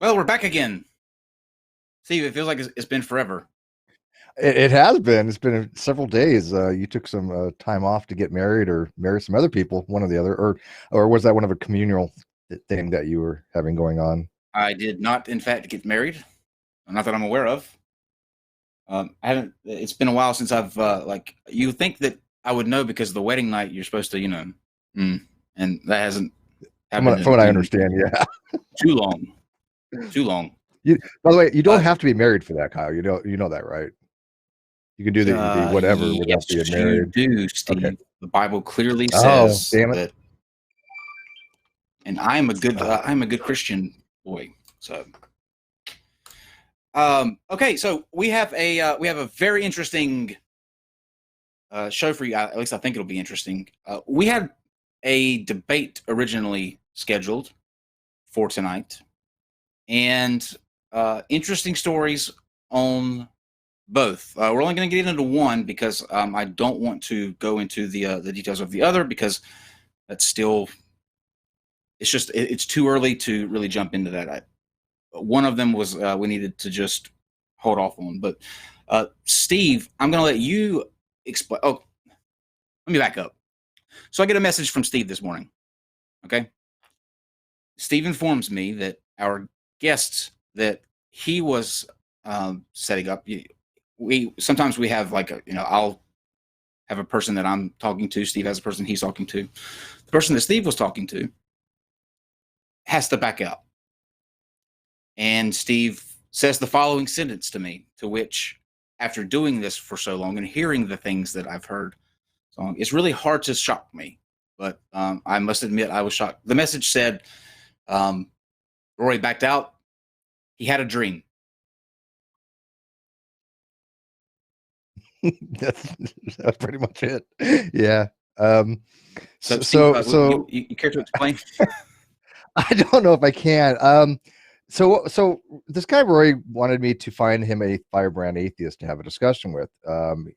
Well, we're back again. Steve, it feels like it's been forever. It has been. It's been several days. You took some time off to get married or marry some other people, one or the other, or was that one of a communal thing that you were having going on? I did not, in fact, get married. Not that I'm aware of. I haven't. It's been a while since I've like. You think that I would know because the wedding night you're supposed to, mm, and that hasn't From happened what I in understand, yeah. too long. Too long. By the way, you don't Uh, have to be married for that, Kyle. You know that, right? You can do the whatever without yes, being you married. do, Okay. Steve. The Bible clearly Oh, says damn it. that, and I'm a good Oh. Christian boy. So. Okay, so we have a very interesting show for you. At least I think it'll be interesting. We had a debate originally scheduled for tonight, and interesting stories on both. We're only going to get into one because I don't want to go into the details of the other because that's still it's too early to really jump into that. One of them was we needed to just hold off on, but Steve, I'm going to let you explain. Oh, let me back up. So I get a message from Steve this morning. Okay. Steve informs me that our guests that he was setting up, we sometimes we have like I'll have a person that I'm talking to. Steve has a person he's talking to. The person that Steve was talking to has to back out. And Steve says the following sentence to me, to which, after doing this for so long and hearing the things that I've heard, so it's really hard to shock me. But I must admit, I was shocked. The message said, um, Rory backed out. He had a dream. that's, that's pretty much it. Yeah. Um, So, so, Steve, so, so you care to explain? I don't know if I can. So this guy Roy wanted me to find him a firebrand atheist to have a discussion with.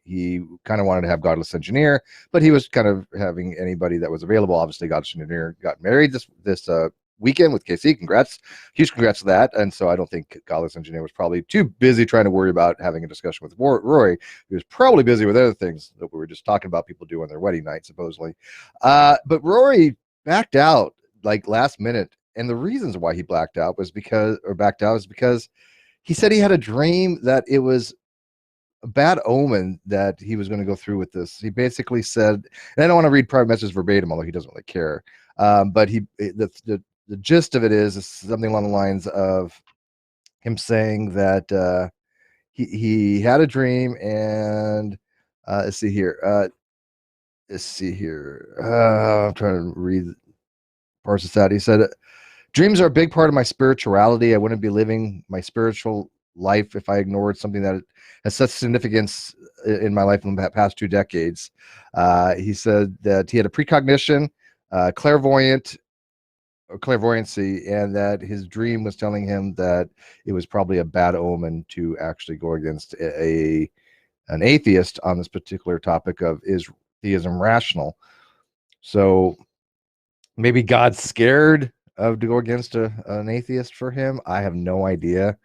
He kind of wanted to have Godless Engineer, but he was kind of having anybody that was available. Obviously, Godless Engineer got married this weekend with KC. Congrats, huge congrats to that. And so I don't think Godless Engineer was probably too busy trying to worry about having a discussion with Roy. He was probably busy with other things that we were just talking about, people do on their wedding night, supposedly. But Rory backed out like last minute, and the reasons why he backed out is because he said he had a dream that it was a bad omen that he was going to go through with this. He basically said, and I don't want to read private messages verbatim, although he doesn't really care. But the gist of it is something along the lines of him saying that he had a dream, and let's see here. I'm trying to read parts of that. He said, dreams are a big part of my spirituality. I wouldn't be living my spiritual life if I ignored something that has such significance in my life in the past 2 decades. He said that he had a precognition, clairvoyant, or clairvoyancy, and that his dream was telling him that it was probably a bad omen to actually go against an atheist on this particular topic of is theism rational. So maybe God's scared of to go against an atheist for him. I have no idea.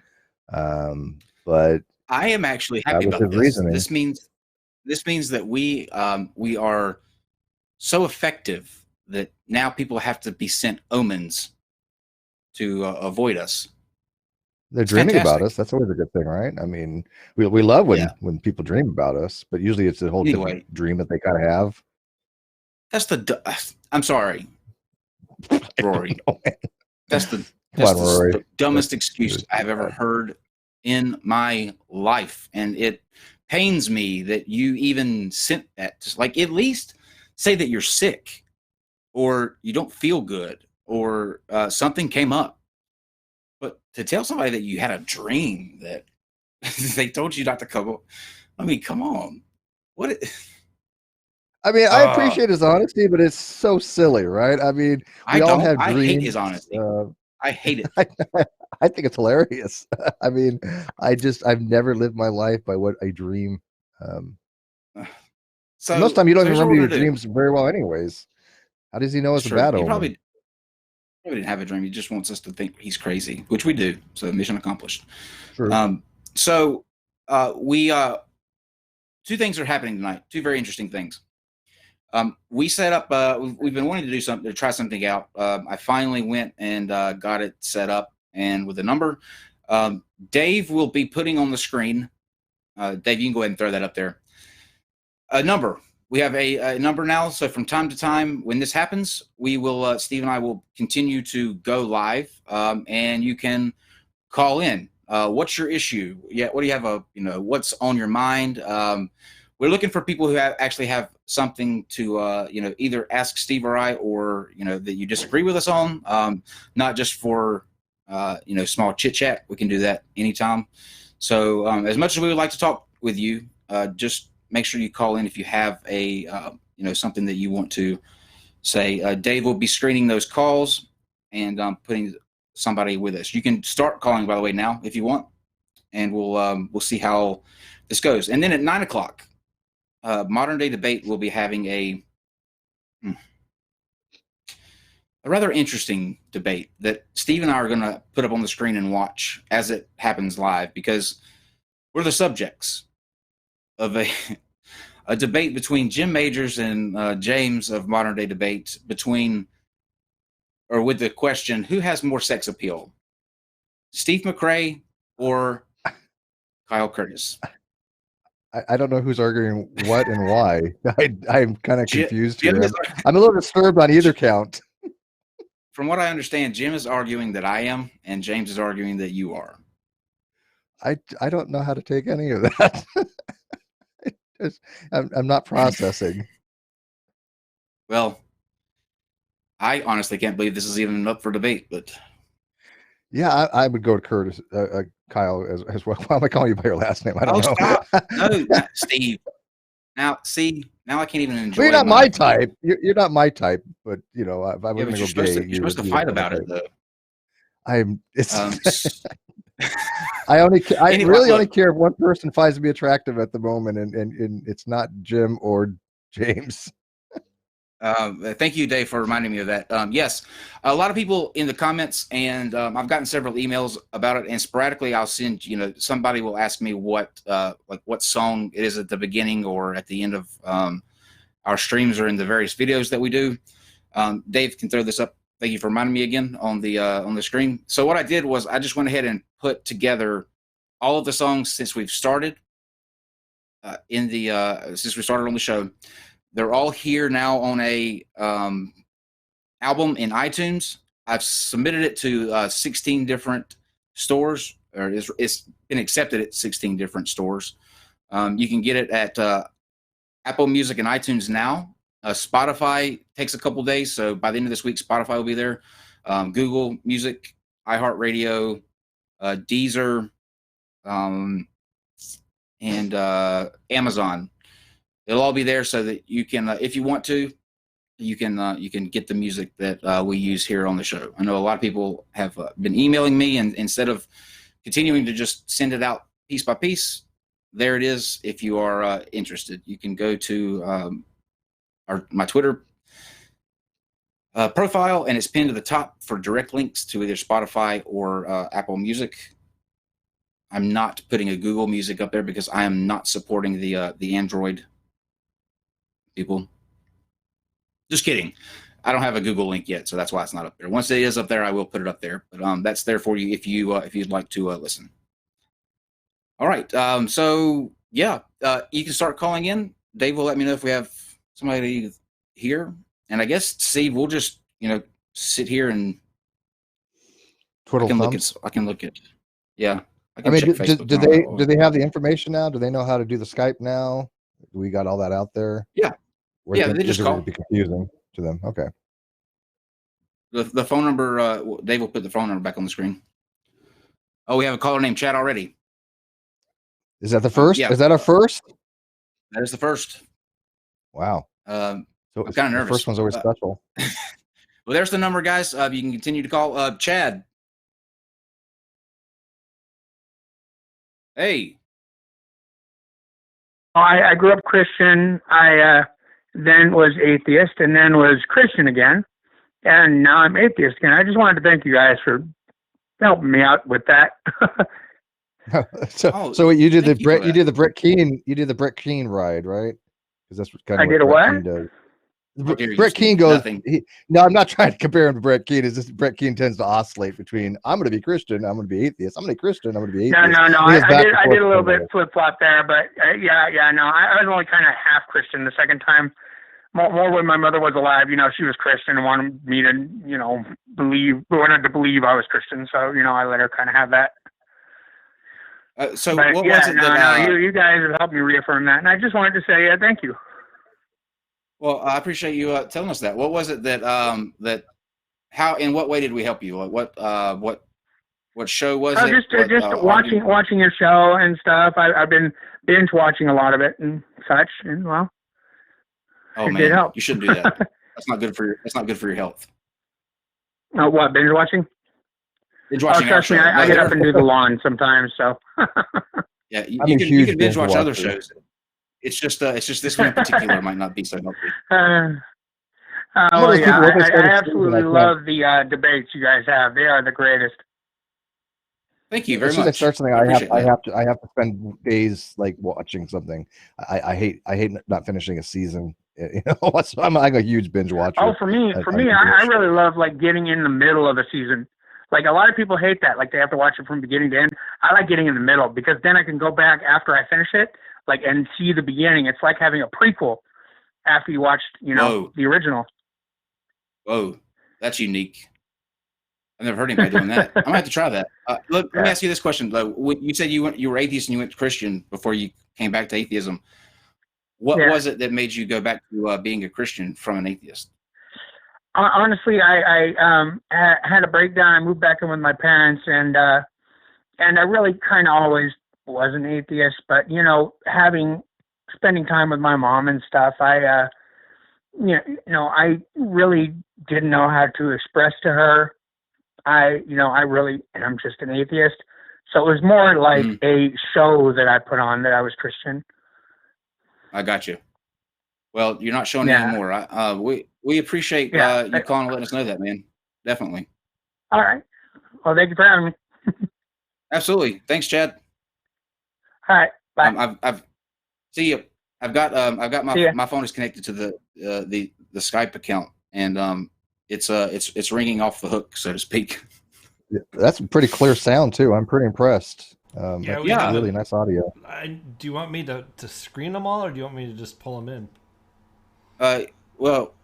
But I am actually that happy was about his this. reasoning. This means that we are so effective that now people have to be sent omens to avoid us. They're It's dreaming about us. fantastic. That's always a good thing, right? I mean, we love Yeah. when people dream about us, but usually it's a whole different Anyway, dream that they kind of have. that's the. I'm sorry, I don't Rory. know. That's the Come on, the Rory. dumbest excuse That's I've ever bad. heard in my life, and it pains me that you even sent that. Just like at least say that you're sick or you don't feel good or something came up. But to tell somebody that you had a dream that they told you not to come up, I mean, come on. What? I mean, I Uh, appreciate his honesty, but it's so silly, right? I mean, I we all don't. have I hate his dreams. honesty. I hate it. I, I think it's hilarious. I mean, I've never lived my life by what I dream. Um, and most of the time, you don't So even here's what remember we're your gonna do. dreams very well, anyways. How does he know It's it's a true. bad You omen? probably We didn't have a dream. He just wants us to think he's crazy, which we do. So mission accomplished. True. So we two things are happening tonight. Two very interesting things. We set up. We've been wanting to do something to try something out. I finally went and got it set up, and with a number. Dave will be putting on the screen. Dave, you can go ahead and throw that up there. A number. We have a number now. So from time to time, when this happens, we will. Steve and I will continue to go live, and you can call in. What's your issue? Yeah, what do you have? What's on your mind? We're looking for people who actually have something to, either ask Steve or I, or that you disagree with us on. Not just for, small chit chat. We can do that anytime. So as much as we would like to talk with you, just make sure you call in if you have a, something that you want to say. Dave will be screening those calls and putting somebody with us. You can start calling, by the way, now if you want, and we'll see how this goes. And then at 9:00, Modern Day Debate will be having a rather interesting debate that Steve and I are going to put up on the screen and watch as it happens live, because we're the subjects of a debate between Jim Majors and James of Modern Day Debate with the question, who has more sex appeal, Steve McRae or Kyle Curtis? I don't know who's arguing what and why. I'm kind of confused here. Jim I'm a little disturbed on either count. From what I understand, Jim is arguing that I am, and James is arguing that you are. I don't know how to take any of that. I'm not processing. Well, I honestly can't believe this is even up for debate, but yeah, I would go to Curtis, Kyle as well. Why am I calling you by your last name? I don't know. Stop. No, Steve. Now I can't even enjoy. Well, you're not my type. You're not my type, but if I was going to go gay, you're supposed to fight about it, though. I really only care if one person finds me attractive at the moment, and it's not Jim or James. Thank you, Dave, for reminding me of that. Yes, a lot of people in the comments, and I've gotten several emails about it. And sporadically, I'll send. Somebody will ask me what song it is at the beginning or at the end of our streams or in the various videos that we do. Dave can throw this up. Thank you for reminding me again on the screen. So what I did was I just went ahead and put together all of the songs since we've started since we started on the show. They're all here now on a album in iTunes. I've submitted it to 16 different stores, or it's been accepted at 16 different stores. You can get it at Apple Music and iTunes now. Spotify takes a couple days, so by the end of this week, Spotify will be there. Google Music, iHeartRadio, Deezer, and Amazon. It'll all be there so that you can, if you want to, you can get the music that we use here on the show. I know a lot of people have been emailing me, and instead of continuing to just send it out piece by piece, there it is. If you are interested, you can go to my Twitter profile, and it's pinned to the top for direct links to either Spotify or Apple Music. I'm not putting a Google Music up there because I am not supporting the Android people. Just kidding. I don't have a Google link yet, so that's why it's not up there. Once it is up there, I will put it up there. But that's there for you if you'd like to listen. All right. So yeah, you can start calling in. Dave will let me know if we have somebody here, and I guess Steve, we'll just sit here and twiddle thumbs. I can look at. Yeah. I mean, do they have the information now? Do they know how to do the Skype now? We got all that out there. Yeah. They just call. It be confusing to them. Okay. The phone number. Dave will put the phone number back on the screen. Oh, we have a caller named Chad already. Is that the first? Yeah. Is that our first? That is the first. Wow. So I'm kind of nervous. The first one's always special. Well, there's the number, guys. You can continue to call. Chad. Hey. I grew up Christian. I then was atheist and then was Christian again. and now I'm atheist again. I just wanted to thank you guys for helping me out with that. So you did you did the Brett Keane ride, right? Because that's kind I of did what a Brett what? Keane does. How dare you, Brett Keane Steve? goes. Nothing. No, I'm not trying to compare him to Brett Keane. It's just Brett Keane tends to oscillate between I'm going to be Christian, I'm going to be atheist. I'm going to be Christian, I'm going to be No, atheist. no, no. He goes back and I forth did a little between bit flip flop there, but yeah, no. I was only kind of half Christian the second time. More when my mother was alive, you know, she was Christian and wanted me to, you know, wanted to believe I was Christian. So, you know, I let her kind of have that. So But what yeah, was it that? you guys have helped me reaffirm that, and I just wanted to say thank you. Well, I appreciate you telling us that. What was it that how in what way did we help you? Like what show was it? Just watching your show and stuff. I've been binge watching a lot of it and such, and well, oh it did man, help. you shouldn't do that. That's not good for your health. What, binge watching? Binge watching our trust show. me, I get up and do the lawn sometimes. So yeah, I'm a you huge can binge watch other watcher. shows. It's just this one in particular might not be so healthy. Well, yeah, I absolutely season, love the debates you guys have. They are the greatest. Thank you very as soon much. as I start something, I have to spend days like watching something. I hate not finishing a season. You know, so I'm a huge binge watcher. Oh, for me, I really love like getting in the middle of a season. Like a lot of people hate that, like they have to watch it from beginning to end. I like getting in the middle because then I can go back after I finish it, like and see the beginning. It's like having a prequel after you watched, you know, the original. Whoa, that's unique. I've never heard anybody doing that. I might have to try that. Let me ask you this question though. You said you were atheist and you went Christian before you came back to atheism. What was it that made you go back to being a Christian from an atheist? Honestly, I had a breakdown. I moved back in with my parents, and I really kind of always was an atheist. But you know, spending time with my mom and stuff, I really didn't know how to express to her. I'm just an atheist. So it was more like a show that I put on that I was Christian. I got you. Well, you're not showing anymore. We appreciate you calling and letting us know that, man. Definitely. All right. Well, thank you for having me. Absolutely. Thanks, Chad. All right. Bye. I've see you. I've got my phone is connected to the Skype account, and it's ringing off the hook, so to speak. Yeah, that's pretty clear sound too. I'm pretty impressed. Really nice audio. Do you want me to screen them all, or do you want me to just pull them in? Well,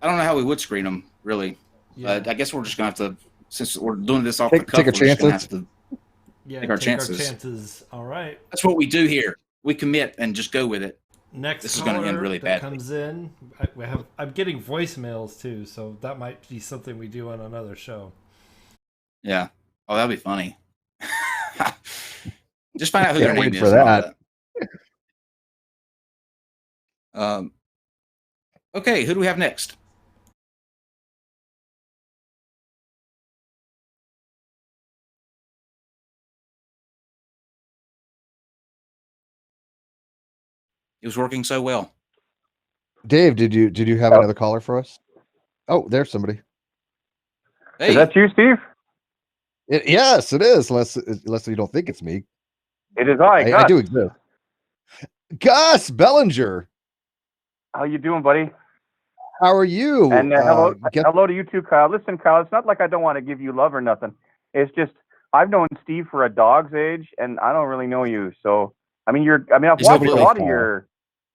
I don't know how we would screen them, really. I guess we're just gonna have to, since we're doing this off the cuff, we're just gonna have to take our chances. All right. That's what we do here. We commit and just go with it. Next, this is going to end really badly. Comes in. I'm getting voicemails too, so that might be something we do on another show. Yeah. Oh, that'll be funny. Just find out who their name is. For that. Okay, who do we have next? It was working so well. Dave, did you have another caller for us? Oh, there's somebody. Hey. Is that you, Steve? Yes, it is. Unless you don't think it's me. It is I do exist. Gus Bellinger. How you doing, buddy? How are you? And hello to you too, Kyle. Listen, Kyle, it's not like I don't want to give you love or nothing. It's just I've known Steve for a dog's age, and I don't really know you. So I've watched a lot of your.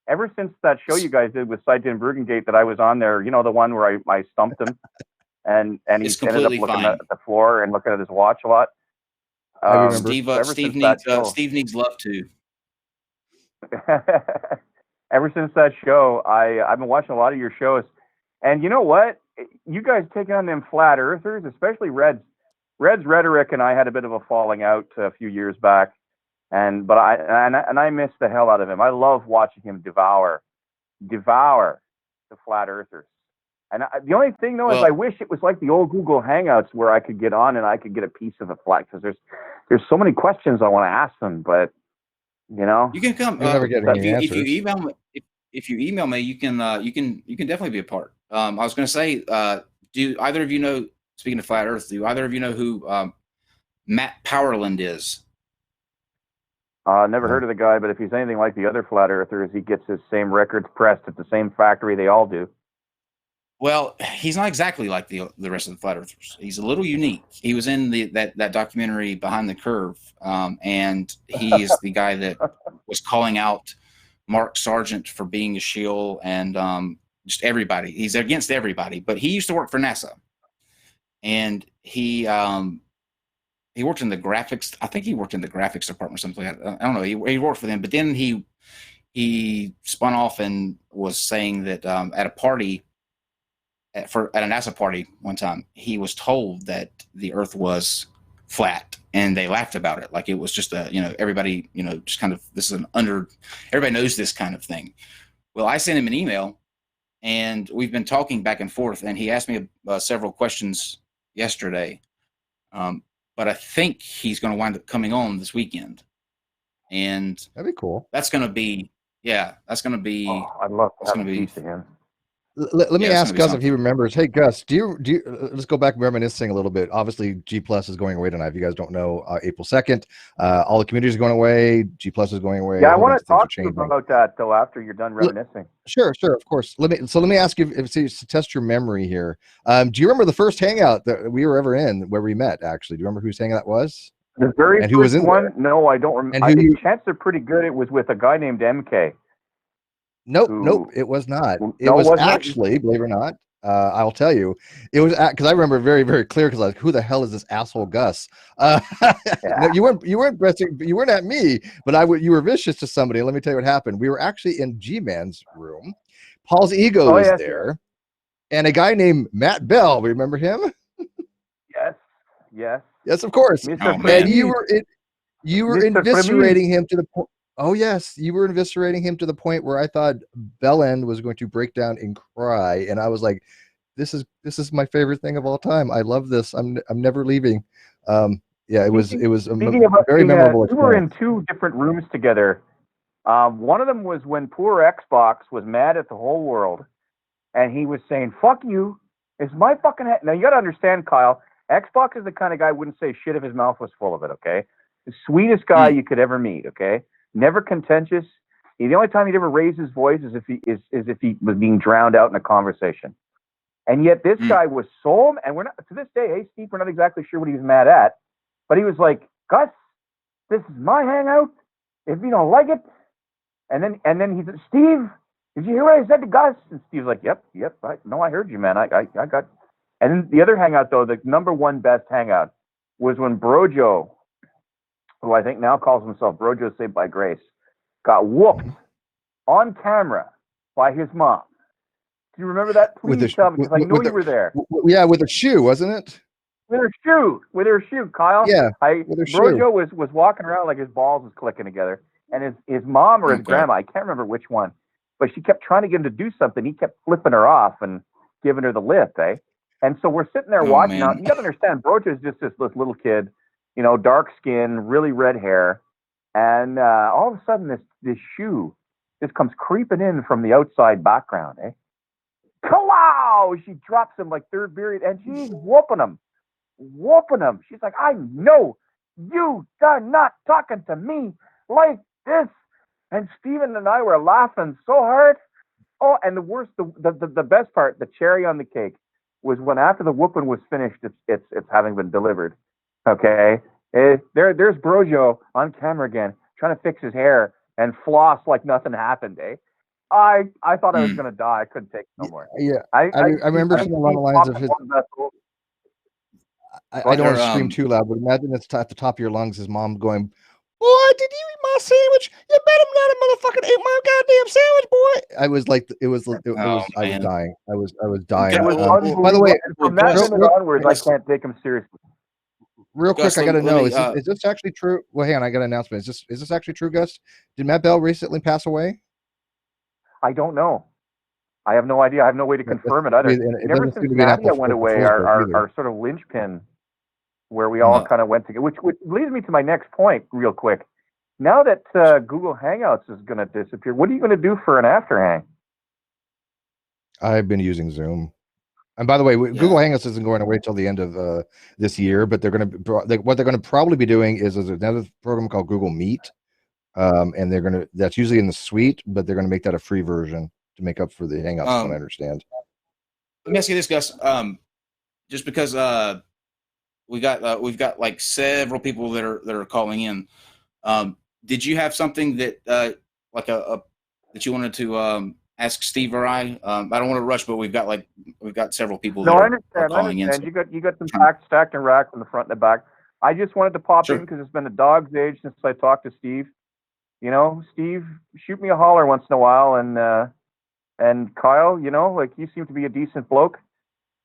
Ever since that show you guys did with Seitan Brugengate that I was on there, you know, the one where I stumped him, and he ended up looking at the floor and looking at his watch a lot. I remember. Steve needs love too. Ever since that show, I've been watching a lot of your shows, and you know what? You guys taking on them flat earthers, especially Red's rhetoric, and I had a bit of a falling out a few years back, but I miss the hell out of him. I love watching him devour the flat earthers. And the only thing though is I wish it was like the old Google Hangouts where I could get on and I could get a piece of the flat, because there's so many questions I want to ask them, but. You know, you can come. If you email me, you can definitely be a part. I was going to say, do either of you know? Speaking of flat Earth, do either of you know who Matt Powerland is? Never heard of the guy, but if he's anything like the other flat earthers, he gets his same records pressed at the same factory they all do. Well, he's not exactly like the rest of the flat earthers. He's a little unique. He was in that documentary Behind the Curve, and he is the guy that was calling out Mark Sargent for being a shill and just everybody. He's against everybody, but he used to work for NASA, and he worked in the graphics. I think he worked in the graphics department or something like that. I don't know. He worked for them, but then he spun off and was saying that at a party. At a NASA party one time, he was told that the Earth was flat, and they laughed about it like it was just everybody just kind of, this is everybody knows this kind of thing. Well, I sent him an email, and we've been talking back and forth, and he asked me several questions yesterday, but I think he's going to wind up coming on this weekend, and that'd be cool. That's going to be that's going to be. Oh, I'd love to have a piece of him. Let me ask Gus if he remembers. Hey, Gus, do you let's go back reminiscing a little bit. Obviously, G Plus is going away tonight. If you guys don't know, April 2nd, all the communities are going away. G Plus is going away. Yeah, I want to talk to you about that though after you're done reminiscing. Sure, of course. Let me ask you to test your memory here. Do you remember the first hangout that we were ever in where we met? Actually, do you remember whose hangout that was? The very first one? No, I don't remember. The chances are pretty good. It was with a guy named MK. Nope, it was not. It was actually, believe it or not, I'll tell you, it was because I remember very, very clear. Because I was like, who the hell is this asshole Gus? No, you weren't at me, but you were vicious to somebody. Let me tell you what happened. We were actually in G-Man's room. Paul's ego was there, and a guy named Matt Bell. Remember him? Yes, of course. And you were eviscerating him to the point. Oh yes, you were eviscerating him to the point where I thought Bellend was going to break down and cry, and I was like, "This is my favorite thing of all time. I love this. I'm never leaving." It was a very memorable experience. We were in two different rooms together. One of them was when poor Xbox was mad at the whole world, and he was saying, "Fuck you! It's my fucking head." Now you got to understand, Kyle. Xbox is the kind of guy who wouldn't say shit if his mouth was full of it. Okay, the sweetest guy you could ever meet. Okay. Never contentious. The only time he'd ever raise his voice is if he was being drowned out in a conversation. And yet this guy was so, and we're not to this day, hey Steve, we're not exactly sure what he was mad at, but he was like, "Gus, this is my hangout. If you don't like it," and then he said, "Steve, did you hear what I said to Gus?" And Steve's like, "Yep, I heard you, man. I got." And then the other hangout though, the number one best hangout was when Brojo, who I think now calls himself Brojo Saved by Grace, got whooped on camera by his mom. Do you remember that? Please tell me, because I know you were there. Yeah, with a shoe, wasn't it? With her shoe, Kyle. Yeah, with her Brojo was walking around like his balls was clicking together, and his mom or his grandma, I can't remember which one, but she kept trying to get him to do something. He kept flipping her off and giving her the lip, eh? And so we're sitting there watching. Now, you got to understand, Brojo is just this little kid, dark skin, really red hair. And all of a sudden, this shoe just comes creeping in from the outside background, eh? Wow! She drops him like third period, and she's whooping him. She's like, "I know you are not talking to me like this." And Steven and I were laughing so hard. Oh, and the worst, the best part, the cherry on the cake, was when after the whooping was finished, it's having been delivered. Okay, there's Brojo on camera again, trying to fix his hair and floss like nothing happened. Eh? I thought I was gonna die. I couldn't take it no more. Yeah, I remember something along the lines of his. I don't want to scream too loud, but imagine it's at the top of your lungs. His mom going, "Boy, did you eat my sandwich? You better not have motherfucking ate my goddamn sandwich, boy!" I was like, I was dying. I was dying. By the way, from that minute onwards, I can't take him seriously. Real quick, Gus, I got to know: is this actually true? Well, hang on, I got an announcement. Is this actually true, Gus? Did Matt Bell recently pass away? I don't know. I have no idea. I have no way to confirm it. Ever since Nadia went away, our sort of linchpin, where we all kind of went together, which leads me to my next point, real quick. Now that Google Hangouts is going to disappear, what are you going to do for an after hang? I've been using Zoom. And by the way, Google Hangouts isn't going to wait till the end of this year, but they're going to what they're going to probably be doing is another program called Google Meet, and that's usually in the suite, but they're going to make that a free version to make up for the Hangouts. What I understand. Let me ask you this, Gus. Just because we've got like several people that are calling in. Did you have something that like that you wanted to ask Steve or I? I don't want to rush, but we've got several people that are calling in. So. You got some facts stacked and racked in the front and the back. I just wanted to pop in because it's been a dog's age since I talked to Steve. You know, Steve, shoot me a holler once in a while, and Kyle, you know, like you seem to be a decent bloke.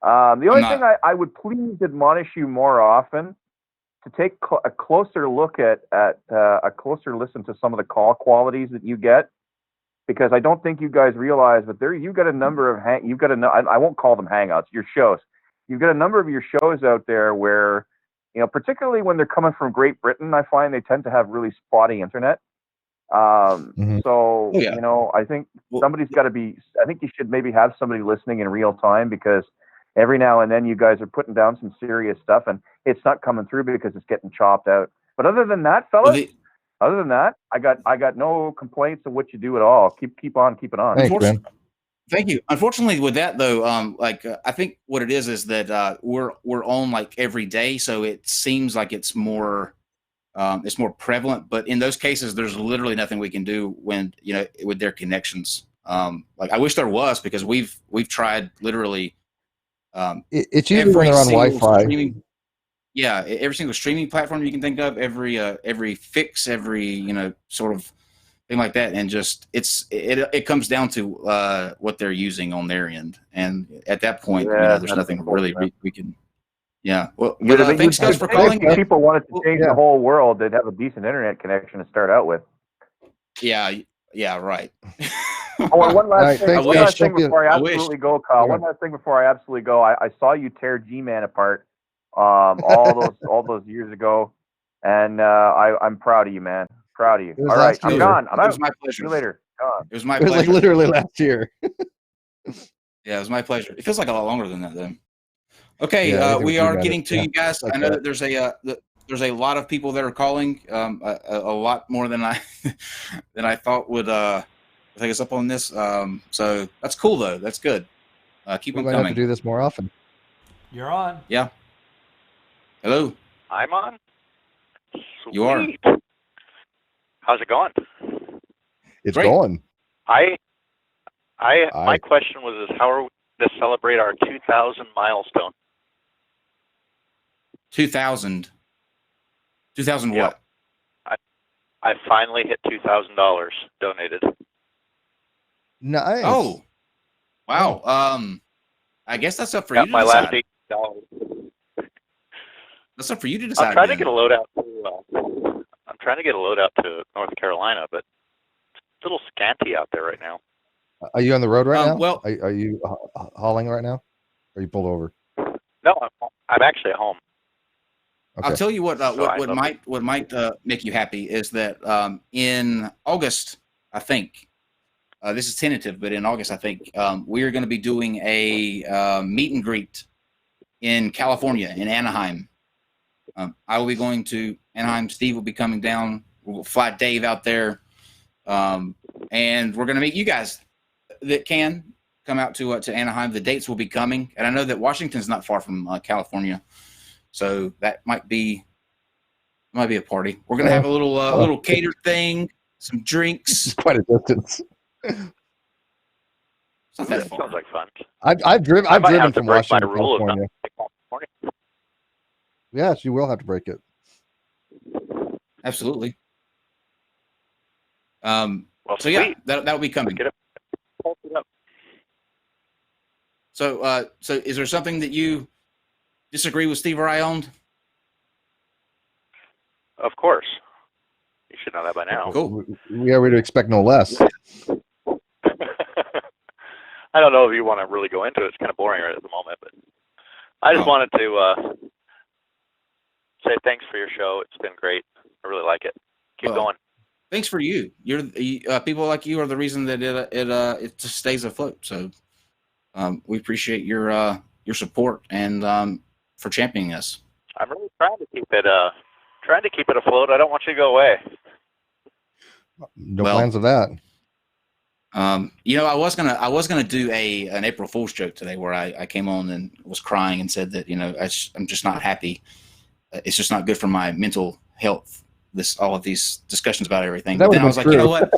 The only thing I would please admonish you more often to take a closer look at a closer listen to some of the call qualities that you get, because I don't think you guys realize, but you've got a number of I won't call them hangouts, your shows. You've got a number of your shows out there where, you know, particularly when they're coming from Great Britain, I find they tend to have really spotty internet. So, you know, I think somebody's got to be, I think you should maybe have somebody listening in real time, because every now and then you guys are putting down some serious stuff and it's not coming through because it's getting chopped out. But other than that, fellas, I got no complaints of what you do at all. Keep on keeping on. Thanks, Thank you. Unfortunately, with that though, I think what it is that we're on like every day, so it seems like it's more prevalent. But in those cases, there's literally nothing we can do when, you know, with their connections. Like I wish there was, because we've tried literally. It's usually when they're on Wi-Fi. Every single streaming platform you can think of, every fix, every, you know, sort of thing like that, and just it comes down to what they're using on their end, and at that point, you know, there's nothing really we can. Yeah. Well, thanks guys for calling. If people wanted to change the whole world, they'd have a decent internet connection to start out with. Yeah. Yeah. Right. One last thing before I absolutely go, Kyle. One last thing before I absolutely go. I saw you tear G-Man apart all those years ago, and I'm proud of you, man. Proud of you. All right, I'm gone. I'm out. It was my pleasure. See you later. It was my pleasure. It was like literally last year. Yeah, it was my pleasure. It feels like a lot longer than that, though. Okay, we are getting to you guys. I know that there's a lot of people that are calling, a lot more than I thought would take us up on this. So that's cool though. That's good. Keep them coming. We might have to do this more often. You're on. Yeah. Hello. I'm on. Sweet. You are. How's it going? It's Great. going. My question was how are we to celebrate our 2,000 milestone? 2,000 what? I finally hit $2,000 donated. Nice. Oh, wow. I guess that's up for you to my decide. last $8. That's up for you to decide. I'm trying to get a load out to North Carolina, but it's a little scanty out there right now. Are you on the road right now? Well, are you hauling right now? Or are you pulled over? No, I'm actually at home. Okay. I'll tell you what might make you happy is that in August, I think, this is tentative, but in August, I think, we are going to be doing a meet and greet in California, in Anaheim. I will be going to Anaheim. Steve will be coming down. We'll fly Dave out there. And we're going to meet you guys that can come out to Anaheim. The dates will be coming. And I know that Washington's not far from California. So that might be a party. We're going to have a little catered thing, some drinks. It's quite a distance. That sounds like fun. I've driven from Washington to California. California. Yes, you will have to break it. Absolutely. Well, so yeah, that'll be coming. Hold it up. So is there something that you disagree with Steve or I on? Of course. You should know that by now. Cool. We are to expect no less. I don't know if you want to really go into it. It's kind of boring right at the moment, but I just wanted to say thanks for your show. It's been great. I really like it. Keep going. Thanks for you. You're people like you are the reason that it just stays afloat. So we appreciate your your support and for championing us. I'm really trying to keep it afloat. I don't want you to go away. No plans of that. I was gonna do an April Fool's joke today where I came on and was crying and said that I'm just not happy. It's just not good for my mental health. All of these discussions about everything. That But then I was like, you know true. what?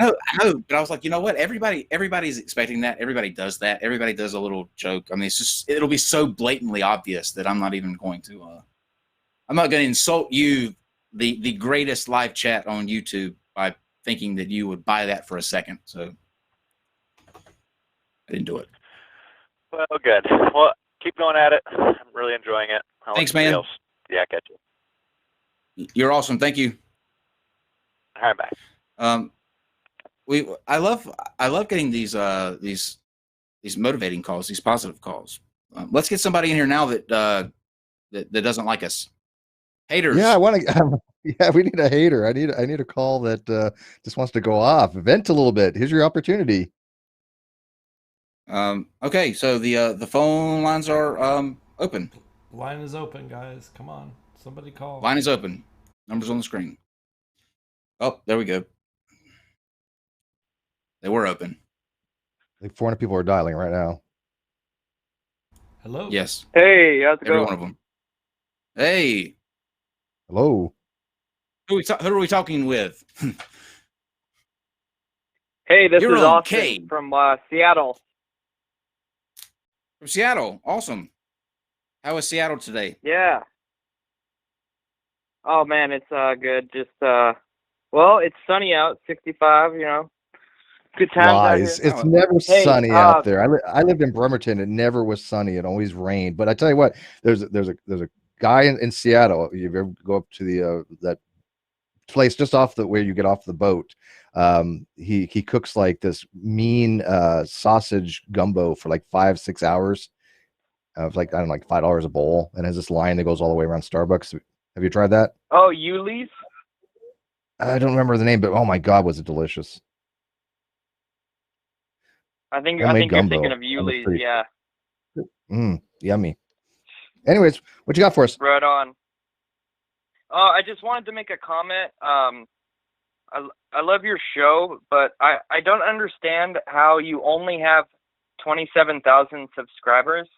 I know, but I was like, you know what? Everybody's expecting that. Everybody does that. Everybody does a little joke. I mean, it'll be so blatantly obvious that I'm not even going to. I'm not going to insult you, the greatest live chat on YouTube, by thinking that you would buy that for a second. So I didn't do it. Well, good. Well, keep going at it. I'm really enjoying it. Thanks, man. Yeah, catch you. You're awesome. Thank you. All right, bye. I love getting these motivating calls, these positive calls. Let's get somebody in here now that doesn't like us. Haters. Yeah, I want to. Yeah, we need a hater. I need a call that just wants to go off, vent a little bit. Here's your opportunity. Okay, so the phone lines are open. Line is open, guys. Come on, somebody call. Line is open. Numbers on the screen. Oh, there we go. They were open. Like 400 people are dialing right now. Hello. Yes. Hey, how's it Every going? one of them. Hey. Hello. Who are we talking with? Hey, this You're is on Austin K. from Seattle. From Seattle. Awesome. How is Seattle today? Yeah. Oh man, it's good. Just well, it's sunny out, 65. Good times Lies. out here. It's never Hey, sunny out there. I lived in Bremerton. It never was sunny. It always rained. But I tell you what, there's a guy in Seattle. If you ever go up to the that place just off where you get off the boat, he cooks like this mean sausage gumbo for like 5-6 hours. It's like, I don't know, like $5 a bowl, and has this line that goes all the way around Starbucks. Have you tried that? Oh, Yuli's? I don't remember the name, but oh my god, was it delicious! I think Homemade you're gumbo. thinking of Yuli's. Yeah. Yummy. Anyways, what you got for us? Right on. I just wanted to make a comment. I love your show, but I don't understand how you only have 27,000 subscribers.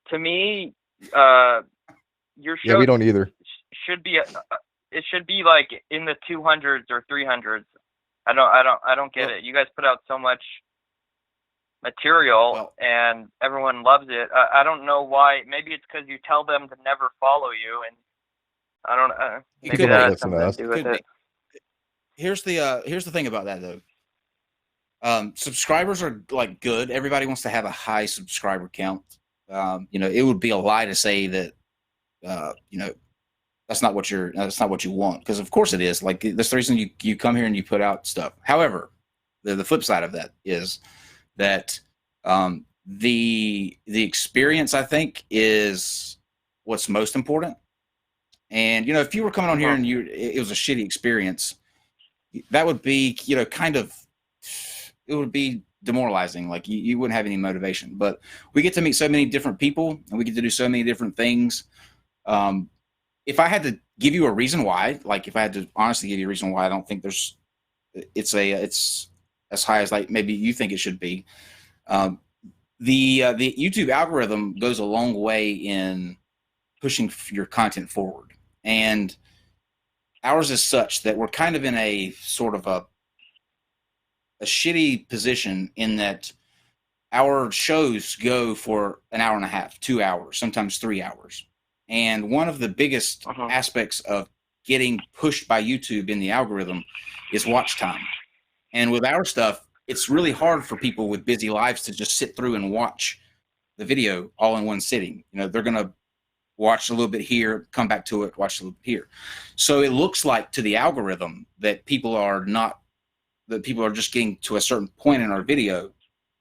To me, your show Yeah, we don't either. should be it should be like in the 200s or 300s. I don't get it. You guys put out so much material and everyone loves it. I don't know why. Maybe it's because you tell them to never follow you, and I don't. Maybe that has something to do with it. Here's the thing about that though. Subscribers are like good. Everybody wants to have a high subscriber count. It would be a lie to say that that's not what you want, because of course it is. Like, that's the reason you come here and you put out stuff. However, the flip side of that is that the experience, I think, is what's most important. And if you were coming on here and it was a shitty experience, that would be it would be demoralizing. Like, you wouldn't have any motivation. But we get to meet so many different people, and we get to do so many different things. If I had to give you a reason why, like if I had to honestly give you a reason why I don't think it's as high as like maybe you think it should be. The YouTube algorithm goes a long way in pushing your content forward, and ours is such that we're kind of in a sort of a shitty position in that our shows go for an hour and a half, 2 hours, sometimes 3 hours. And one of the biggest aspects of getting pushed by YouTube in the algorithm is watch time. And with our stuff, it's really hard for people with busy lives to just sit through and watch the video all in one sitting. They're going to watch a little bit here, come back to it, watch a little bit here. So it looks like to the algorithm that people are just getting to a certain point in our video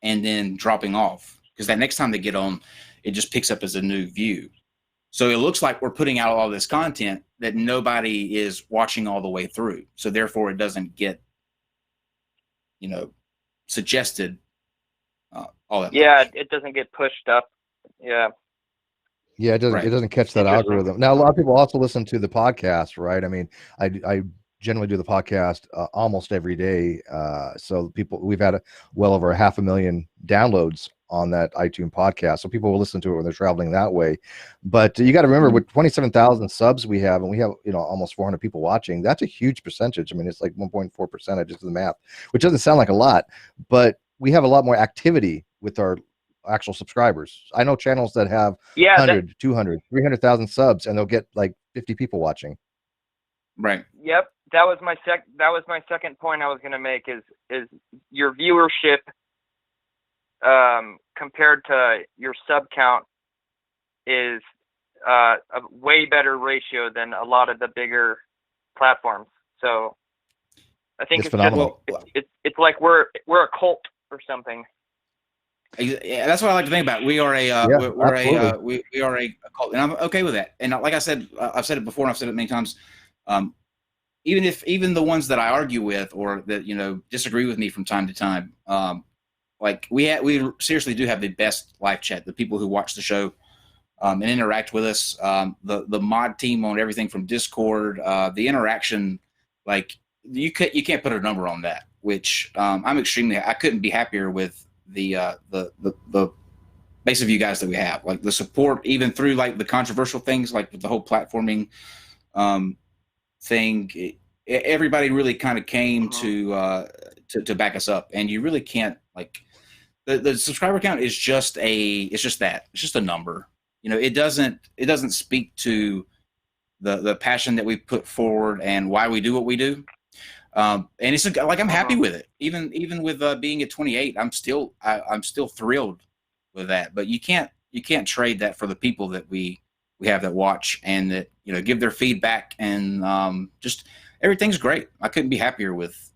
and then dropping off, because that next time they get on, it just picks up as a new view. So it looks like we're putting out all this content that nobody is watching all the way through. So therefore it doesn't get, suggested all that Yeah, much. it doesn't get pushed up Yeah. Yeah, it doesn't Right. it doesn't catch that Interesting. algorithm. Now, a lot of people also listen to the podcast, right? I mean, I generally do the podcast almost every day. So we've had well over 500,000 downloads on that iTunes podcast. So people will listen to it when they're traveling that way. But you got to remember, with 27,000 subs we have, and we have almost 400 people watching. That's a huge percentage. I mean, it's like 1.4%. I just did the math, which doesn't sound like a lot, but we have a lot more activity with our actual subscribers. I know channels that have 100, 200, 300,000 subs, and they'll get like 50 people watching. Right. Yep. That was my second point I was going to make is your viewership compared to your sub count is a way better ratio than a lot of the bigger platforms. So I think It's it's phenomenal. just it's like we're a cult or something. Yeah, that's what I like to think about. We are a we are a cult, and I'm okay with that. And like I said, I've said it before, and I've said it many times. Even the ones that I argue with or that disagree with me from time to time, like we seriously do have the best live chat. The people who watch the show and interact with us, the mod team on everything from Discord, the interaction, like you can't put a number on that. Which I couldn't be happier with the base of you guys that we have, like the support, even through like the controversial things, like with the whole platforming thing. Everybody really kind of came to back us up, and you really can't like the subscriber count is just a number. It doesn't speak to the passion that we put forward and why we do what we do. And it's like I'm happy with it, even with being at 28. I'm still thrilled with that. But you can't trade that for the people that we have that watch and that give their feedback, and just everything's great. I couldn't be happier with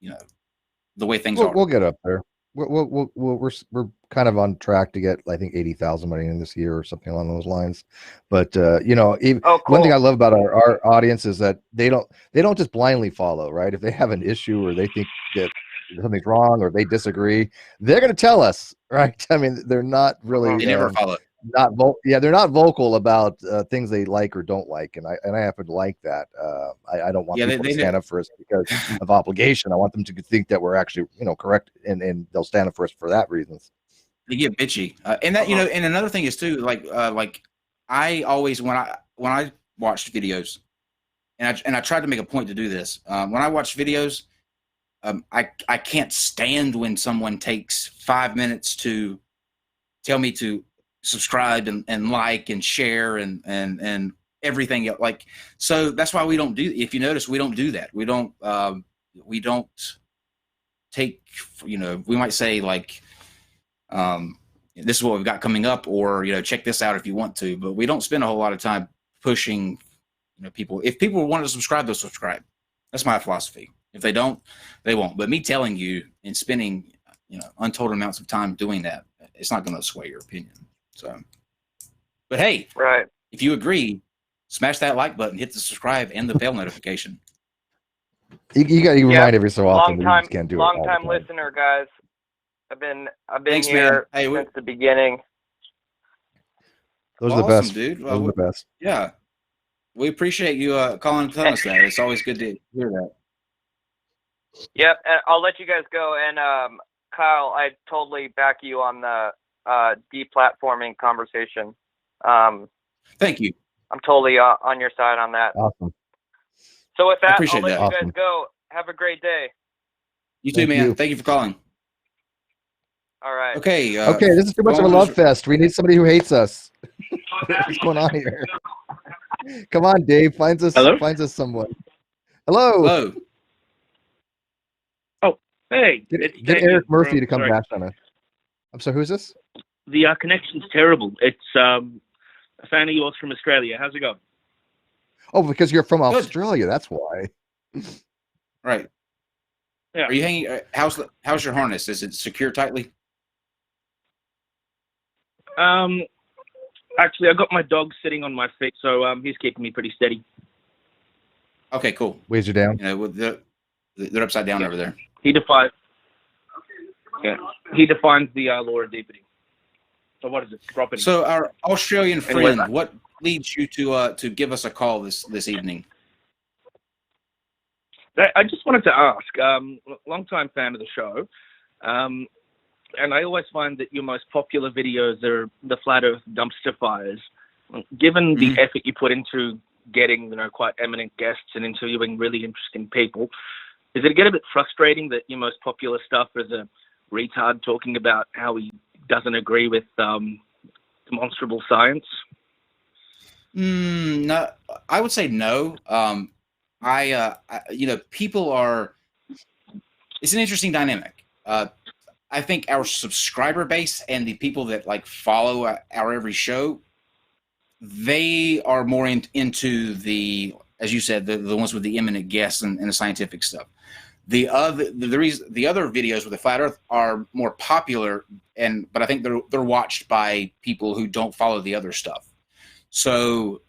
the way things are. We'll get up there. We're kind of on track to get, I think, 80,000 by the end of this year or something along those lines. But even cool. One thing I love about our audience is that they don't just blindly follow, right? If they have an issue or they think that something's wrong or they disagree, they're going to tell us, right? I mean, they're not really They never follow. they're not vocal about things they like or don't like, and I happen to like that. I don't want people to stand up for us because of obligation. I want them to think that we're actually correct, and they'll stand up for us for that reasons. They get bitchy, and that and another thing is too, like I always when I watched videos, and I tried to make a point to do this when I watch videos. I can't stand when someone takes 5 minutes to tell me to subscribe and like and share and everything. Like, so that's why we don't do. If you notice, we don't do that. We don't take. We might say like, this is what we've got coming up, or check this out if you want to. But we don't spend a whole lot of time pushing. People. If people want to subscribe, they'll subscribe. That's my philosophy. If they don't, they won't. But me telling you and spending, untold amounts of time doing that, it's not going to sway your opinion. So, but hey, right. If you agree, smash that like button, hit the subscribe and the bell notification. You got to remind every so often. Long time listener, guys. I've been Thanks, here man. since the beginning. Those are the best, dude. Those are the best. Yeah, we appreciate you calling and telling us that. It's always good to hear that. Yep, and I'll let you guys go. And Kyle, I totally back you on the deplatforming conversation. Thank you. I'm totally on your side on that. Awesome. So with that, I'll let you guys go. Have a great day. You too, man. Thank you for calling. All right. Okay. Okay, this is too much of a love fest. We need somebody who hates us. What's going on here? Come on, Dave. Finds us someone. Hello. Oh, hey. Get Eric Murphy to come back on it. I'm sorry, who's this? The connection's terrible. It's a fan of yours from Australia. How's it going? Oh, because you're from Australia. That's why. Right. Yeah. Are you hanging? How's your harness? Is it secure tightly? Actually, I got my dog sitting on my feet, so he's keeping me pretty steady. Okay, cool. Weighs you down. They're upside down over there. He defines the law of deepening. or what is it? Property. So our Australian Anyway, friend, what leads you to give us a call this evening? I just wanted to ask, long-time fan of the show, and I always find that your most popular videos are the Flat Earth dumpster fires. Given the effort you put into getting, quite eminent guests and interviewing really interesting people, does it get a bit frustrating that your most popular stuff is a retard talking about how he doesn't agree with demonstrable science? No, I would say no. People are. It's an interesting dynamic. I think our subscriber base and the people that follow our every show, they are more into the, as you said, the ones with the eminent guests and the scientific stuff. The other videos with the Flat Earth are more popular, but I think they're watched by people who don't follow the other stuff. So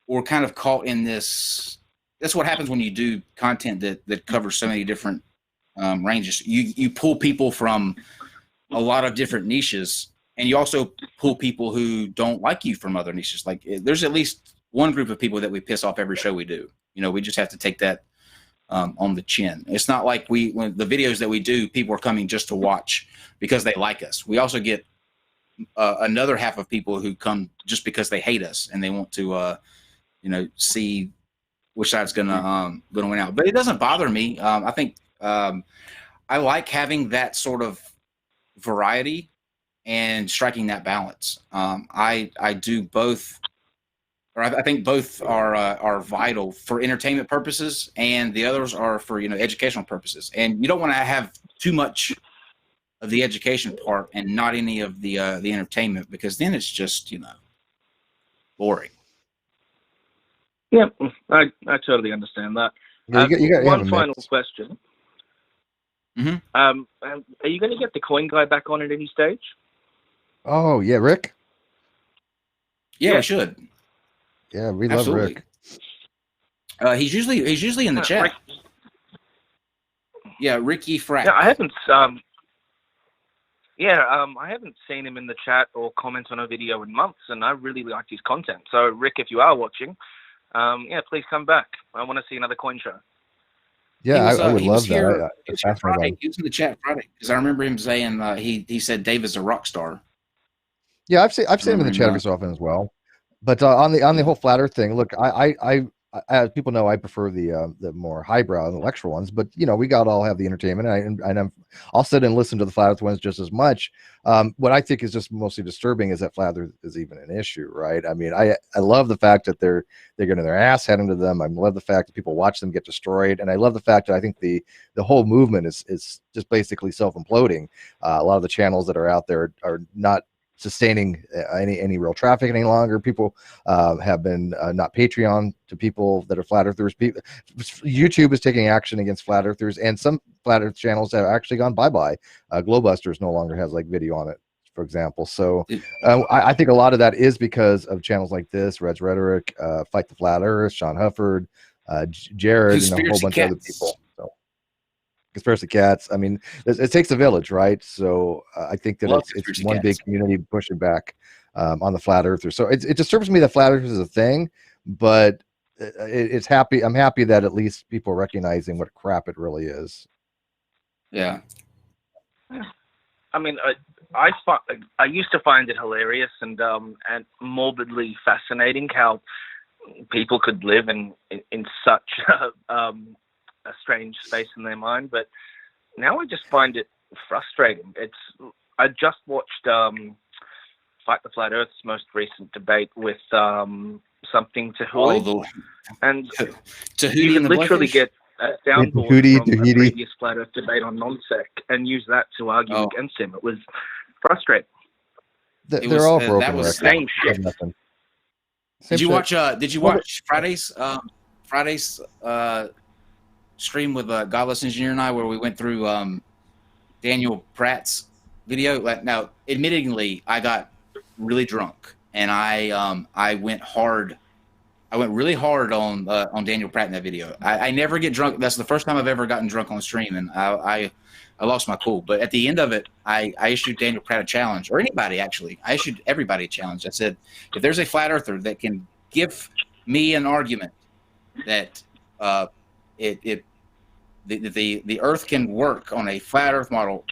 we're kind of caught in this. That's what happens when you do content that covers so many different ranges. You pull people from a lot of different niches, and you also pull people who don't like you from other niches. Like there's at least one group of people that we piss off every show we do. We just have to take that on the chin. It's not like when the videos that we do, people are coming just to watch because they like us. We also get another half of people who come just because they hate us and they want to see which side's gonna win out. But it doesn't bother me. I think I like having that sort of variety and striking that balance. I do both, or I think both are vital for entertainment purposes, and the others are for educational purposes. And you don't want to have too much of the education part and not any of the entertainment, because then it's just boring. Yeah, I totally understand that. Yeah, you got one final question. Mm-hmm. Are you going to get the coin guy back on at any stage? Oh yeah, Rick. Yeah, we should. Yeah, we Absolutely. love Rick. He's usually in the chat. Rick. Yeah, Ricky Frack. Yeah, I haven't. I haven't seen him in the chat or comment on a video in months, and I really liked his content. So, Rick, if you are watching, please come back. I want to see another coin show. Yeah, I would love that. He was here Friday. He was in the chat Friday because I remember him saying he said Dave is a rock star. Yeah, I've seen him in the chat every so often as well. But on the whole flat Earth thing, look, I as people know, I prefer the more highbrow intellectual ones. But we all have the entertainment, and I'll sit and listen to the flat Earth ones just as much. What I think is just mostly disturbing is that flat Earth is even an issue, right? I mean, I love the fact that they're getting their ass handed to them. I love the fact that people watch them get destroyed, and I love the fact that I think the whole movement is just basically self imploding. A lot of the channels that are out there are not sustaining any real traffic any longer. People have been not Patreon to people that are flat earthers. YouTube is taking action against flat earthers, and some flat earth channels have actually gone bye-bye. Glowbusters no longer has video on it, for example. So I think a lot of that is because of channels like this, Red's Rhetoric, Fight the Flat Earth, Sean Hufford, Jared, and a whole bunch of other people. So Conspiracy Cats. I mean, it takes a village, right? So I think that it's one big community pushing back on the flat earthers. So it disturbs me that flat earthers is a thing, but I'm happy that at least people are recognizing what crap it really is. Yeah. I mean, I used to find it hilarious and morbidly fascinating how people could live in such a strange space in their mind, but now I just find it frustrating. I just watched Fight the Flat Earth's most recent debate with something Tahuti, and you could literally get a soundboard from a previous Flat Earth debate on NonSec and use that to argue against him. It was frustrating. They're all broken. That was same shit. Did you watch Friday's stream with Godless Engineer and I, where we went through Daniel Pratt's video? Now, admittingly, I got really drunk and I went hard I went really hard on Daniel Pratt in that video. I never get drunk. That's the first time I've ever gotten drunk on stream, and I lost my cool. But at the end of it, I issued Daniel Pratt a challenge, or anybody actually. I issued everybody a challenge. I said, if there's a flat earther that can give me an argument that the Earth can work on a flat Earth model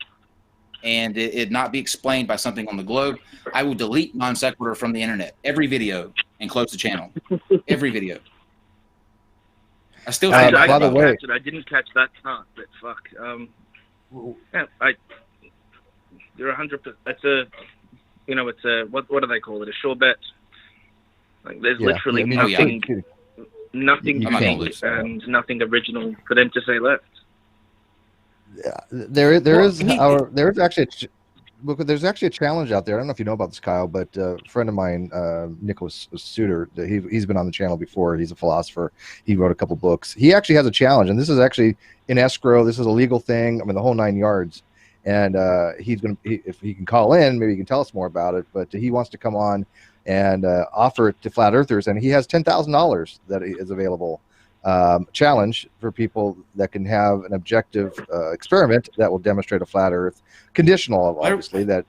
and it not be explained by something on the globe, I will delete NonSequitur from the internet, every video, and close the channel. Every video. I still think by the way, I didn't catch that part, but fuck. Yeah, you're 100%. It's a, it's a what do they call it? A sure bet. Like there's literally nothing unique and nothing original for them to say left. There's actually a challenge out there. I don't know if you know about this, Kyle, but a friend of mine, Nicholas Suter, he's been on the channel before. He's a philosopher. He wrote a couple books. He actually has a challenge, and this is actually in escrow. This is a legal thing. I mean, the whole 9 yards. And if he can call in, maybe he can tell us more about it. But he wants to come on and offer it to flat earthers, and he has $10,000 that is available. Challenge for people that can have an objective experiment that will demonstrate a flat Earth, conditional, obviously, that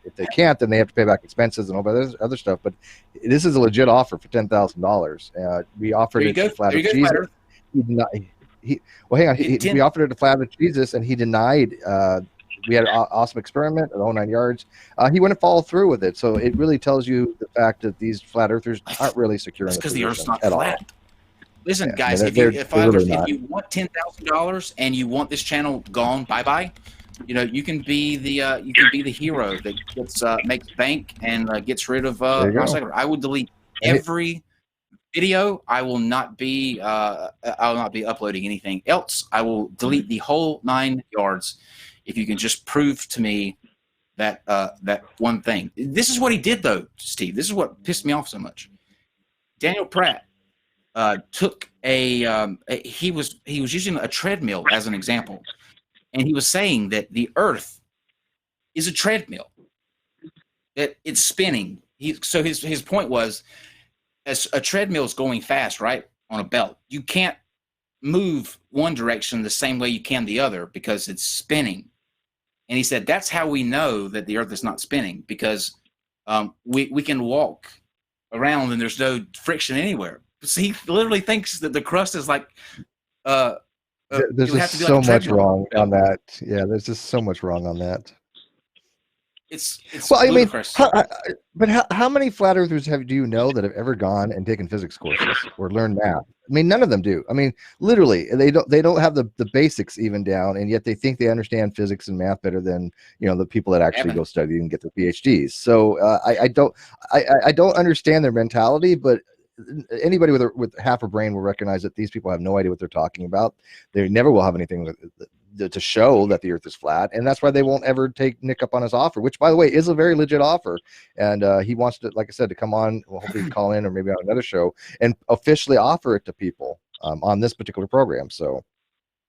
if they can't, then they have to pay back expenses and all that other stuff. But this is a legit offer for $10,000. We offered it to Flat Earth Jesus. He denied. Hang on. We offered it to Flat Earth Jesus, and he denied. We had an awesome experiment, the whole 9 yards. He wouldn't follow through with it. So it really tells you the fact that these flat earthers aren't really secure. Because the Earth's not flat. All. Listen, guys, if you want $10,000 and you want this channel gone, bye-bye, you can be the hero that gets makes bank and gets rid of I will delete every video. I will not be uploading anything else. I will delete the whole 9 yards if you can just prove to me that that one thing. This is what he did, though, Steve. This is what pissed me off so much. Daniel Pratt took he was using a treadmill as an example, and he was saying that the Earth is a treadmill, that it's spinning. His point was, as a treadmill is going fast, right, on a belt, you can't move one direction the same way you can the other because it's spinning. And he said that's how we know that the Earth is not spinning, because we can walk around and there's no friction anywhere. So he literally thinks that the crust is like there's just so much wrong on that. Yeah, there's just so much wrong on that. It's well, ludicrous. But how many flat earthers do you know that have ever gone and taken physics courses or learned math? I mean, none of them do. I mean, literally, they don't have the basics even down, and yet they think they understand physics and math better than the people that actually go study and get their PhDs. So I don't understand their mentality, but anybody with half a brain will recognize that these people have no idea what they're talking about. They never will have anything to show that the Earth is flat, and that's why they won't ever take Nick up on his offer, which, by the way, is a very legit offer. And he wants to, like I said, to come on, hopefully call in or maybe on another show and officially offer it to people on this particular program. So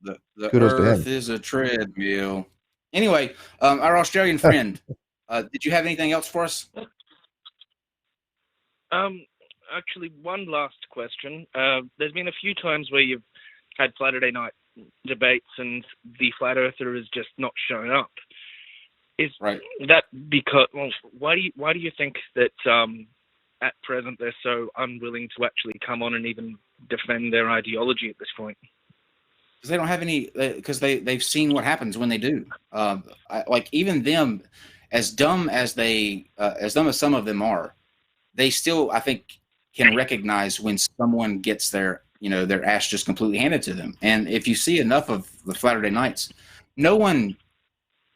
the Earth is a treadmill. Anyway, our Australian friend, did you have anything else for us? Actually, one last question. There's been a few times where you've had Saturday night debates and the flat earther is just not showing up. Is that because? Well, why do you think that at present they're so unwilling to actually come on and even defend their ideology at this point? Because they don't have any. Because they've seen what happens when they do. Like even them, as dumb as some of them are, they still, I think, can recognize when someone gets their ass just completely handed to them. And if you see enough of the Saturday nights, no one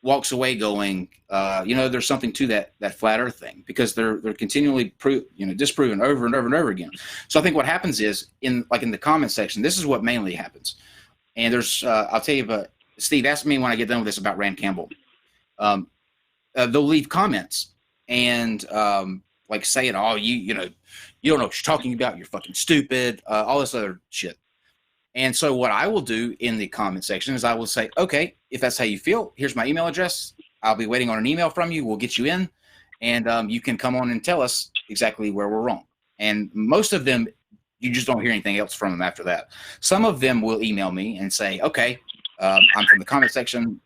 walks away going, there's something to that flat Earth thing, because they're continually disproven over and over and over again. So I think what happens is in the comment section, this is what mainly happens. And there's, I'll tell you, but Steve, ask me when I get done with this about Rand Campbell. They'll leave comments and saying, oh, you don't know what you're talking about, you're fucking stupid, all this other shit. And so what I will do in the comment section is I will say, okay, if that's how you feel, here's my email address. I'll be waiting on an email from you. We'll get you in, and you can come on and tell us exactly where we're wrong. And most of them you just don't hear anything else from them after that. Some of them will email me and say, okay, I'm from the comment section,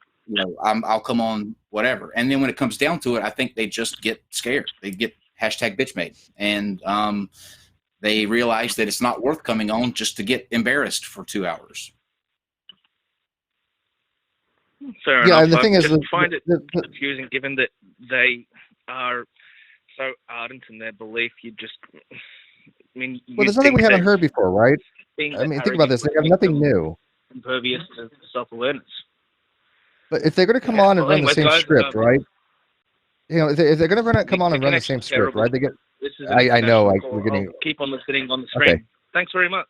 I'll come on whatever. And then when it comes down to it, I think they just get scared. They get hashtag bitchmade. And they realize that it's not worth coming on just to get embarrassed for 2 hours. Fair Yeah, enough. and the thing I is, just find it confusing, given that they are so ardent in their belief. well, there's nothing we haven't heard before, right? I mean, think about this. They have nothing new. Impervious to self-awareness. But if they're going to come on and Well, run anyways, the same guys, script, right? If they're going to come on and run the same script, right? They get. This is I know. We're I'll getting. keep on listening on the screen. Okay. Thanks very much.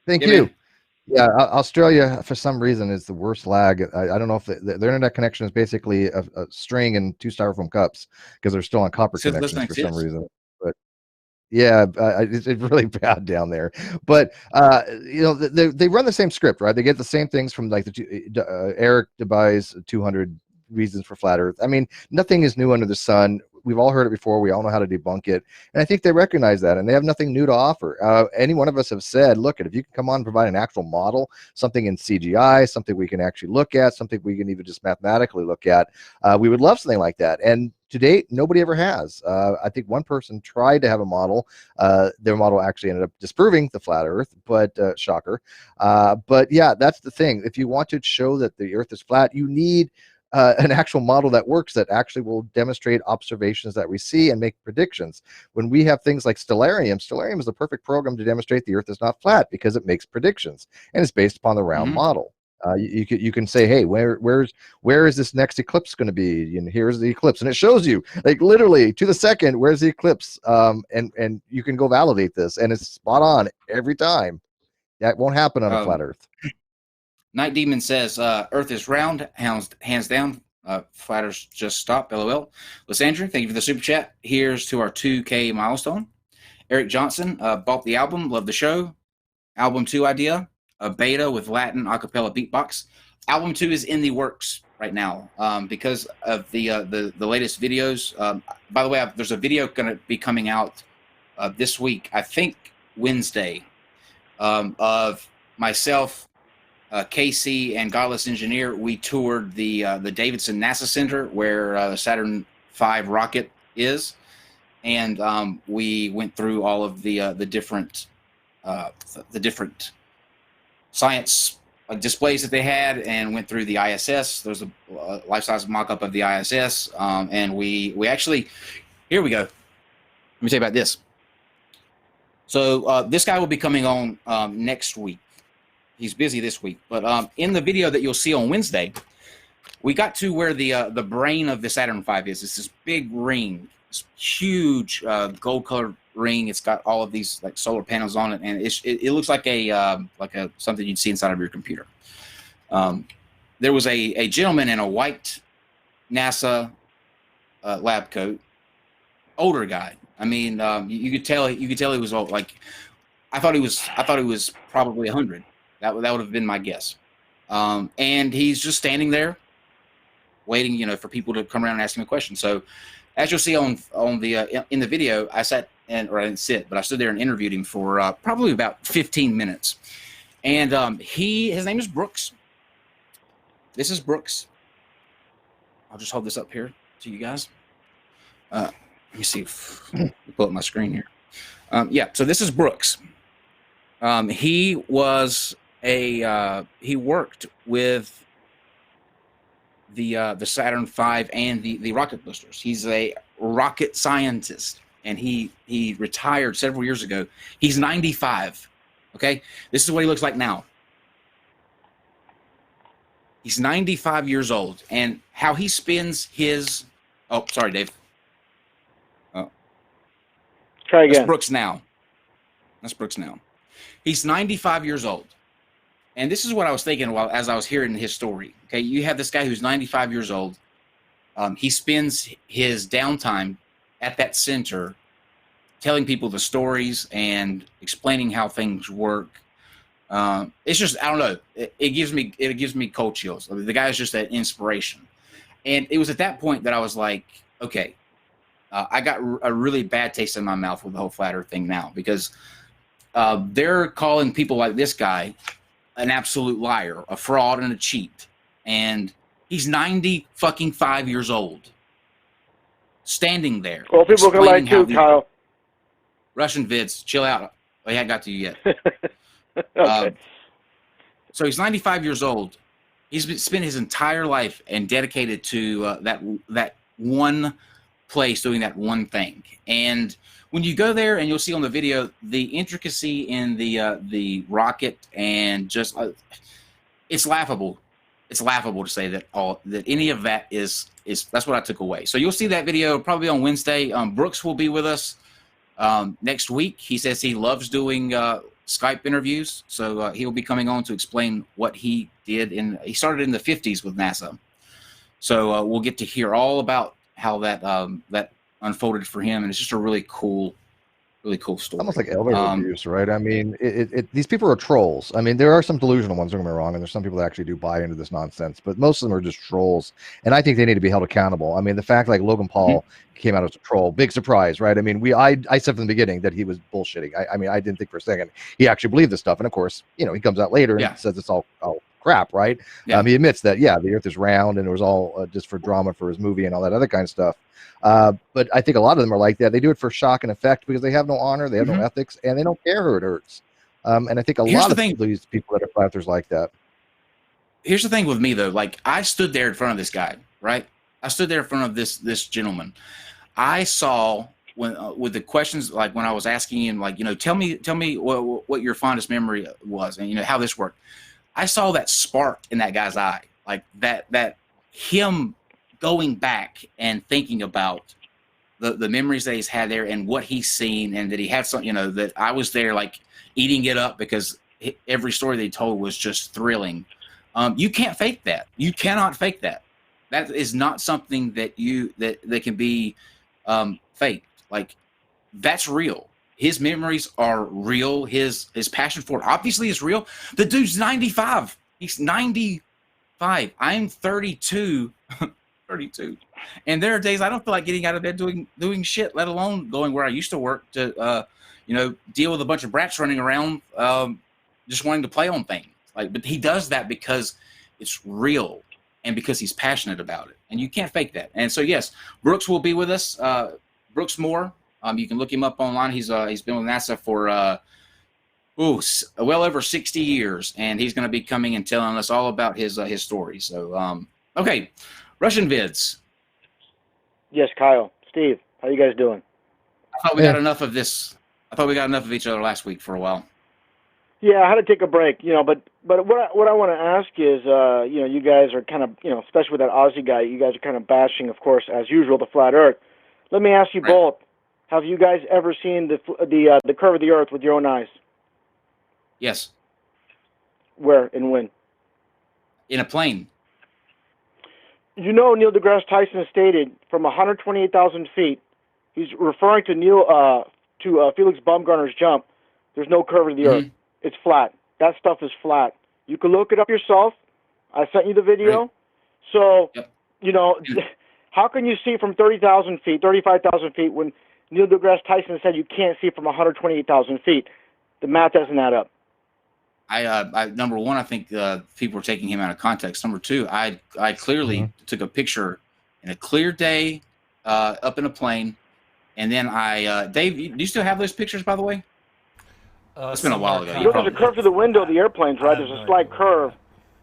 Thank Yeah, you. man. Yeah, Australia for some reason is the worst lag. I don't know if their internet connection is basically a string and 2 styrofoam cups because they're still on copper So connections for some listening reason. But yeah, it's really bad down there. But they run the same script, right? They get the same things from like Eric Dubai's 200 Reasons for Flat Earth. I mean, nothing is new under the sun. We've all heard it before. We all know how to debunk it. And I think they recognize that, and they have nothing new to offer. Any one of us have said, look, if you can come on and provide an actual model, something in CGI, something we can actually look at, something we can even just mathematically look at, we would love something like that. And to date, nobody ever has. I think one person tried to have a model. Their model actually ended up disproving the flat Earth, but shocker. But yeah, that's the thing. If you want to show that the Earth is flat, you need an actual model that works, that actually will demonstrate observations that we see and make predictions. When we have things like Stellarium is the perfect program to demonstrate the Earth is not flat because it makes predictions and it's based upon the round model. You can say, hey, where is this next eclipse going to be? And here's the eclipse, and it shows you like literally to the second where's the eclipse, and you can go validate this, and it's spot on every time. That won't happen on a flat Earth. Night Demon says, Earth is round, hands down. Flat Earth just stop, LOL. Lysandra, thank you for the super chat. Here's to our 2K milestone. Eric Johnson, bought the album, love the show. Album 2 idea, a beta with Latin acapella beatbox. Album 2 is in the works right now because of the latest videos. By the way, there's a video going to be coming out this week, I think Wednesday, of myself, KC, and Godless Engineer. We toured the Davidson NASA Center where the Saturn V rocket is, and we went through all of the different science displays that they had, and went through the ISS. There's a life-size mock-up of the ISS, and we actually, here we go. Let me tell you about this. So this guy will be coming on next week. He's busy this week, but in the video that you'll see on Wednesday, we got to where the brain of the Saturn V is. It's this big ring, this huge gold-colored ring. It's got all of these like solar panels on it, and it looks like a something you'd see inside of your computer. There was a gentleman in a white NASA lab coat, older guy. I mean, you could tell he was old. Like I thought he was probably 100. That would have been my guess. And he's just standing there waiting, for people to come around and ask him a question. So as you'll see on the in the video, I sat I didn't sit, but I stood there and interviewed him for probably about 15 minutes. And his name is Brooks. This is Brooks. I'll just hold this up here to you guys. Let me see. Pull up my screen here. Yeah, so this is Brooks. He was he worked with the Saturn V and the rocket boosters. He's a rocket scientist, and he retired several years ago. He's 95. Okay, this is what he looks like now. He's 95 years old, and how he spends his. Oh, sorry, Dave. Try again. That's Brooks now. He's 95 years old. And this is what I was thinking as I was hearing his story. Okay, you have this guy who's 95 years old. He spends his downtime at that center telling people the stories and explaining how things work. It's just, I don't know. It gives me cold chills. I mean, the guy is just an inspiration. And it was at that point that I was like, okay, I got a really bad taste in my mouth with the whole flat Earth thing now, because they're calling people like this guy an absolute liar, a fraud, and a cheat. And he's 95 years old, standing there. Well, people can lie too, Kyle. Russian vids, chill out. I haven't got to you yet. Okay. So he's 95 years old. He's spent his entire life and dedicated to that one place, doing that one thing. And when you go there, and you'll see on the video the intricacy in the rocket, and just it's laughable. It's laughable to say that any of that is that's what I took away. So you'll see that video probably on Wednesday. Brooks will be with us next week. He says he loves doing Skype interviews, so he'll be coming on to explain what he did. He started in the 50s with NASA, so we'll get to hear all about how that unfolded for him, and it's just a really cool story. Almost like elder abuse, right? I mean, these people are trolls. I mean, there are some delusional ones, don't get me wrong, and there's some people that actually do buy into this nonsense, but most of them are just trolls, and I think they need to be held accountable. I mean, the fact like Logan Paul came out as a troll, big surprise, right? I mean, I said from the beginning that he was bullshitting. I mean, I didn't think for a second he actually believed this stuff, and of course, he comes out later and says it's all crap, right? Yeah. He admits that, the earth is round, and it was all just for drama for his movie and all that other kind of stuff. But I think a lot of them are like that. They do it for shock and effect because they have no honor, they have no ethics, and they don't care who it hurts. And I think a lot of these people that are flat earthers like that. Here's the thing with me, though. Like, I stood there in front of this guy, right? I stood there in front of this gentleman. I saw when with the questions, like when I was asking him, like, tell me what your fondest memory was, and how this worked. I saw that spark in that guy's eye, like that him going back and thinking about the memories that he's had there and what he's seen, and that he had some, that I was there like eating it up because every story they told was just thrilling. You can't fake that. You cannot fake that. That is not something that can be faked. Like, that's real. His memories are real. His passion for it obviously is real. The dude's 95. He's 95. I'm 32. 32. And there are days I don't feel like getting out of bed doing shit, let alone going where I used to work to deal with a bunch of brats running around just wanting to play on things. But he does that because it's real and because he's passionate about it. And you can't fake that. And so, yes, Brooks will be with us. Brooks Moore. You can look him up online. He's been with NASA for well over 60 years, and he's going to be coming and telling us all about his story. So, okay, Russian vids. Yes, Kyle, Steve, how you guys doing? I thought we got enough of this. I thought we got enough of each other last week for a while. Yeah, I had to take a break, but what I want to ask is, you guys are kind of, especially with that Aussie guy, you guys are kind of bashing, of course, as usual, the flat Earth. Let me ask you both: have you guys ever seen the curve of the Earth with your own eyes? Yes. Where and when? In a plane. Neil deGrasse Tyson stated from 128,000 feet. He's referring to Felix Baumgartner's jump. There's no curve of the Earth. It's flat. That stuff is flat. You can look it up yourself. I sent you the video. Right. So, how can you see from 30,000 feet, 35,000 feet when Neil deGrasse Tyson said you can't see from 128,000 feet? The math doesn't add up. I number one, I think people are taking him out of context. Number two, I clearly took a picture in a clear day up in a plane, and then Dave, do you still have those pictures, by the way? It's been a while ago. There's a curve to the window of the airplanes, right? There's a slight curve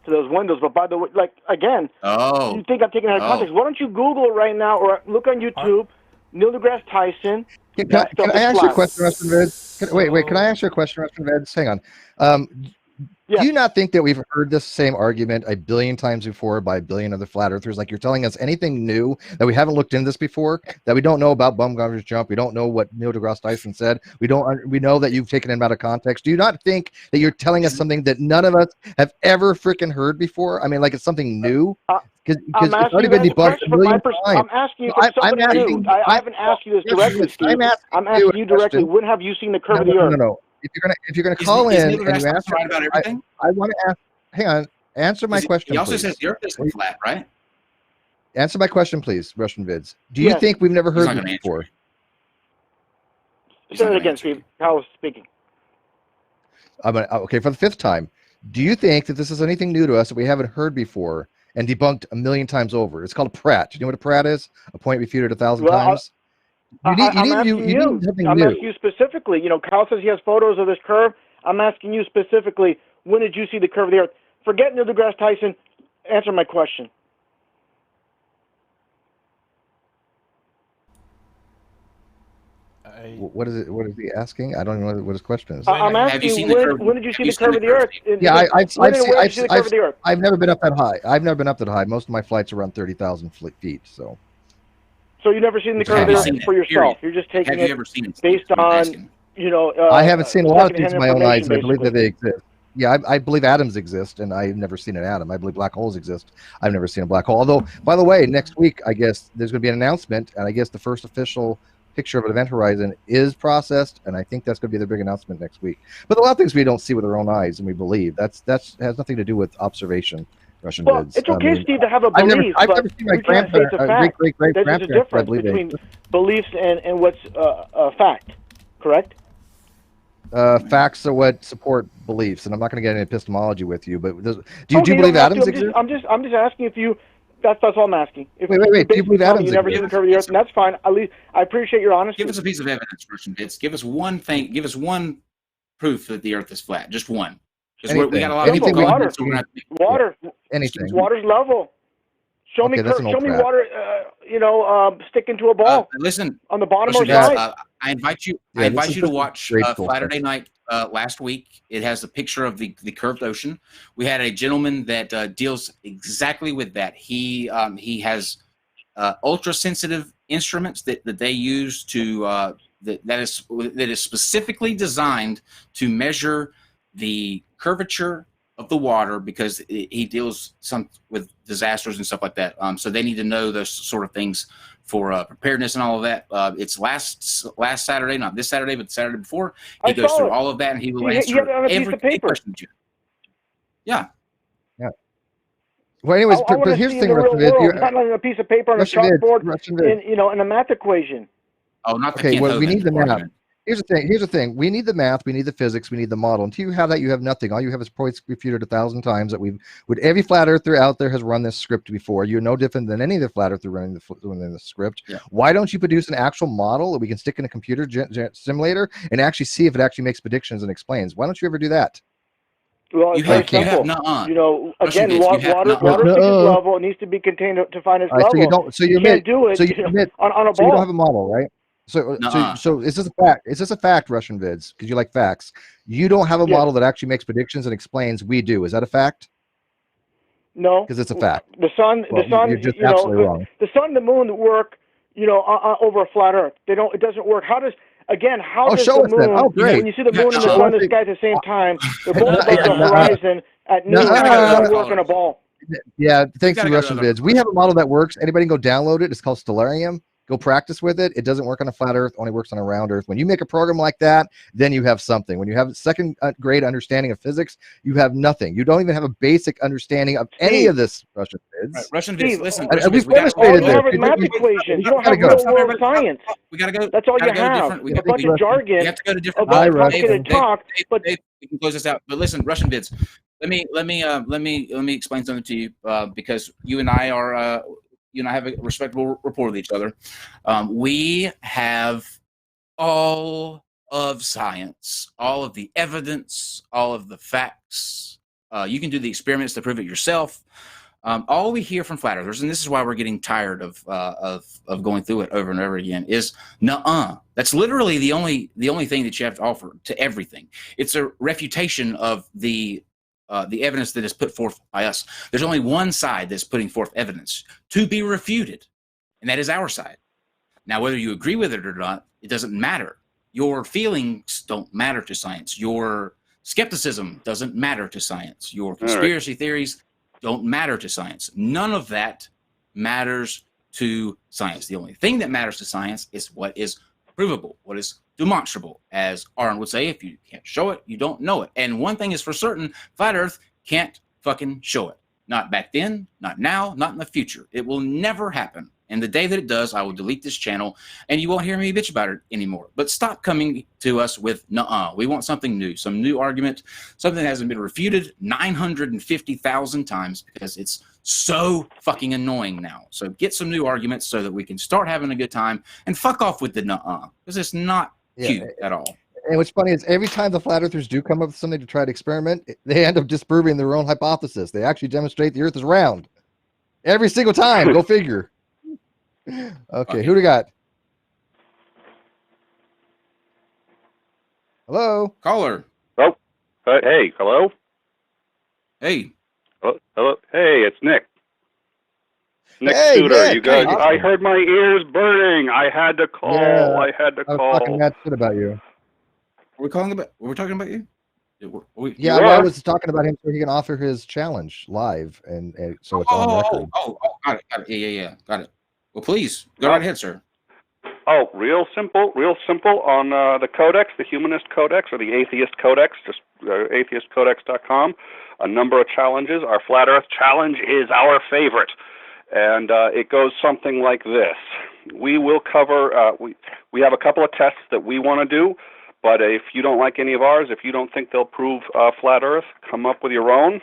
to those windows. But by the way, you think I'm taking it out of context? Why don't you Google it right now or look on YouTube, Neil deGrasse Tyson. Can I ask you a question, Rustin Vids? Wait. Can I ask you a question, Rustin Vids? Hang on. Do you not think that we've heard this same argument a billion times before by a billion other flat earthers? Like, you're telling us anything new that we haven't looked into this before, that we don't know about Baumgartner's jump, we don't know what Neil deGrasse Tyson said, we know that you've taken him out of context. Do you not think that you're telling us something that none of us have ever freaking heard before? I mean, like, it's something new? Because it's already been debunked a million times. I'm asking you for something new. I haven't asked you this directly, Steve. I'm asking you directly. When have you seen the curve of the Earth? No. If you're gonna call in and you ask right about everything, I want to ask. Hang on, answer my question. He also please. says the Earth isn't flat, right? Answer my question, please, Russian Vids. Do you think we've never heard this before? Say it again, Steve. How was speaking? Okay, for the 5th time. Do you think that this is anything new to us that we haven't heard before and debunked a million times over? It's called a Pratt. Do you know what a Pratt is? A point refuted 1,000 times. I'm asking you. Something I'm new. asking you specifically. Kyle says he has photos of this curve. I'm asking you specifically. When did you see the curve of the Earth? Forget Neil deGrasse Tyson. Answer my question. What is it? What is he asking? I don't even know what his question is. I'm asking when did you see the curve of the Earth? Yeah, I've seen the curve of the Earth. I've never been up that high. I've never been up that high. Most of my flights are around 30,000 feet. So you've never seen the curve of the Earth for yourself. You're just taking it based on I haven't seen a lot of things with my own eyes. Basically. I believe that they exist. Yeah, I believe atoms exist, and I've never seen an atom. I believe black holes exist. I've never seen a black hole. Although, by the way, next week, I guess there's going to be an announcement, and I guess the first official picture of an event horizon is processed, and I think that's going to be the big announcement next week. But a lot of things we don't see with our own eyes, and we believe that has nothing to do with observation. Russian vids. It's okay, Steve, to have a belief, I've but never seen my we can't say it's a fact. great There's a difference between beliefs and what's a fact. Correct? Facts are what support beliefs, and I'm not going to get into epistemology with you. But do you believe atoms exist? I'm just asking if you. That's all I'm asking. If wait. Do you believe atoms exist? You never seen the curve of the Earth, and that's fine. At least I appreciate your honesty. Give us a piece of evidence, Russian bits. Give us one thing. Give us one proof that the Earth is flat. Just one. Because we got a lot of people water. Water. Anything. Water's level. Show me water. Sticking to a ball. Listen, on the bottom or side. I invite you. I invite you to watch Saturday Night last week. It has a picture of the curved ocean. We had a gentleman that deals exactly with that. He has ultra sensitive instruments that they use to that is specifically designed to measure the curvature of the water, because he deals with disasters and stuff like that. So they need to know those sort of things for preparedness and all of that. It's last Saturday, not this Saturday, but the Saturday before. He goes through all of that, and he will answer every question. Yeah. Well, anyways, but here's the thing, not on a piece of paper on a chalkboard in a math equation. Oh, not the okay. Well, we need the math. Here's the thing. We need the math. We need the physics. We need the model. Until you have that, you have nothing. All you have is points refuted 1,000 times that every flat earther out there has run this script before. You're no different than any of the flat earther running the script. Yeah. Why don't you produce an actual model that we can stick in a computer simulator and actually see if it actually makes predictions and explains? Why don't you ever do that? Well, it's very simple. Again, water level needs to be contained to find its level. So you can't do it on a ball. So you don't have a model, right? So is this a fact? Is this a fact, Russian vids? Because you like facts. You don't have a model that actually makes predictions and explains. We do. Is that a fact? No, because it's a fact. The sun. You're just absolutely wrong. The sun and the moon work. Over a flat Earth. It doesn't work. How does the moon? When you see the moon and the sun in the sky at the same time, they're both above the horizon at noon. How does it work on a ball? Yeah, thanks to Russian vids. We have a model that works. Anybody can go download it. It's called Stellarium. Go practice with it. It doesn't work on a flat Earth, only works on a round Earth. When you make a program like that, then you have something. When you have a second grade understanding of physics, you have nothing. You don't even have a basic understanding of any of this, Russian vids. Right, Russian vids, listen. We've demonstrated this. You have math equations. You don't have real-world science. We gotta go. That's all you have. A bunch of jargon. We have to go to different. How can it talk? But we can close this out. But listen, Russian vids. Let me explain something to you, because you and I are. Have a respectable rapport with each other. We have all of science, all of the evidence, all of the facts. You can do the experiments to prove it yourself. All we hear from flat earthers, and this is why we're getting tired of going through it over and over again, is nuh-uh. That's literally the only thing that you have to offer to everything. It's a refutation of the evidence that is put forth by us. There's only one side that's putting forth evidence to be refuted, and that is our side. Now, whether you agree with it or not, it doesn't matter. Your feelings don't matter to science. Your skepticism doesn't matter to science. Your conspiracy theories don't matter to science. None of that matters to science. The only thing that matters to science is what is provable, what is demonstrable. As Aaron would say, if you can't show it, you don't know it. And one thing is for certain, flat Earth can't fucking show it. Not back then, not now, not in the future. It will never happen. And the day that it does, I will delete this channel, and you won't hear me bitch about it anymore. But stop coming to us with nuh-uh. We want something new, some new argument, something that hasn't been refuted 950,000 times because it's so fucking annoying now. So get some new arguments so that we can start having a good time, and fuck off with the nuh-uh, because it's not cute at all. And what's funny is every time the flat earthers do come up with something to try to experiment, they end up disproving their own hypothesis. They actually demonstrate the earth is round. Every single time. Go figure. Okay, who do we got? Hello? Caller. Oh, hey, hello? Hey. Hello? Hey, it's Nick. Nick Hey, Suter. Nick. You guys, Awesome. I heard my ears burning. I had to call. Yeah, I had to I was call. talking mad shit about you. We're talking about you? Yeah, well, I was talking about him so he can offer his challenge live, and so it's on record. Got it. Yeah. Got it. Well, please, go right ahead, sir. Oh, real simple on the Codex, the Humanist Codex, or the Atheist Codex, just atheistcodex.com. A number of challenges. Our Flat Earth Challenge is our favorite, and it goes something like this. We will cover, we have a couple of tests that we want to do, but if you don't like any of ours, if you don't think they'll prove Flat Earth, come up with your own.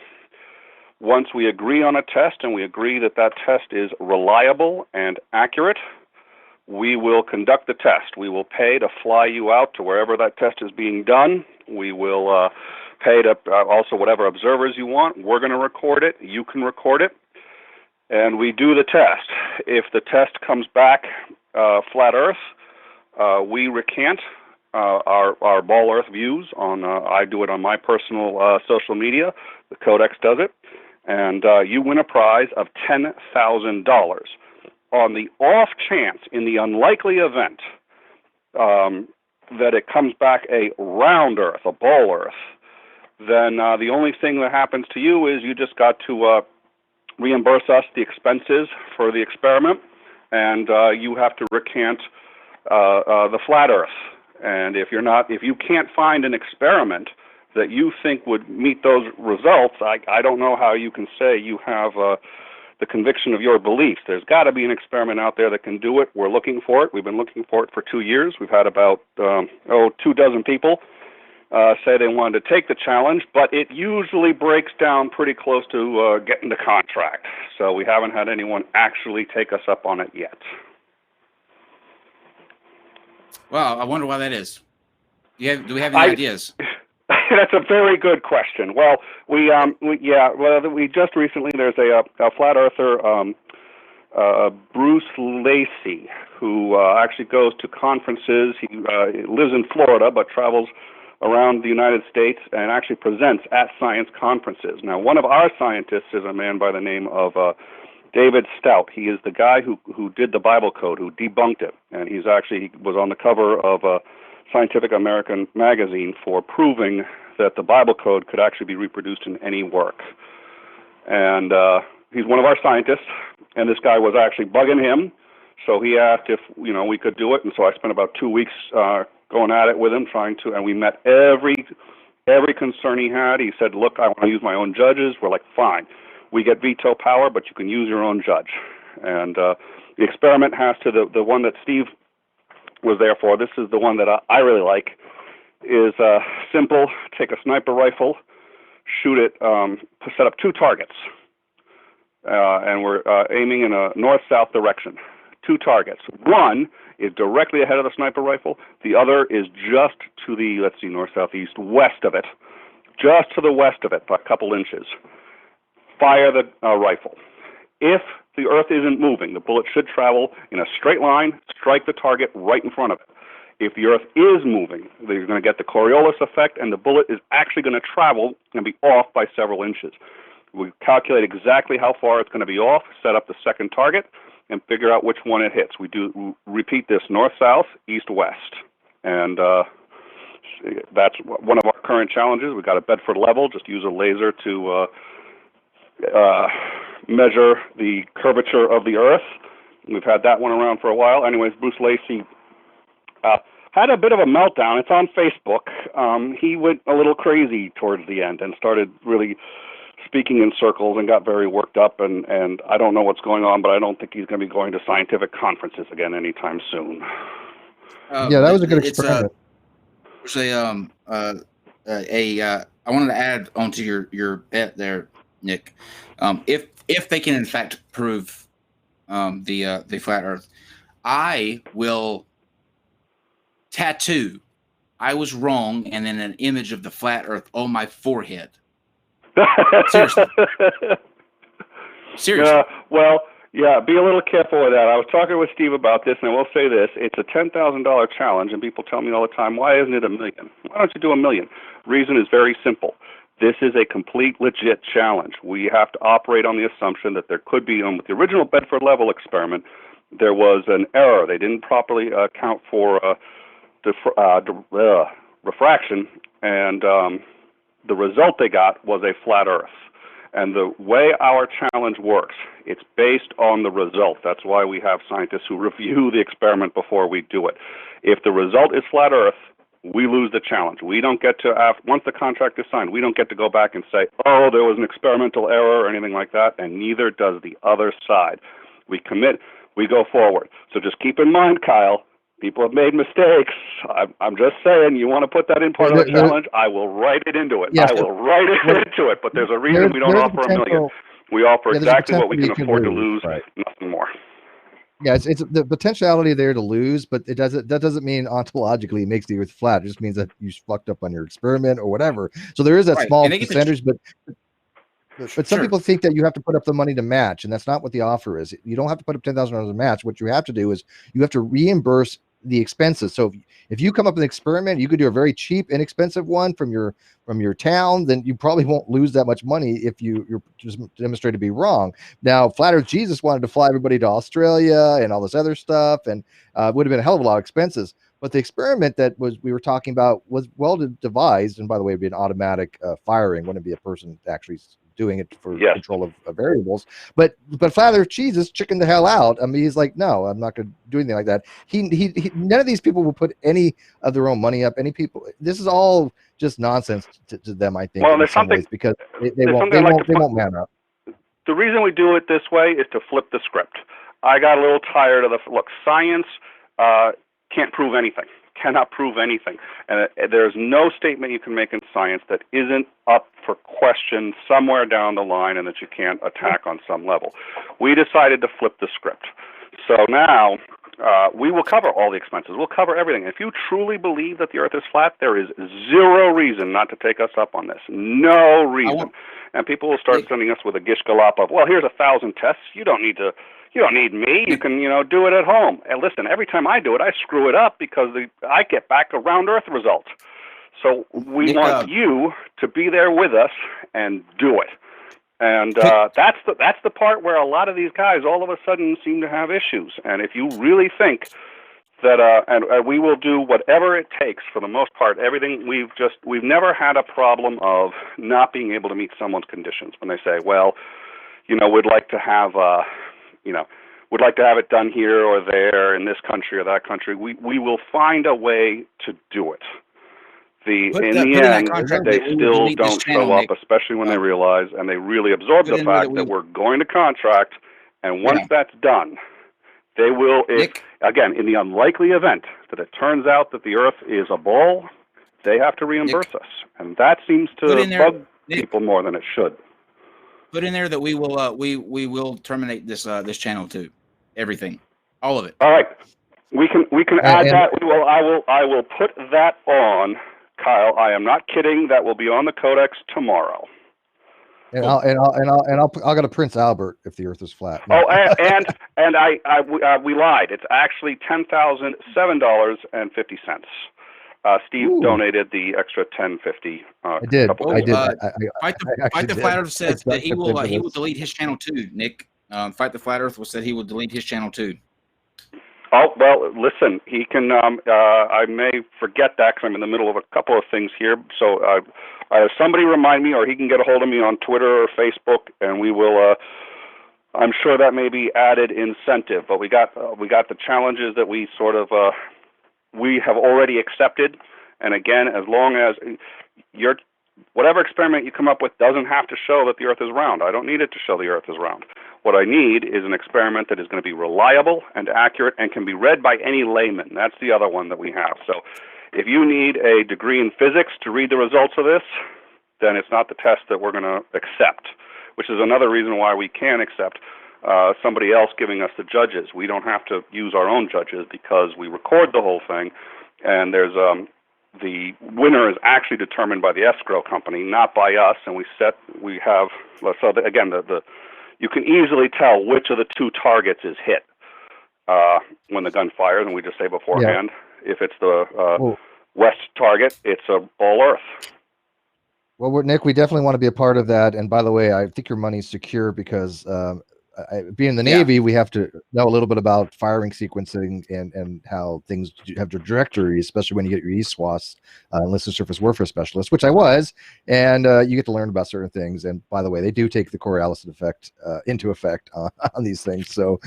Once we agree on a test and we agree that that test is reliable and accurate, we will conduct the test. We will pay to fly you out to wherever that test is being done. We will pay to also whatever observers you want. We're going to record it. You can record it. And we do the test. If the test comes back flat Earth, we recant our Ball Earth views. I do it on my personal social media. The Codex does it. And you win a prize of $10,000. On the off chance, in the unlikely event that it comes back a round Earth, a ball Earth, then the only thing that happens to you is you just got to reimburse us the expenses for the experiment, and you have to recant the flat Earth. And if you can't find an experiment that you think would meet those results, I don't know how you can say you have the conviction of your beliefs. There's got to be an experiment out there that can do it. We're looking for it. We've been looking for it for 2 years. We've had about 24 people say they wanted to take the challenge, but it usually breaks down pretty close to getting the contract. So we haven't had anyone actually take us up on it yet. Well, I wonder why that is. Do we have any ideas? That's a very good question. Well, we just recently, there's a flat earther, Bruce Lacey, who actually goes to conferences. He lives in Florida but travels around the United States and actually presents at science conferences. Now, one of our scientists is a man by the name of David Stout. He is the guy who did the Bible Code, who debunked it, and he was on the cover of Scientific American magazine for proving that the Bible Code could actually be reproduced in any work. And he's one of our scientists, and this guy was actually bugging him, so he asked if we could do it, and so I spent about 2 weeks going at it with him, and we met every concern he had. He said, look, I want to use my own judges. We're like, fine. We get veto power, but you can use your own judge. And the experiment has to, the one that Steve was there for, this is the one that I really like, is simple. Take a sniper rifle, shoot it, set up 2 targets, and we're aiming in a north-south direction. 2 targets. One is directly ahead of the sniper rifle. The other is just to the, north, south, east, west of it. Just to the west of it by a couple inches. Fire the rifle. If the Earth isn't moving, the bullet should travel in a straight line, strike the target right in front of it. If the Earth is moving, you're going to get the Coriolis effect, and the bullet is actually going to travel and be off by several inches. We calculate exactly how far it's going to be off, set up the second target, and figure out which one it hits. We repeat this north-south, east-west. And that's one of our current challenges. We've got a Bedford level. Just use a laser to measure the curvature of the Earth. We've had that one around for a while. Anyways, Bruce Lacey had a bit of a meltdown. It's on Facebook. He went a little crazy towards the end and started really speaking in circles and got very worked up, and I don't know what's going on, but I don't think he's going to be going to scientific conferences again anytime soon. Yeah, that was a good experiment. I wanted to add onto your bet there, Nick. If they can in fact prove the flat Earth, I will tattoo "I was wrong" and then an image of the flat Earth on my forehead. Seriously. Seriously. Well, yeah, be a little careful with that. I was talking with Steve about this, and I will say this. It's a $10,000 challenge, and people tell me all the time, why isn't it $1 million? Why don't you do $1 million? Reason is very simple. This is a complete legit challenge. We have to operate on the assumption that there could be, with the original Bedford level experiment, there was an error. They didn't properly account for refraction, and the result they got was a flat Earth. And the way our challenge works, it's based on the result. That's why we have scientists who review the experiment before we do it. If the result is flat Earth, we lose the challenge. We don't get to, once the contract is signed, we don't get to go back and say, oh, there was an experimental error or anything like that, and neither does the other side. We commit, we go forward. So just keep in mind, Kyle, people have made mistakes. I'm just saying, you want to put that in part of the challenge, I will write it into it. Yes, I will write it into it. But there's a reason we don't offer $1 million. We offer exactly what we can afford to lose, nothing more. Yeah, it's the potentiality there to lose, but that doesn't mean ontologically it makes the Earth flat. It just means that you fucked up on your experiment or whatever. So there is that small percentage, but some people think that you have to put up the money to match, and that's not what the offer is. You don't have to put up $10,000 to match. What you have to do is you have to reimburse the expenses. So if you come up with an experiment, you could do a very cheap, inexpensive one from your town, then you probably won't lose that much money if you're just demonstrated to be wrong. Now, Flat Earth Jesus wanted to fly everybody to Australia and all this other stuff, and it would have been a hell of a lot of expenses. But the experiment that we were talking about was well devised, and by the way, it'd be an automatic firing, wouldn't be a person actually doing it for control of variables. But Flat Earth Jesus chickened the hell out. I mean, he's like, no, I'm not going to do anything like that. He none of these people will put any of their own money up. Any people, this is all just nonsense to them, I think. Well, in some ways, because they won't man up. The reason we do it this way is to flip the script. I got a little tired of look, science can't prove anything, cannot prove anything. And there's no statement you can make in science that isn't up for question somewhere down the line and that you can't attack on some level. We decided to flip the script. So now we will cover all the expenses. We'll cover everything. If you truly believe that the Earth is flat, there is zero reason not to take us up on this. No reason. And people will start sending us with a gish galop of, well, here's 1,000 tests. You don't need me. You can, do it at home. And listen, every time I do it, I screw it up because I get back a round Earth result. So we want you to be there with us and do it. And that's the part where a lot of these guys all of a sudden seem to have issues. And if you really think that, and we will do whatever it takes for the most part, everything we've never had a problem of not being able to meet someone's conditions when they say, well, we'd like to have, would like to have it done here or there in this country or that country. We will find a way to do it. In the end, they still don't show up, especially when they realize and they really absorb the fact that we're going to contract. And once that's done, they will, again, in the unlikely event that it turns out that the Earth is a ball, they have to reimburse us. And that seems to bug people more than it should. Put in there that we will terminate this channel too. Everything. All of it. All right. We can add that. I will put that on. Kyle, I am not kidding. That will be on the Codex tomorrow. And I'll go to Prince Albert if the Earth is flat. Oh, and we lied. It's actually $10,007.50. Steve donated the extra $10.50. I did. Fight the Flat Earth says that he will delete his channel too. Nick, Fight the Flat Earth said he will delete his channel too. Oh, well, listen, he can, I may forget that because I'm in the middle of a couple of things here. So somebody remind me, or he can get a hold of me on Twitter or Facebook, and we will, I'm sure that may be added incentive. But we got the challenges that we sort of, we have already accepted. And again, as long as whatever experiment you come up with doesn't have to show that the Earth is round. I don't need it to show the Earth is round. What I need is an experiment that is going to be reliable and accurate and can be read by any layman. That's the other one that we have. So if you need a degree in physics to read the results of this, then it's not the test that we're going to accept, which is another reason why we can accept somebody else giving us the judges. We don't have to use our own judges because we record the whole thing, and there's the winner is actually determined by the escrow company, not by us, and we have so again you can easily tell which of the two targets is hit when the gun fires, and we just say beforehand, if it's the west target, it's all Earth. Well, Nick, we definitely want to be a part of that. And by the way, I think your money's secure because being in the Navy, we have to know a little bit about firing sequencing and how things have trajectories, especially when you get your ESWAS, enlisted surface warfare specialist, which I was, and you get to learn about certain things. And by the way, they do take the Coriolis effect into effect on these things. So,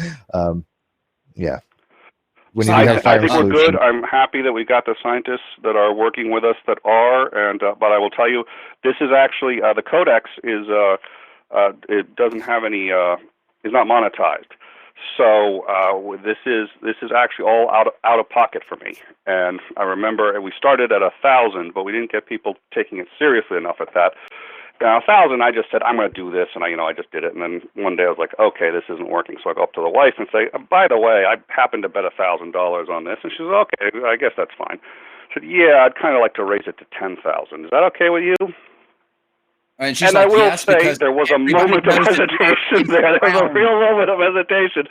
yeah. So I think we're good. I'm happy that we got the scientists that are working with us that are, and but I will tell you, this is actually the codex is it doesn't have any is not monetized. So this is actually all out of pocket for me. And I remember we started at 1,000, but we didn't get people taking it seriously enough at that. Now 1,000, I just said I'm going to do this, and I just did it. And then one day I was like, okay, this isn't working. So I go up to the wife and say, by the way, I happened to bet $1,000 on this. And she says, okay, I guess that's fine. I said, yeah, I'd kind of like to raise it to 10,000. Is that okay with you? And I will say there was a moment of hesitation there. There was a real moment of hesitation.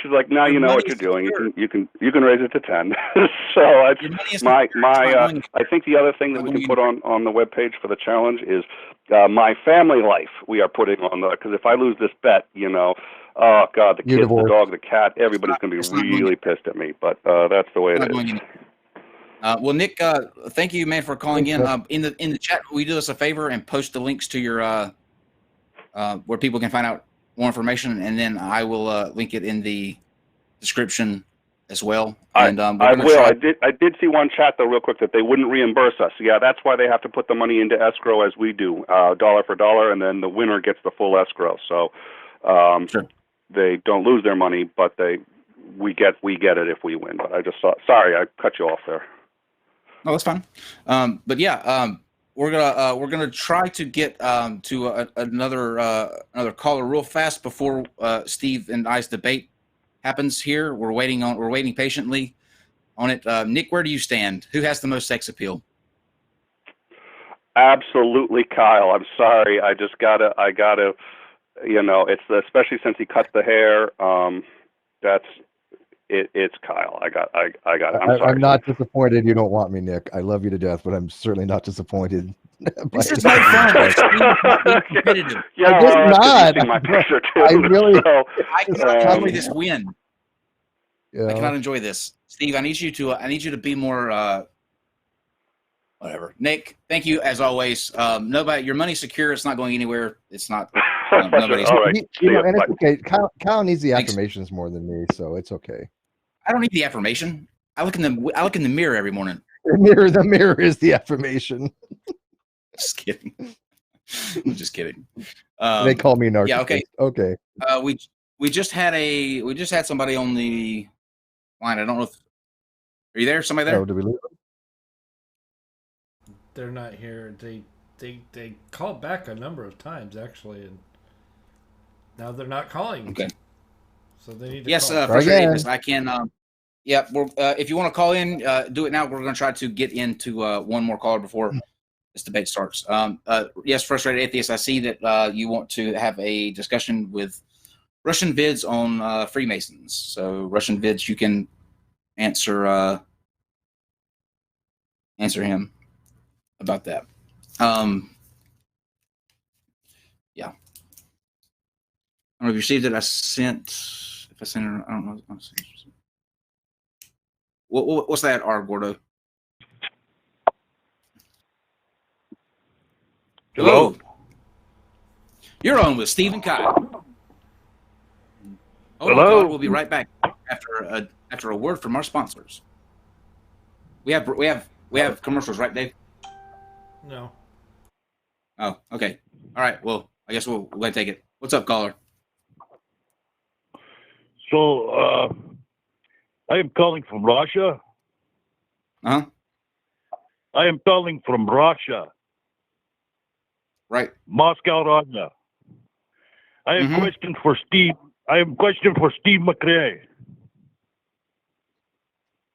She's like, "Now you know what you're doing. You can raise it to 10." So I think the other thing that we can put on the webpage for the challenge is my family life. We are putting on because if I lose this bet, oh God, the kids, the dog, the cat, everybody's going to be really pissed at me. But that's the way it is. Well, Nick, thank you, man, for calling in. In the chat, will you do us a favor and post the links to your where people can find out more information, and then I will link it in the description as well. And I will. I did see one chat though, real quick, that they wouldn't reimburse us. Yeah, that's why they have to put the money into escrow as we do, dollar for dollar, and then the winner gets the full escrow. So they don't lose their money, but we get it if we win. But I just thought, sorry, I cut you off there. No, that's fine. But yeah, we're gonna try to get to another caller real fast before Steve and I's debate happens here. We're waiting patiently on it. Nick, where do you stand? Who has the most sex appeal? Absolutely, Kyle. I'm sorry. I gotta. It's especially since he cut the hair. It's Kyle. I got it. I'm sorry. I'm not disappointed you don't want me, Nick. I love you to death, but I'm certainly not disappointed. This is my fun. Yeah, I guess not. My picture too. I really. So, I cannot enjoy this win. Yeah. I cannot enjoy this, Steve. I need you to be more. Whatever, Nick. Thank you as always. Nobody, your money's secure. It's not going anywhere. It's not. Nobody's. All right. And it's okay. Kyle needs the affirmations more than me, so it's okay. I don't need the affirmation. I look in the mirror every morning. The mirror is the affirmation. Just kidding. I'm just kidding. They call me narcissist. Yeah. Okay. Okay. We just had somebody on the line. I don't know if are you there? Somebody there? Oh, did we lose them? They're not here. They called back a number of times actually, and now they're not calling. Okay. So they need to. Yes, call. frustrated. I can. Yeah. If you want to call in, do it now. We're going to try to get into one more caller before this debate starts. Yes, frustrated atheist. I see that you want to have a discussion with Russian vids on Freemasons. So Russian vids, you can answer him about that. Yeah. I don't know if you received it. If I sent it, I don't know. What's that, R. Gordo? Hello. You're on with Steve and Kyle. Hello. We'll be right back after a word from our sponsors. We have commercials, right, Dave? No. Oh, okay. All right. Well, I guess we'll go ahead and take it. What's up, caller? So, I am calling from Russia. Uh huh. I am calling from Russia, Right. Moscow, Russia. I have question for Steve. I have question for Steve McRae.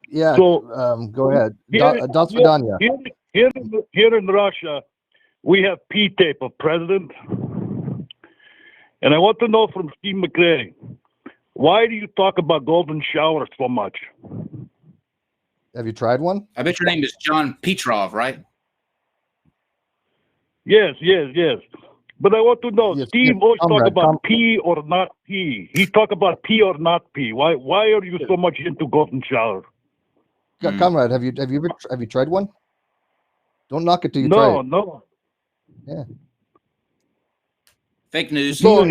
Yeah. So, go ahead. Here, До свидания. here in Russia, we have P-tape of president. And I want to know from Steve McRae, why do you talk about golden showers so much? Have you tried one? I bet your name is John Petrov, right? Yes. But I want to know, Yes, Steve always talk comrade, about P or not P. He talk about P or not P. Why are you so much into golden shower? Comrade, have you tried one? Don't knock it till you try it. No. Yeah. Fake news. No, Is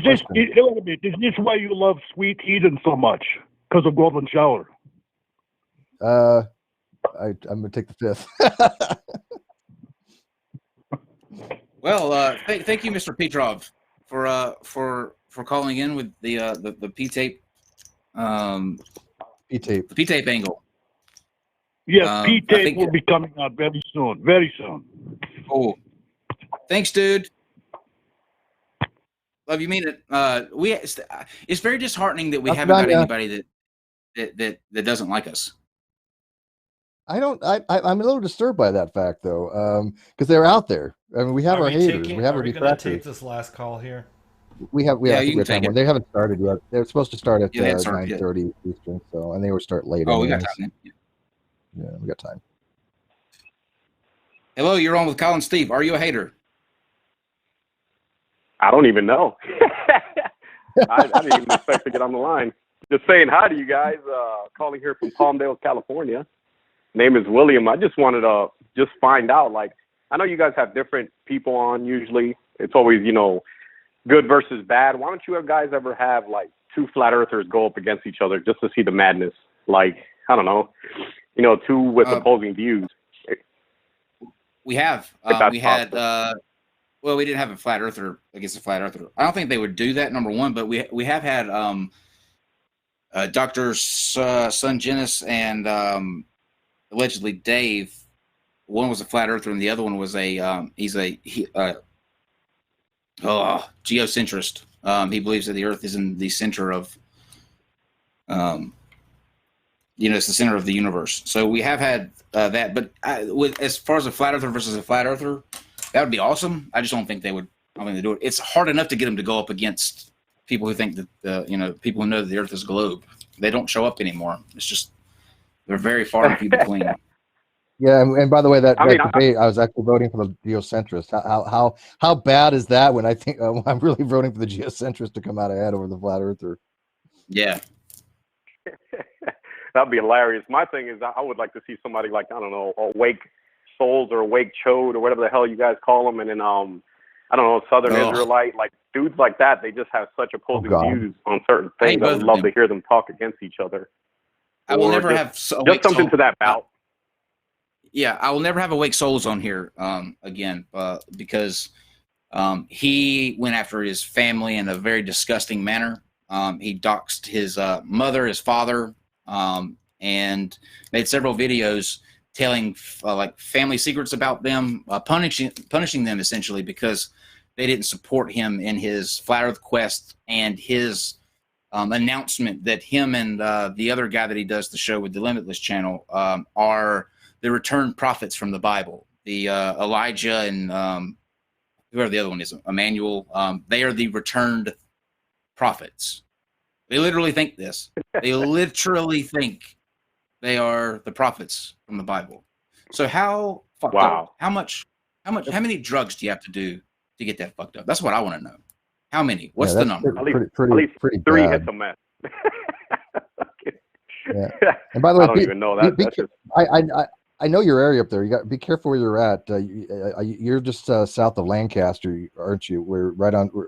this why you love sweet Eden so much? Because of golden shower? I'm gonna take the fifth. Well, thank you, Mr. Petrov, for calling in with the P-tape. P-tape. The P-tape angle. Yes, P-tape will be coming out very soon. Very soon. Oh, thanks, dude. Love you, mean it. It's very disheartening that we haven't got anybody that doesn't like us. I'm a little disturbed by that fact though, because they're out there. I mean, we have our haters, we have our detractors. Are we going to take this last call here? We have you can take time. it. They haven't started yet. They're supposed to start at 9:30 Eastern, so and they will start late. Oh, we got anyways. time. Yeah, we got time. Hello, you're on with Colin Steve. Are you a hater? I don't even know. I didn't even expect to get on the line. Just saying hi to you guys. Calling here from Palmdale, California. Name is William. I just wanted to just find out. Like, I know you guys have different people on. Usually, it's always good versus bad. Why don't you guys ever have like two flat earthers go up against each other just to see the madness? Like, I don't know, two with opposing views. We have. We had. Well, we didn't have a flat earther against a flat earther. I don't think they would do that. Number one, but we have had Dr. Sungenis and allegedly Dave. One was a flat earther, and the other one was geocentrist. He believes that the Earth is in the center of, it's the center of the universe. So we have had that, but as far as a flat earther versus a flat earther, that would be awesome. I just don't think they would. I don't think they do it. It's hard enough to get them to go up against people who think that people who know that the Earth is a globe. They don't show up anymore. It's just they're very far and few between. Yeah, and by the way, that debate, I was actually voting for the geocentrist. How bad is that? When I think I'm really voting for the geocentrist to come out ahead over the flat earther. Yeah, that'd be hilarious. My thing is, I would like to see somebody like, I don't know, Awake Souls or Awake Chode or whatever the hell you guys call them, and then I don't know, Southern Israelite, like dudes like that. They just have such opposing views on certain things. I would love to hear them talk against each other. I will never have just something to that bout. Yeah, I will never have Awake Souls on here again because he went after his family in a very disgusting manner. He doxed his mother, his father, and made several videos telling like family secrets about them, punishing them essentially because they didn't support him in his flat Earth quest and his announcement that him and the other guy that he does the show with the Limitless channel are the returned prophets from the Bible. The Elijah and whoever the other one is, Emmanuel, they are the returned prophets. They literally think this. They literally think they are the prophets from the Bible. So how fucked up? How many drugs do you have to do to get that fucked up? That's what I want to know. How many? What's the number? At least 3 hits a mess. Yeah. And by the way, I don't even know that. I know your area up there. You got to be careful where you're at. You're just south of Lancaster, aren't you? We're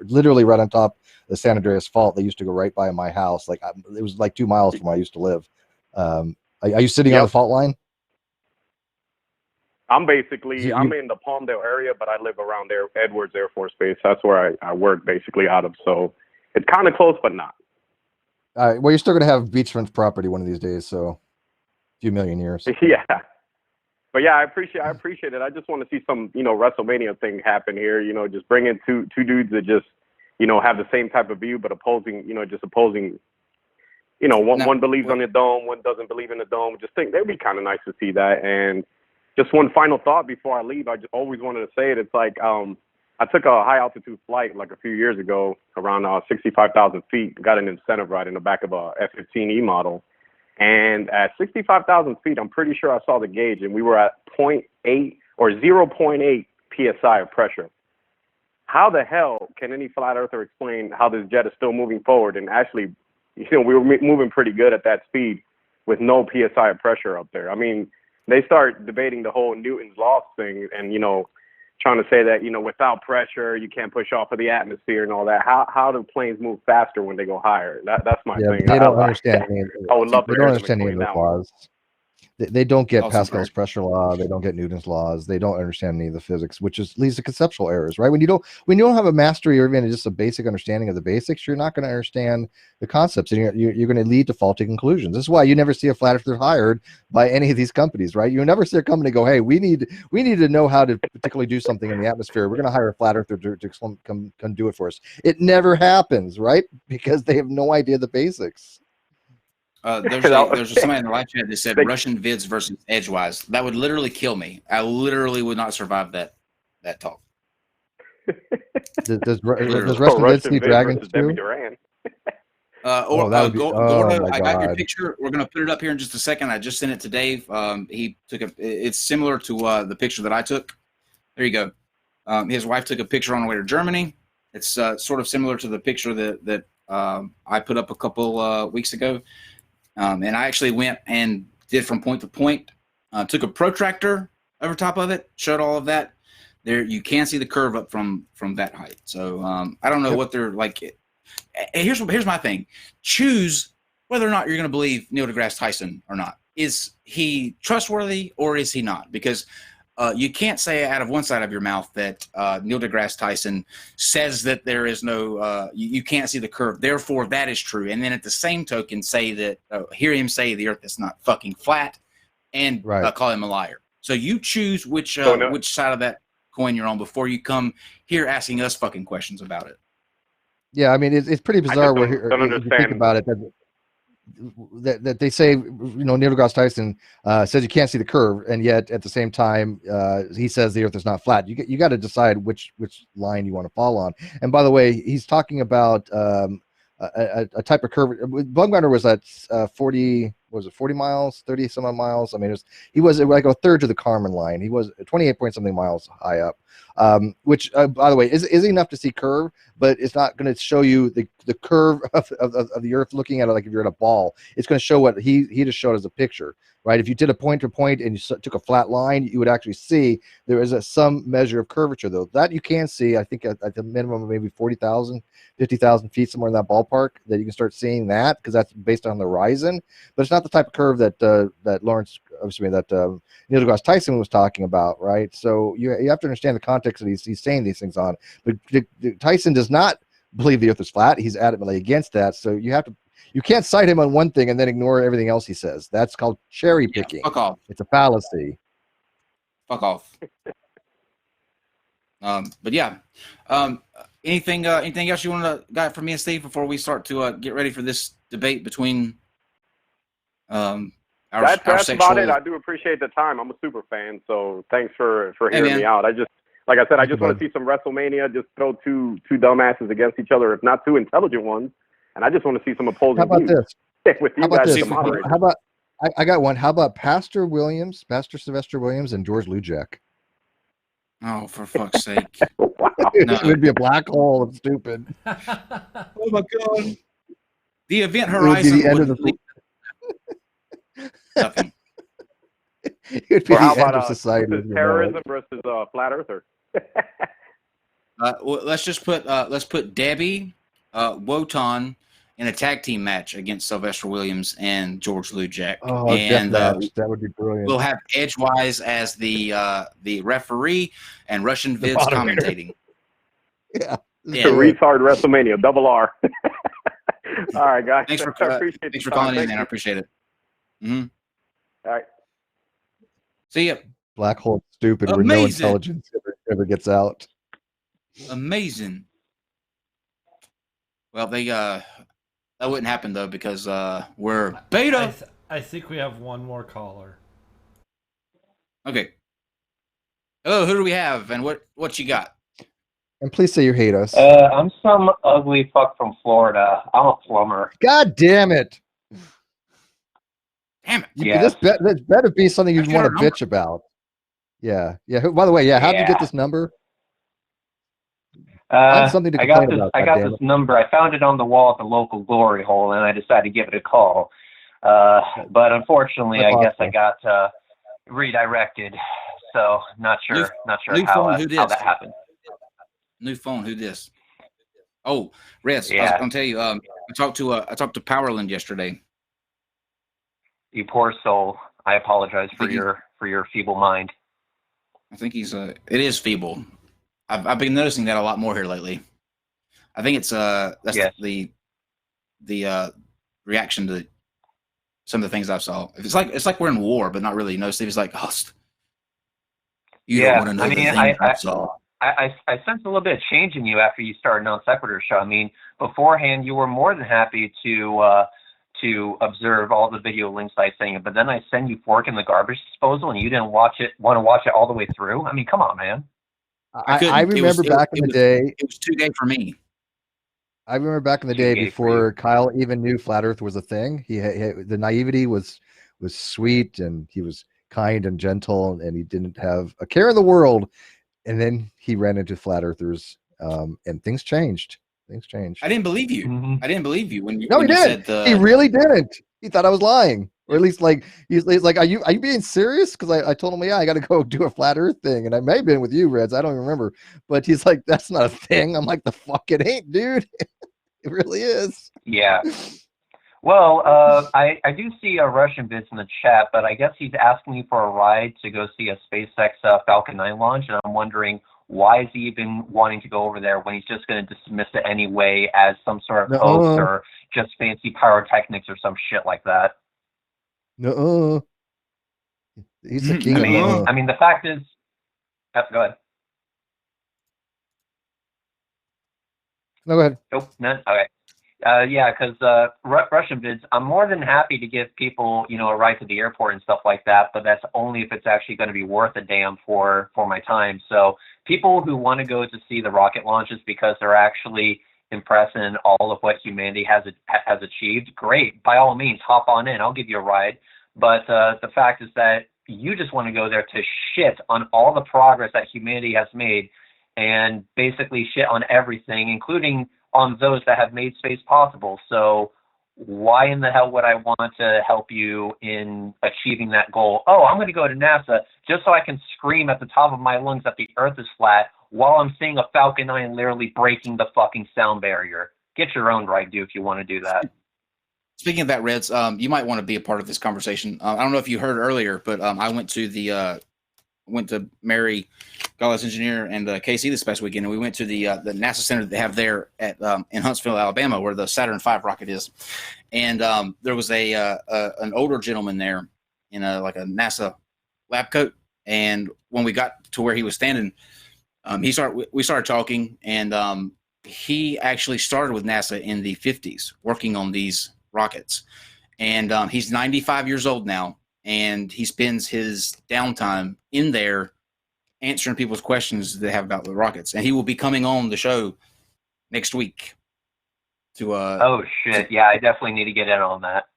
literally right on top of the San Andreas Fault. They used to go right by my house. Like it was like 2 miles from where I used to live. Are you sitting on the fault line? I'm basically You- I'm in the Palmdale area, but I live around there, Edwards Air Force Base. That's where I work basically out of. So it's kind of close, but not. well, you're still going to have beachfront property one of these days, so a few million years. Yeah. But yeah, I appreciate it. I just want to see some, WrestleMania thing happen here. Just bring in two dudes that just, have the same type of view, but opposing. One believes on the dome, one doesn't believe in the dome. Just think it'd be kind of nice to see that. And just one final thought before I leave. I just always wanted to say it. It's like I took a high altitude flight like a few years ago, around 65,000 feet. Got an incentive ride in the back of a F-15E model. And at 65,000 feet, I'm pretty sure I saw the gauge, and we were at 0.8 or 0.8 psi of pressure. How the hell can any flat earther explain how this jet is still moving forward? And actually, we were moving pretty good at that speed with no psi of pressure up there. I mean, they start debating the whole Newton's laws thing, and trying to say that without pressure you can't push off of the atmosphere and all that. How do planes move faster when they go higher? That's my thing. They don't understand. I would love to They hear don't them understand any explain of that those one. laws. They don't get Awesome, Pascal's Greg. pressure law. They don't get Newton's laws. They don't understand any of the physics, which leads to conceptual errors, right? When you don't have a mastery or even just a basic understanding of the basics, you're not going to understand the concepts, and you're going to lead to faulty conclusions. This is why you never see a flat earther hired by any of these companies, right? You never see a company go, "Hey, we need to know how to particularly do something in the atmosphere. We're going to hire a flat earther to come do it for us." It never happens, right? Because they have no idea the basics. There's somebody in the live chat that said Russian vids versus Edgewise. That would literally kill me. I literally would not survive that talk. Does Literally. Russian vids see Vid dragons versus Debbie too? Duran. That would be. Gordo, My I got your God. picture. We're gonna put it up here in just a second. I just sent it to Dave. He took it's similar to the picture that I took. There you go. His wife took a picture on the way to Germany. It's sort of similar to the picture that I put up a couple weeks ago. And I actually went and did from point to point. Took a protractor over top of it, showed all of that. There, you can see the curve up from that height. So I don't know what they're like. Here's my thing: choose whether or not you're going to believe Neil deGrasse Tyson or not. Is he trustworthy or is he not? Because you can't say out of one side of your mouth that Neil deGrasse Tyson says that there is no, you can't see the curve, therefore that is true. And then at the same token say that, hear him say the earth is not fucking flat and call him a liar. So you choose which side of that coin you're on before you come here asking us fucking questions about it. Yeah, I mean, it's pretty bizarre. Don't If you think about it, that they say, Neil deGrasse Tyson says you can't see the curve, and yet at the same time he says the earth is not flat. You got to decide which line you want to fall on. And by the way, he's talking about a type of curve. Bumgarner was at 40 miles, 30 some odd miles. I mean, he was like a third to the Kármán line. He was 28 point something miles high up, which by the way is enough to see curve, but it's not going to show you the curve of the earth. Looking at it like if you're at a ball, it's going to show what he just showed as a picture, right? If you did a point to point and you took a flat line, you would actually see there is some measure of curvature, though. That you can see, I think, at the minimum of maybe 40,000, 50,000 feet, somewhere in that ballpark, that you can start seeing that, because that's based on the horizon. But it's not the type of curve that Neil deGrasse Tyson was talking about, right? So you have to understand the context that he's saying these things on. But Tyson does not believe the earth is flat. He's adamantly against that. So you can't cite him on one thing and then ignore everything else he says. That's called cherry picking. Fuck off. It's a fallacy. Fuck off. But yeah. Anything else you want to got from me and Steve before we start to get ready for this debate between That's about it. I do appreciate the time. I'm a super fan, so thanks for hearing me out. Like I said, I just want to see some WrestleMania. Just throw two dumbasses against each other, if not two intelligent ones. And I just want to see some opposing How about views. this? With you How about guys this? as the moderator. How about I got one. How about Pastor Sylvester Williams and George Lujack? Oh, for fuck's sake! Wow, no. It would be a black hole of stupid. Oh my God! The event horizon would be nothing. It would be or how the end about of society. terrorism versus flat earther? Well, let's put Debbie, Wotan, in a tag team match against Sylvester Williams and George Lujak. Oh, And death match. That would be brilliant. we'll have Edgewise as the referee and Russian The Vids moderator. commentating. Yeah. Yeah. Retard WrestleMania, double R. All right, guys. Thanks for I appreciate thanks the for time. calling in, Thank man. you. I appreciate it. Mm-hmm. All right. See ya. Black hole stupid where no Amazing. intelligence ever gets out. Amazing. Well, that wouldn't happen though because we're beta. I think we have one more caller. Okay. Oh, who do we have, and what you got? And please say you hate us. I'm some ugly fuck from Florida. I'm a plumber. God damn it. Damn it. Yes. This better be something you'd Get want our to number. bitch about. Yeah. Yeah. By the way, how'd you get this number? Find something to I got complain this. about. I got this number. I found it on the wall at the local glory hole, and I decided to give it a call. But unfortunately, That's I guess I awesome. got redirected. So not sure New how phone, who how dis? that happened. New phone, who this? Oh, Rez, I was Yeah. gonna tell you. I talked to Powerland yesterday. You poor soul. I apologize for your feeble mind. I think he's it is feeble. I've been noticing that a lot more here lately. I think it's that's Yes. the reaction to some of the things I saw. It's like we're in war, but not really. No, Steve's like, oh, you don't want to know I the mean, things I saw. I sense a little bit of change in you after you started NonSequitur show. I mean, beforehand you were more than happy to observe all the video links I sent you, but then I send you Fork in the Garbage Disposal and you didn't want to watch it all the way through. I mean, come on, man. I remember back in the day. It was too gay for me. I remember back in the Too day gay for before Kyle even knew Flat Earth was a thing. He the naivety was sweet, and he was kind and gentle, and he didn't have a care in the world. And then he ran into Flat Earthers, and things changed. Things changed. I didn't believe you. Mm-hmm. I didn't believe you when you No, when he you didn't. said He really didn't. He thought I was lying, or at least like he's like, "Are you being serious?" Because I told him, "Yeah, I got to go do a Flat Earth thing," and I may have been with you, Reds. I don't even remember. But he's like, "That's not a thing." I'm like, "The fuck it ain't, dude." It really is. Yeah. Well, I do see a Russian Vids in the chat, but I guess he's asking me for a ride to go see a SpaceX Falcon 9 launch, and I'm wondering why is he even wanting to go over there when he's just going to dismiss it anyway as some sort of hoax or just fancy pyrotechnics or some shit like that. No. He's the king of I mean, the fact is, go ahead. No, go ahead. Nope, none. Okay. Yeah, because Russian Vids, I'm more than happy to give people, a ride to the airport and stuff like that, but that's only if it's actually going to be worth a damn for my time. So people who want to go to see the rocket launches because they're actually impressed in all of what humanity has achieved, great. By all means, hop on in. I'll give you a ride. But the fact is that you just want to go there to shit on all the progress that humanity has made and basically shit on everything, including on those that have made space possible. So why in the hell would I want to help you in achieving that goal? Oh, I'm going to go to NASA just so I can scream at the top of my lungs that the Earth is flat while I'm seeing a Falcon 9 literally breaking the fucking sound barrier. Get your own right, dude, if you want to do that. Speaking of that, Reds, you might want to be a part of this conversation. I don't know if you heard earlier, but I went to Mary, Godless Engineer, and KC this past weekend, and we went to the NASA center that they have there at in Huntsville, Alabama, where the Saturn V rocket is. And there was an older gentleman there in a NASA lab coat. And when we got to where he was standing, we started talking, and he actually started with NASA in the 50s, working on these rockets. And he's 95 years old now. And he spends his downtime in there answering people's questions they have about the rockets. And he will be coming on the show next week to oh shit, yeah, I definitely need to get in on that.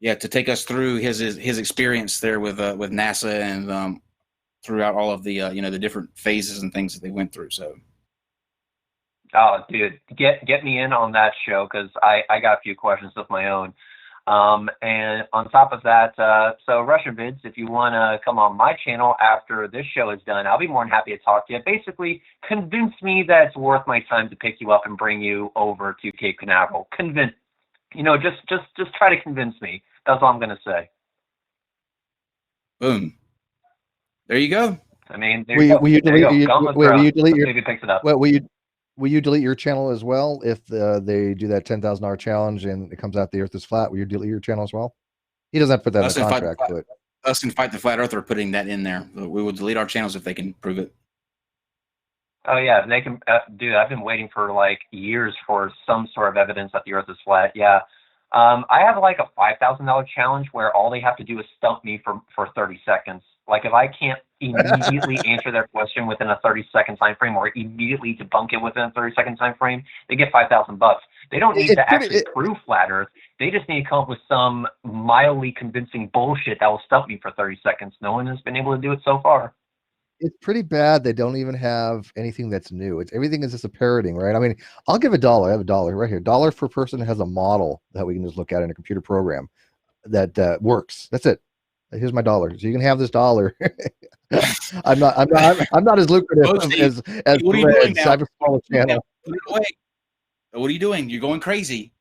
Yeah, to take us through his experience there with NASA and throughout all of the the different phases and things that they went through. So oh dude, get me in on that show because I got a few questions of my own. And on top of that, so Russian Vids, if you want to come on my channel after this show is done, I'll be more than happy to talk to you. Basically, convince me that it's worth my time to pick you up and bring you over to Cape Canaveral. just try to convince me. That's all I'm gonna say. Boom. There you go. I mean, Will you delete? Will you delete your? Maybe picks it up. Well, will you delete your channel as well if they do that $10,000 challenge and it comes out the Earth is flat? Will you delete your channel as well? He doesn't have to put that in the contract, but us and Fight the Flat Earth are putting that in there. We will delete our channels if they can prove it. Oh yeah, they can. Dude, I've been waiting for like years for some sort of evidence that the Earth is flat. Yeah, I have like a $5,000 challenge where all they have to do is stump me for 30 seconds. Like if I can't immediately answer their question within a 30-second time frame, or immediately debunk it within a 30-second time frame, they get $5,000. They don't need to actually prove flat Earth. They just need to come up with some mildly convincing bullshit that will stump me for 30 seconds. No one has been able to do it so far. it's pretty bad. They don't even have anything that's new. It's everything is just a parroting, right? I mean, I'll give $1. I have $1 right here. $1 per person has a model that we can just look at in a computer program that works. That's it. Here's my $1. So you can have this $1. I'm not as lucrative as what are you doing now? I have a smaller channel. Put it away. What are you doing? You're going crazy.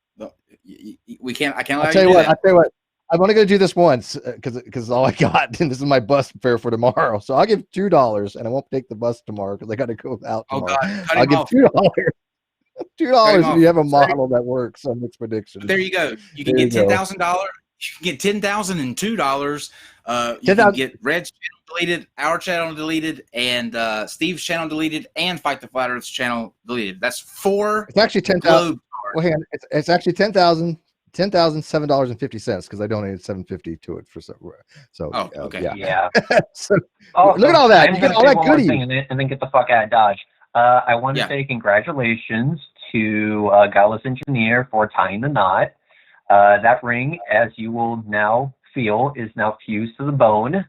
We can't. I can't allow I'll tell you to do what. that. I'll tell you what. I'm only going to do this once because all I got, and this is my bus fare for tomorrow. So I'll give $2, and I won't take the bus tomorrow because I got to go out tomorrow. God. I'll give $2. $2 if you have a model that works on mixed predictions. There you go. You can get $10,000. You can get $10,002. You can get Red's channel deleted, our channel deleted, and Steve's channel deleted, and Fight the Flat Earth's channel deleted. That's 4. It's actually 10,000. Well, hang on. It's actually $10,007.50 because I donated $750 to it for so. Okay. Yeah. So, look at all that. You get all that goodies. And then get the fuck out of Dodge. I want to say congratulations to Godless Engineer for tying the knot. That ring, as you will now feel, is now fused to the bone.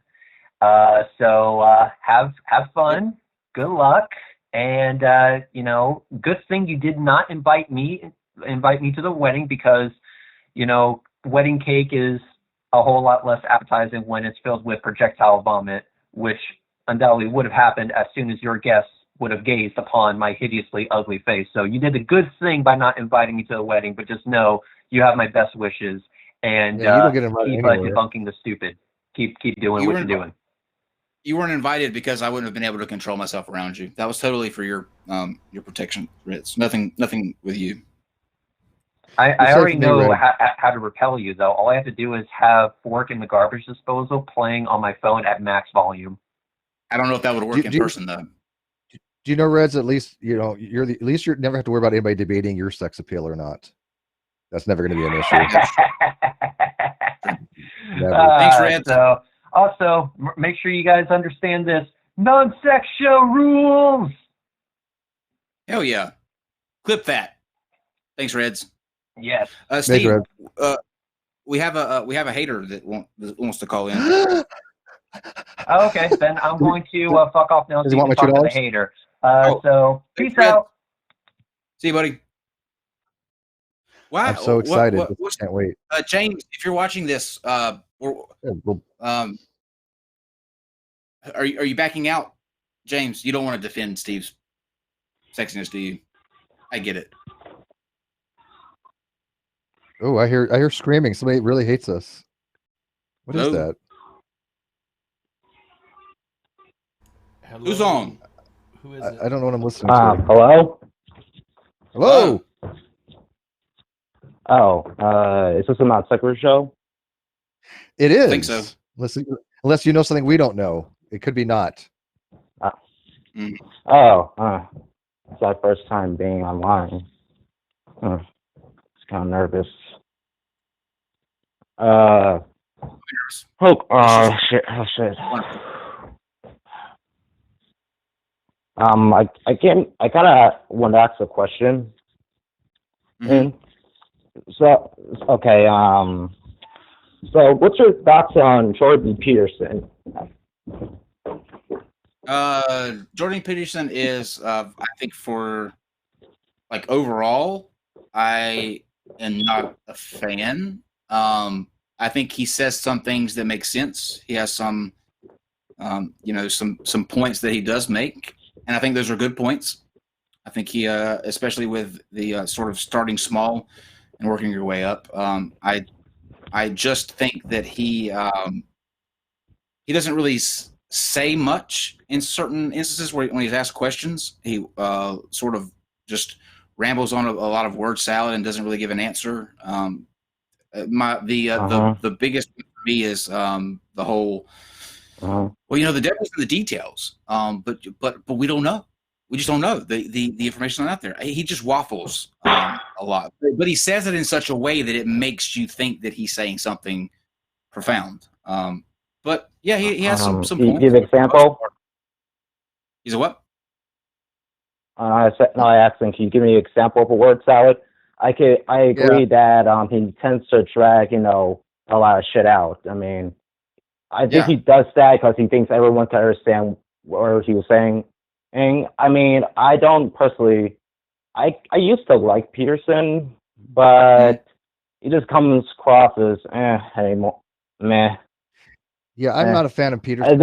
So have fun. Good luck. And good thing you did not invite me to the wedding because, wedding cake is a whole lot less appetizing when it's filled with projectile vomit, which undoubtedly would have happened as soon as your guests would have gazed upon my hideously ugly face. So you did a good thing by not inviting me to the wedding, but just know you have my best wishes, and you don't get keep debunking the stupid. Keep doing what you're doing. You weren't invited because I wouldn't have been able to control myself around you. That was totally for your protection, Ritz. Nothing with you. I already know how to repel you, though. All I have to do is have Fork in the Garbage Disposal playing on my phone at max volume. I don't know if that would work in person, though. Do you know, Reds? At least you never have to worry about anybody debating your sex appeal or not. That's never going to be an issue. Thanks, Reds. So, also, make sure you guys understand this: non-sex show rules. Hell yeah! Clip that. Thanks, Reds. Yes. Steve, we have a hater that wants to call in. Okay, then I'm going to fuck off now. Does he want my talk to $2? the hater. So peace out. See you, buddy. Wow, I'm so excited! Can't wait. James, if you're watching this, are you backing out, James? You don't want to defend Steve's sexiness, do you? I get it. Oh, I hear screaming. Somebody really hates us. What is that? Hello? Who's on? Who is it? I don't know what I'm listening to. Hello? Hello? Is this a NonSequitur show? It is. I think so. Unless you know something we don't know. It could be not. It's my first time being online. It's kind of nervous. Shit. I kind of want to ask a question. Mm-hmm. So what's your thoughts on Jordan Peterson? Jordan Peterson is, I think for like overall, I am not a fan. I think he says some things that make sense. He has some points that he does make, and I think those are good points. I think he, especially with the sort of starting small and working your way up. I just think that he doesn't really say much in certain instances when he's asked questions. He sort of just rambles on a lot of word salad and doesn't really give an answer. The biggest thing for me is the whole. Well, the devil's in the details. But we don't know. We just don't know. The information's not out there. He just waffles a lot, but he says it in such a way that it makes you think that he's saying something profound. But yeah, he has some Can points. you give an example? He's a what? I asked him, can you give me an example of a word salad? I agree that he tends to drag, a lot of shit out. I mean, I think he does that because he thinks everyone can understand what he was saying. And I mean, I don't personally. I used to like Peterson, but he just comes across as anymore. Meh. Yeah, I'm not a fan of Peterson.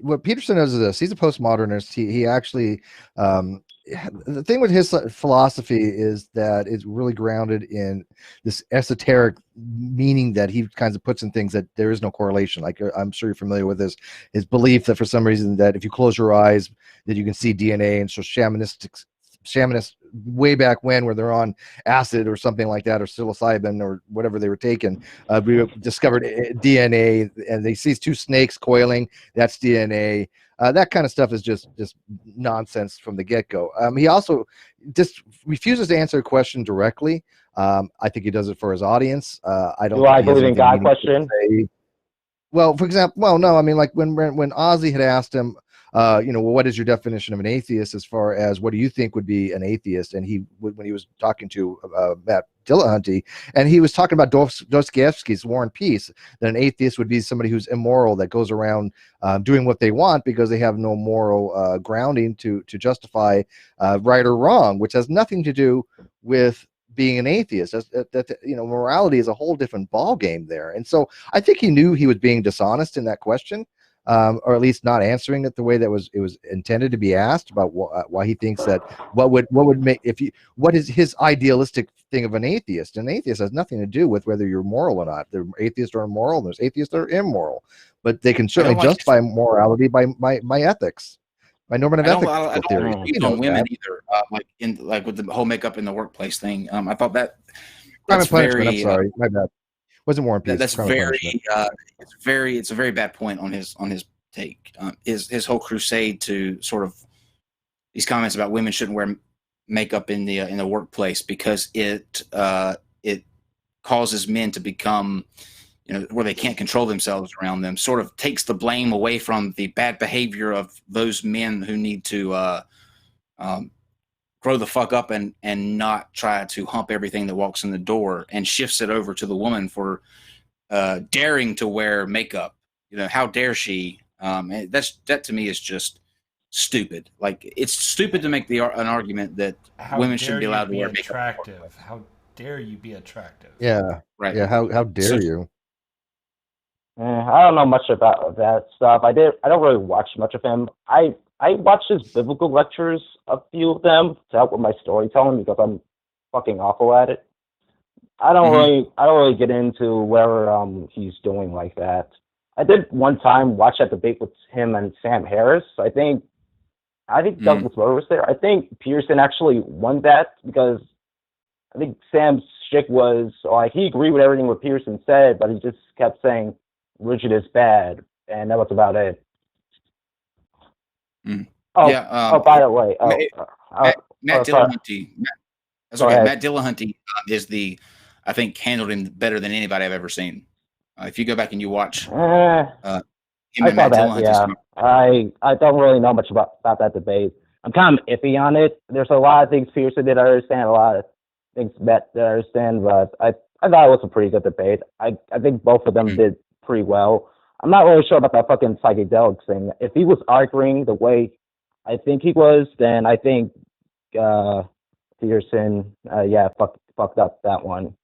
What Peterson does is this: he's a postmodernist. He actually, the thing with his philosophy is that it's really grounded in this esoteric meaning that he kind of puts in things that there is no correlation. Like I'm sure you're familiar with his belief that for some reason that if you close your eyes that you can see DNA, and so shamanists way back when, where they're on acid or something like that, or psilocybin or whatever they were taking, we discovered DNA, and they see two snakes coiling. That's DNA. That kind of stuff is just nonsense from the get-go. He also just refuses to answer a question directly. I think he does it for his audience. I don't. Do I believe in God? Question. Well, for example, no, I mean, like when Ozzy had asked him, well, what is your definition of an atheist as far as what do you think would be an atheist? And when he was talking to Matt Dillahunty, and he was talking about Dostoevsky's War and Peace, that an atheist would be somebody who's immoral, that goes around doing what they want because they have no moral grounding to justify right or wrong, which has nothing to do with being an atheist. Morality is a whole different ball game there. And so I think he knew he was being dishonest in that question. Or at least not answering it the way that it was intended to be asked, about why he thinks that what would make what is his idealistic thing of an atheist. An atheist has nothing to do with whether you're moral or not. There's atheists are moral, and there's atheists that are immoral, but they can certainly justify morality by ethics, by normative ethics theory. On women either, like with the whole makeup in the workplace thing. I thought that's very. I'm sorry, my bad. Wasn't War and Peace. That's it's a very bad point on his take. His whole crusade to sort of these comments about women shouldn't wear makeup in the workplace because it causes men to become, where they can't control themselves around them, sort of takes the blame away from the bad behavior of those men who need to grow the fuck up and not try to hump everything that walks in the door, and shifts it over to the woman for daring to wear makeup. How dare she? That to me is just stupid. Like, it's stupid to make an argument that women shouldn't be allowed to wear makeup. Attractive. How dare you be attractive? Yeah, right. Yeah, how dare you? I don't know much about that stuff. I don't really watch much of him. I watched his biblical lectures, a few of them, to help with my storytelling because I'm fucking awful at it. I don't really get into whatever he's doing like that. I did one time watch that debate with him and Sam Harris. I think Douglas Murray was there. I think Pearson actually won that because I think Sam's shtick was like he agreed with everything what Pearson said, but he just kept saying rigid is bad, and that was about it. By the way, Matt Dillahunty. That's okay. Matt Dillahunty is I think handled him better than anybody I've ever seen. If you go back and you watch him and Matt Dillahunty. Yeah. I don't really know much about that debate. I'm kind of iffy on it. There's a lot of things Pearson did understand, a lot of things Matt did understand, but I thought it was a pretty good debate. I think both of them did pretty well. I'm not really sure about that fucking psychedelics thing. If he was arguing the way I think he was, then I think Pearson, fucked up that one.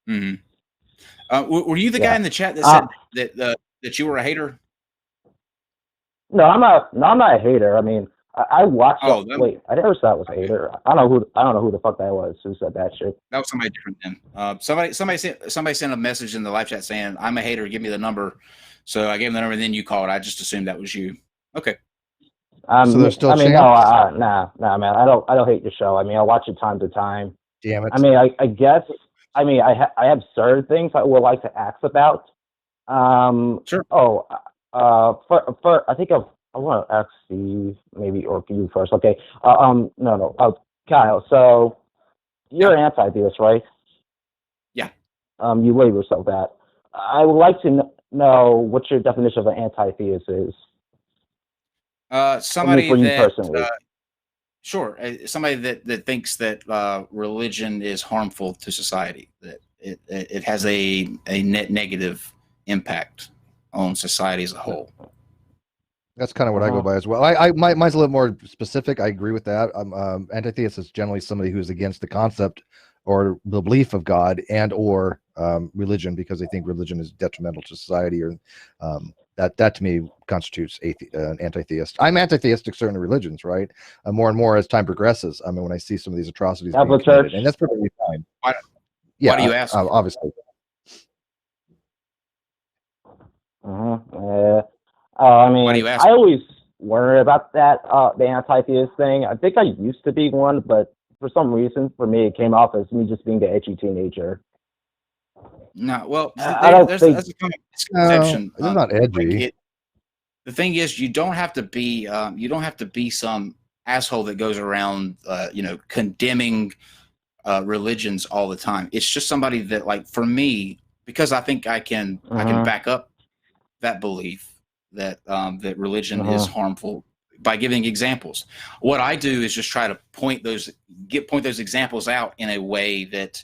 Mm-hmm. Were you the guy in the chat that said that you were a hater? No, I'm not a hater. I mean, I watched. Oh, Wait, I never saw it was a hater. I don't know who the fuck that was who said that shit. that was somebody different then. Somebody sent a message in the live chat saying, "I'm a hater. Give me the number." So I gave him the number, and then you called. I just assumed that was you. Okay. So there's still I mean, chance? nah, man. I don't hate your show. I mean, I watch it time to time. Damn it. I mean, I guess. I mean, I have certain things I would like to ask about. Sure. Oh, for I think I want to ask Steve maybe or you first. Okay. No. Kyle. So you're an anti-theist, right? Yeah. You label yourself that. I would like to know what your definition of an anti-theist is. Somebody for you that personally. sure, somebody that thinks that religion is harmful to society, that it has a net negative impact on society as a whole. That's kind of what I go by as well. Mine's a little more specific. I agree with that. Anti-theist is generally somebody who's against the concept or the belief of God and or religion because they think religion is detrimental to society, or that to me constitutes an anti-theist. I'm anti-theistic certain religions, right? More and more as time progresses. I mean, when I see some of these atrocities being committed, and that's perfectly fine. Why do you ask? Obviously. I mean, Why do you ask? I always worry about that, the anti-theist thing. I think I used to be one, but for some reason, for me, it came off as me just being the edgy teenager. No, well, that's a misconception. It's not edgy. The thing is, you don't have to be some asshole that goes around, condemning religions all the time. It's just somebody that, like, for me, because I think I can back up that belief that that religion is harmful by giving examples. What I do is just try to point those examples out in a way that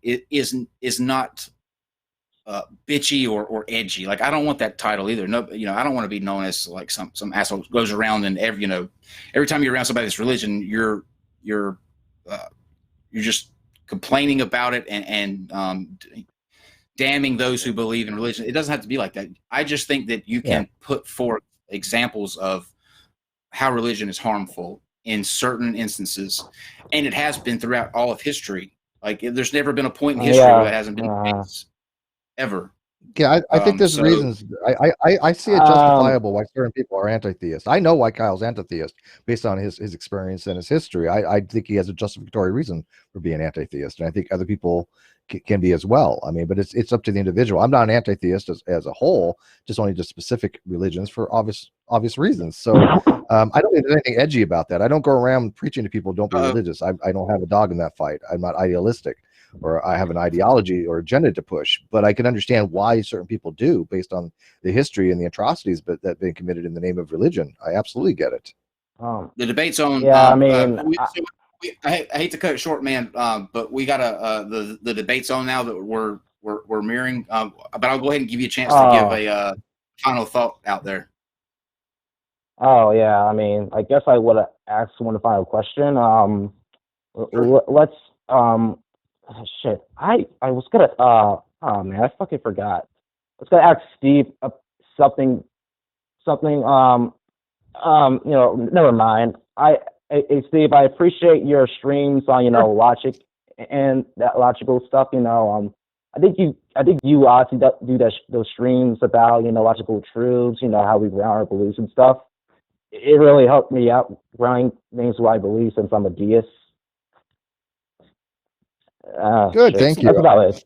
it is not bitchy or edgy. Like, I don't want that title either. No, I don't want to be known as like some asshole who goes around and every time you're around somebody that's religion, you're just complaining about it and damning those who believe in religion. It doesn't have to be like that. I just think that you can put forth examples of how religion is harmful in certain instances, and it has been throughout all of history. Like, there's never been a point in history where that hasn't been the case, ever. Yeah, I think there's reasons. I see it justifiable why certain people are anti-theist. I know why Kyle's anti-theist based on his experience and his history. I think he has a justificatory reason for being anti-theist, and I think other people can be as well. I mean, but it's up to the individual. I'm not an anti-theist as a whole, just only just specific religions for obvious reasons. So I don't think there's anything edgy about that. I don't go around preaching to people don't be religious. I don't have a dog in that fight. I'm not idealistic, or I have an ideology or agenda to push, but I can understand why certain people do based on the history and the atrocities that have been committed in the name of religion. I absolutely get it. The debate's on. Yeah, I mean, I hate to cut it short, man, but we got the debate's on now that we're mirroring. But I'll go ahead and give you a chance to give a final thought out there. Oh yeah, I mean, I guess I would have asked one final question. Let's shit. I was gonna oh man, I fucking forgot. I was gonna ask Steve something. Never mind. Hey Steve, I appreciate your streams on logic and that logical stuff. I think you obviously do those streams about logical truths. How we ground our beliefs and stuff. It really helped me out grounding things what I believe since I'm a deist. Good, thank you. That's about it.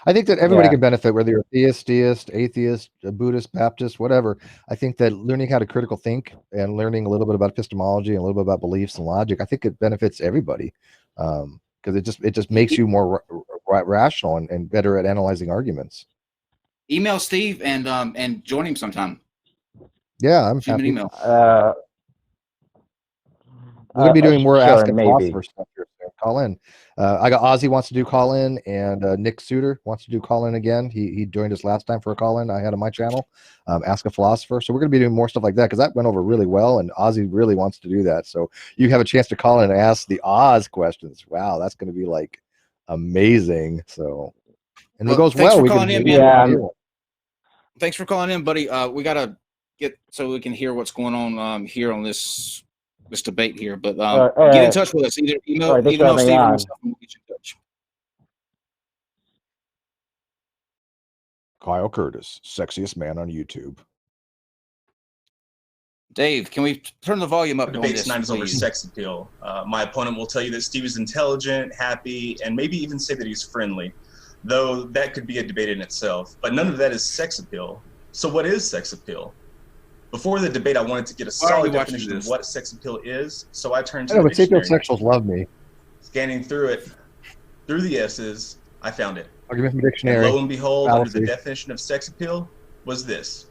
I think that everybody can benefit, whether you're a theist, deist, atheist, a Buddhist, Baptist, whatever. I think that learning how to critical think and learning a little bit about epistemology and a little bit about beliefs and logic, I think it benefits everybody because it just makes you more rational and better at analyzing arguments. Email Steve and join him sometime. Yeah, I'm Shoot happy. An email. We're gonna be doing more Ask a maybe. Philosopher stuff here. So call in. I got Ozzy wants to do call in, and Nick Suter wants to do call in again. He joined us last time for a call in I had on my channel, Ask a Philosopher. So we're gonna be doing more stuff like that because that went over really well, and Ozzy really wants to do that. So you have a chance to call in and ask the Oz questions. Wow, that's gonna be like amazing. So, and if it goes well, we can in, maybe Thanks for calling in, buddy. We gotta get so we can hear what's going on here on this debate here. But all get in right. touch with us. Either All right, thanks for email having me Steve or on. myself, and we'll get you in touch. Kyle Curtis, sexiest man on YouTube. Dave, can we turn the volume up The on debate this, tonight is over please? sex appeal. My opponent will tell you that Steve is intelligent, happy, and maybe even say that he's friendly, though that could be a debate in itself. But none of that is sex appeal. So what is sex appeal? Before the debate, I wanted to get a solid definition of what sex appeal is, so I turned to I know, the but dictionary. sapiosexuals love me. Scanning through it, through the S's, I found it. I'll give me some dictionary. And lo and behold, under the Fallacy. definition of sex appeal was this: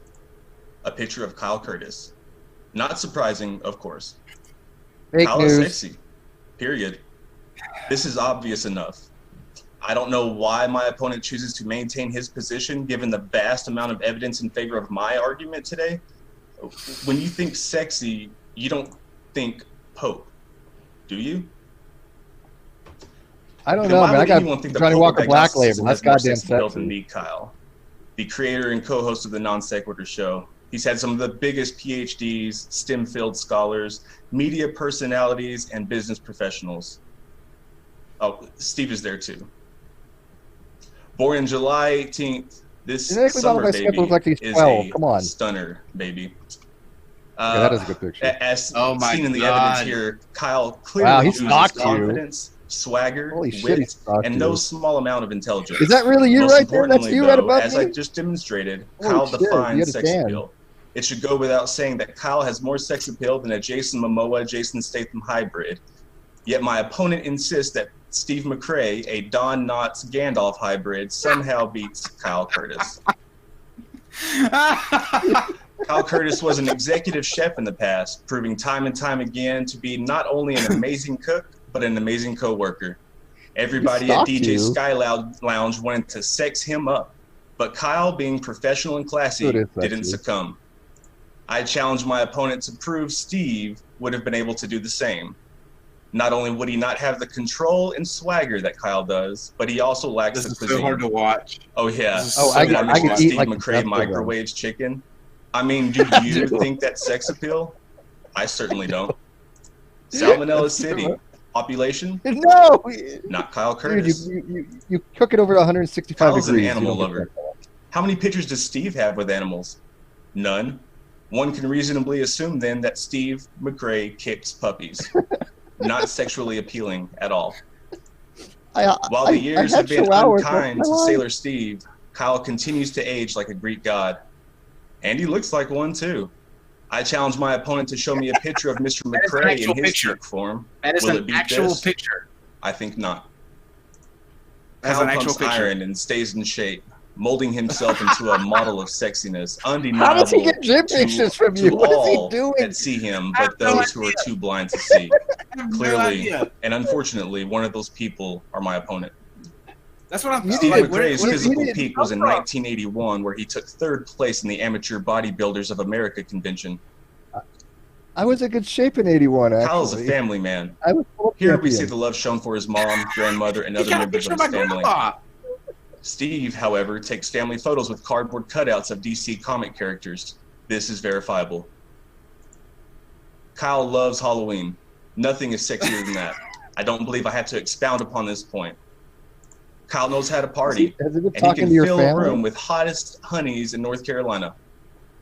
a picture of Kyle Curtis. Not surprising, of course. Fake Kyle news. is sexy. Period. This is obvious enough. I don't know why my opponent chooses to maintain his position given the vast amount of evidence in favor of my argument today. When you think sexy, you don't think Pope, do you? I don't Then know, why man. I would got anyone think that Johnny Pope Walker of Black agnosticism Label. That's has more goddamn sex appeal sexy. than me, Kyle, the creator and co-host of the NonSequitur show. He's had some of the biggest PhDs, STEM field scholars, media personalities, and business professionals. Oh, Steve is there too. Born on July 18th, this Genetically summer modified baby skip looks like he's is 12. a Come on. stunner baby. Yeah, that is a good picture. As Oh my seen in the God. evidence here, Kyle clearly Wow, he oozes stalked you. confidence, swagger, Holy shit, he wit, stalked and you. no small amount of intelligence. Is that really you Most right there? That's importantly, you right though, above as me? I just demonstrated, Holy Kyle shit, you defines had a sex tan. appeal. It should go without saying that Kyle has more sex appeal than a Jason Momoa, Jason Statham hybrid. Yet my opponent insists that Steve McRae, a Don Knotts Gandalf hybrid, somehow beats Kyle Curtis. Kyle Curtis was an executive chef in the past, proving time and time again to be not only an amazing cook, but an amazing co-worker. Everybody at stalked DJ you. Sky Lounge wanted to sex him up, but Kyle, being professional and classy, It is sexy. didn't succumb. I challenged my opponent to prove Steve would have been able to do the same. Not only would he not have the control and swagger that Kyle does, but he also lacks This the is cuisine. so hard to watch. Oh yeah. Oh, So I did I could mention eat Steve like McRae the best of them. microwaves chicken? I mean, do you think that's sex appeal? I certainly don't. Salmonella City, population? No! Not Kyle Dude, Curtis. you cook it over to 165 Kyle's degrees. an you animal don't get lover. that. How many pictures does Steve have with animals? None. One can reasonably assume then that Steve McRae kicks puppies. Not sexually appealing at all. While the years I have had been chihuahuas, unkind that's to my life. Sailor Steve, Kyle continues to age like a Greek god. And he looks like one too. I challenge my opponent to show me a picture of Mr. That is an McRae actual in his picture. peak form. That is Will an it beat actual this? picture. I think not. That's Kyle an actual pumps picture. iron and stays in shape, molding himself into a model of sexiness, undeniable How does he get gym to, pictures from to you? What is all he doing? that see him, I have but no those who are idea. too blind to see. I have no Clearly, idea. and unfortunately, one of those people are my opponent. That's what I'm. Steve like, McRae's where physical did it peak come was in from? 1981, where he took third place in the Amateur Bodybuilders of America convention. I was in good shape in 81, actually. Kyle's a family man. I was full Here we champion. see the love shown for his mom, grandmother, and He other got a members picture of of his my family. grandpa. Steve, however, takes family photos with cardboard cutouts of DC comic characters. This is verifiable. Kyle loves Halloween. Nothing is sexier than that. I don't believe I have to expound upon this point. Kyle knows how to party, Has he been and he talking can to your fill a family? room with hottest honeys in North Carolina.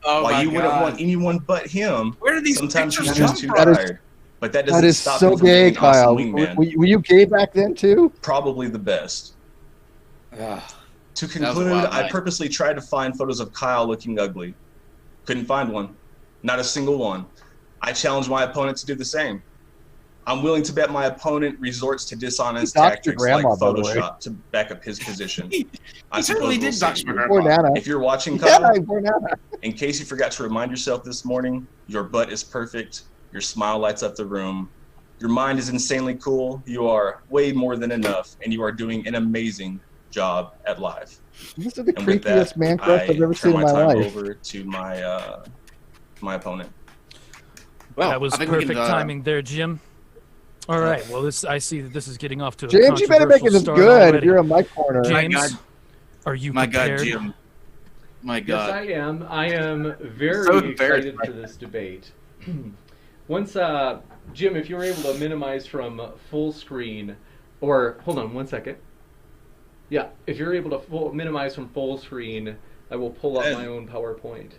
Oh While my you wouldn't God. want anyone but him, Where did these sometimes pictures he's come just too from? tired. But that doesn't That is stop so him from gay, being an awesome Kyle. wingman. Were you gay back then, too? Probably the best. Ugh. To was a conclude, wild I night. purposely tried to find photos of Kyle looking ugly. Couldn't find one. Not a single one. I challenge my opponent to do the same. I'm willing to bet my opponent resorts to dishonest He doxed your tactics like grandma, by the way. Photoshop to back up his position. He I certainly suppose did we'll dox see. my grandpa. Poor Nana. If you're watching, Yeah, Kyle, poor Nana. in case you forgot to remind yourself this morning, your butt is perfect, your smile lights up the room, your mind is insanely cool, you are way more than enough, and you are doing an amazing job at live. This is the And with creepiest that, man crush I've ever turn seen in my time life. over to my opponent. Well, that was I think we perfect can, timing there, Jim. All right. Well, I see that this is getting off to a James, you better make it controversial this start good if already. you're in my corner. James, My God. are you My prepared? God, Jim. My Yes, God. I am. I am very So excited embarrassed. for this debate. Once, Jim, if you were able to minimize from full screen, or hold on one second. Yeah, if you're able to minimize from full screen, I will pull up my own PowerPoint.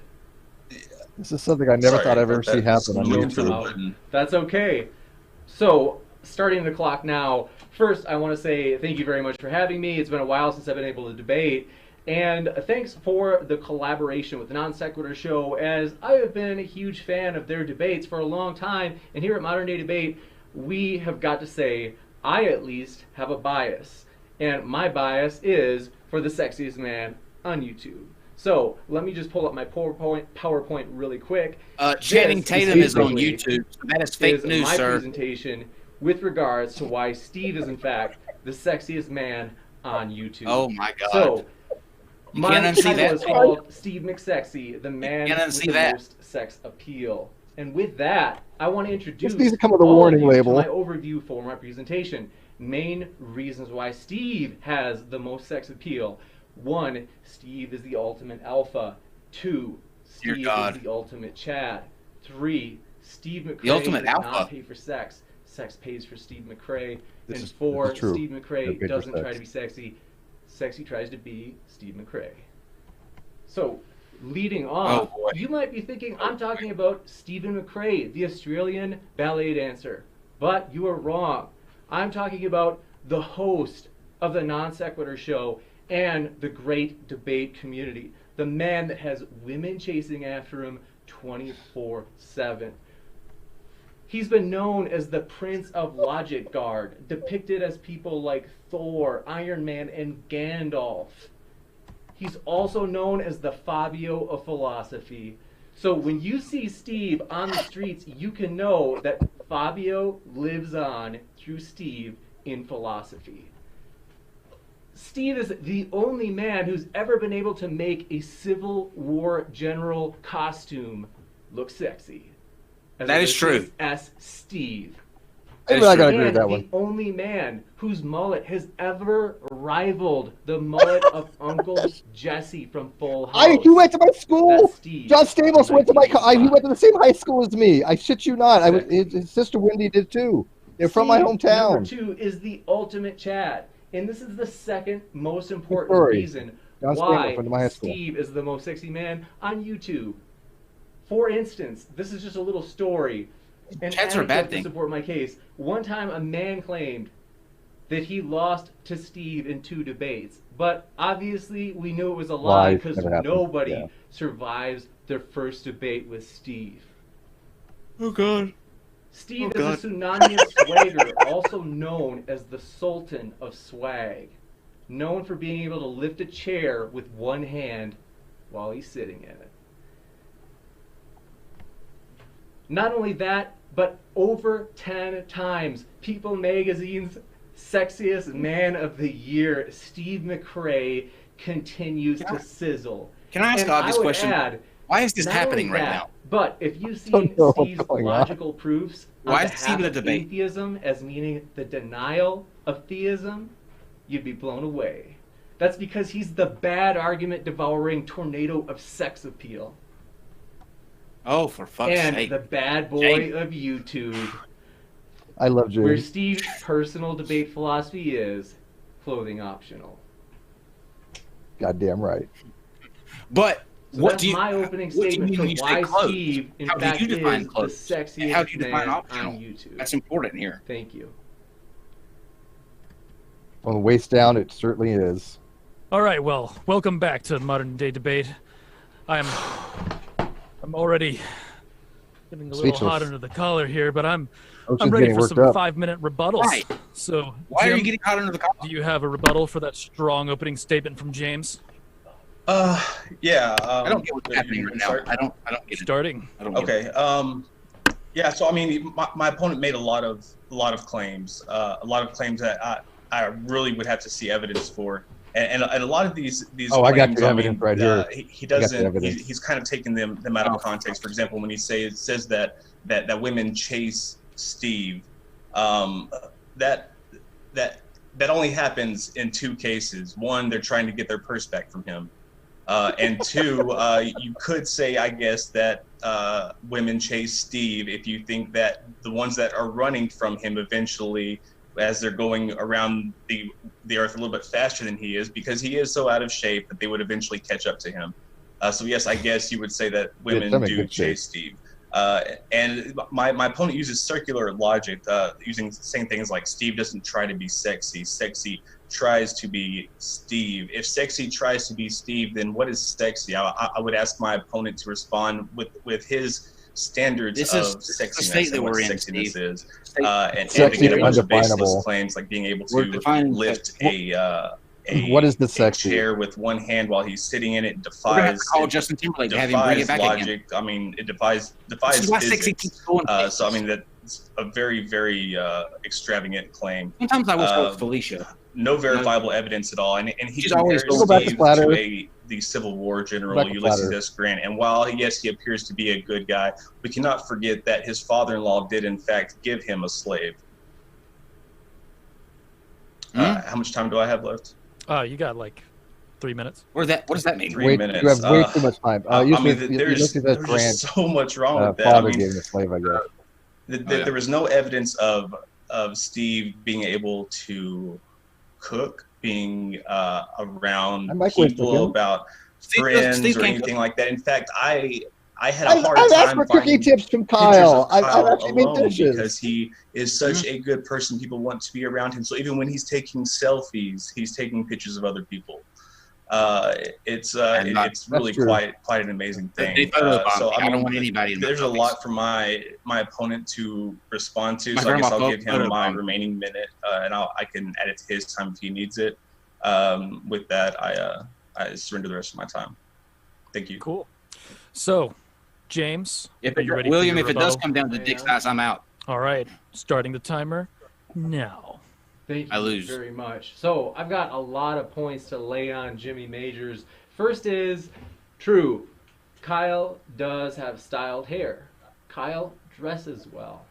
This is something I never thought I'd ever see happen on No YouTube. problem. That's okay. So, starting the clock now. First, I want to say thank you very much for having me. It's been a while since I've been able to debate. And thanks for the collaboration with the Non-Sequitur Show, as I have been a huge fan of their debates for a long time. And here at Modern Day Debate, we have got to say, I at least have a bias. And my bias is for the sexiest man on YouTube. So let me just pull up my PowerPoint really quick. Channing This Tatum is on basically YouTube. So that is fake news, my sir. presentation with regards to why Steve is in fact the sexiest man on YouTube. Oh my God. So You my can't unsee title that. is called Steve McSexy, the man can't with unsee the that. most sex appeal. And with that, I want to introduce This needs to come with a all warning of you label. to my overview for my presentation. Main reasons why Steve has the most sex appeal. 1, Steve is the ultimate alpha. 2, Dear Steve God. is the ultimate Chad. 3, Steve McRae The ultimate does alpha. not pay for sex. Sex pays for Steve McRae. This And is 4, true. Steve No McRae pay for doesn't try sex. to be sexy. Sexy tries to be Steve McRae. So, leading off, Oh, boy. you might be thinking I'm talking about Stephen McRae, the Australian ballet dancer. But you are wrong. I'm talking about the host of the Non-Sequitur Show and the great debate community. The man that has women chasing after him 24/7. He's been known as the Prince of Logic Guard, depicted as people like Thor, Iron Man, and Gandalf. He's also known as the Fabio of philosophy. So when you see Steve on the streets, you can know that Fabio lives on through Steve in philosophy. Steve is the only man who's ever been able to make a Civil War general costume look sexy. That is true. As Steve. I gotta agree with And that the one. only man whose mullet has ever rivaled the mullet of Uncle Jesse from Full House. He went to my school. That's Steve. John Stamos went to my. He went to the same high school as me. I shit you not. His sister Wendy did too. They're from my Steve, hometown. Number 2 is the ultimate Chad. And this is the second most important Sorry. reason John Stamos why went to my high school. Steve is the most sexy man on YouTube. For instance, this is just a little story. And Chads are a bad thing. to support my case. One time a man claimed that he lost to Steve in 2 debates. But obviously we knew it was a lie Lies because never happen. nobody Yeah. survives their first debate with Steve. Oh God. Steve Oh, is a tsunami of swagger, also known as the Sultan of Swag. Known for being able to lift a chair with one hand while he's sitting in it. Not only that, but over 10 times, People Magazine's sexiest man of the year, Steve McRae, continues to sizzle. Can I ask And God this would question? add, Why is this not happening only right that, now? But if you've seen Don't know what's Steve's going on. logical proofs Why on is Steve behalf in a of debate? atheism as meaning the denial of theism, you'd be blown away. That's because he's the bad argument devouring tornado of sex appeal. Oh, for fuck's And sake. the bad boy of YouTube, I love where James. Steve's personal debate philosophy is clothing optional. Goddamn right. But So what that's do you? my opening what do you statement mean for when you say why clothes? Steve, in How do fact, you define is clothes? the And sexiest how do you define man optional? on YouTube. That's important here. Thank you. From the waist down, it certainly is. All right, well, welcome back to Modern Day Debate. I'm already getting a little Speechless. hot under the collar here, but I'm Ocean's ready getting for worked some up. 5-minute rebuttals. Why? So, Why are you Jim, getting hot under the collar? do you have a rebuttal for that strong opening statement from James? Yeah. I don't get what's happening right now. start? I don't get it. Starting. I don't get it. Okay. Yeah. So I mean, my opponent made a lot of claims. A lot of claims that I really would have to see evidence for. And a lot of these Oh, I got claims, the evidence right here. He I got the doesn't. evidence. He's kind of taking them out of context. For example, when he says that women chase Steve, that only happens in 2 cases. One, they're trying to get their purse back from him, And two, you could say, I guess, that women chase Steve if you think that the ones that are running from him eventually, as they're going around the earth a little bit faster than he is, because he is so out of shape that they would eventually catch up to him. So yes, I guess you would say that women do chase Steve. And my opponent uses circular logic, using saying things like Steve doesn't try to be sexy. Sexy tries to be Steve. If sexy tries to be Steve, then what is sexy? I would ask my opponent to respond with his standards of sexiness and what sexiness is. And Sexy again, a bunch of baseless undefinable. claims like being able We're to defining lift what is the a sexy? chair with one hand while he's sitting in it We're gonna have defies to call Justin Timberlake to have him bring it back logic. again. I mean, it defies This is why sexy physics. keeps going. So I mean, that's a very, very extravagant claim. Sometimes I wish I was Felicia. No verifiable evidence at all, and he She's always compares go back to Steve Flatter. to the Civil War general Back to Ulysses Flatter. S. Grant. And while yes, he appears to be a good guy, we cannot forget that his father-in-law did in fact give him a slave. How much time do I have left? You got like 3 minutes. What does that mean? 3 minutes. You have way too much time. I Usually, mean, there's Grant, just so much wrong with that. father I mean, gave him a slave, I guess. there was no evidence of Steve being able to cook, being around people, about friends Steve or can't anything cook. like that. In fact, I had a hard I've asked time for cooking finding tips from pictures Kyle. of I've actually made alone dishes. because he is such a good person. People want to be around him. So even when he's taking selfies, he's taking pictures of other people. It's really true. quite an amazing thing. They photobomb So me. I don't want anybody in my there's a photos. lot for my opponent to respond to. My So I guess grandma I'll give him my photobomb. remaining minute, and I can add it to his time if he needs it. With that, I surrender the rest of my time. Thank you. Cool. So, James, If are you ready William, for if your it does rebuttal? come down to dick size, I'm out. All right, starting the timer now. Thank you I lose. very much. So I've got a lot of points to lay on Jimmy Majors. First is true. Kyle does have styled hair. Kyle dresses well.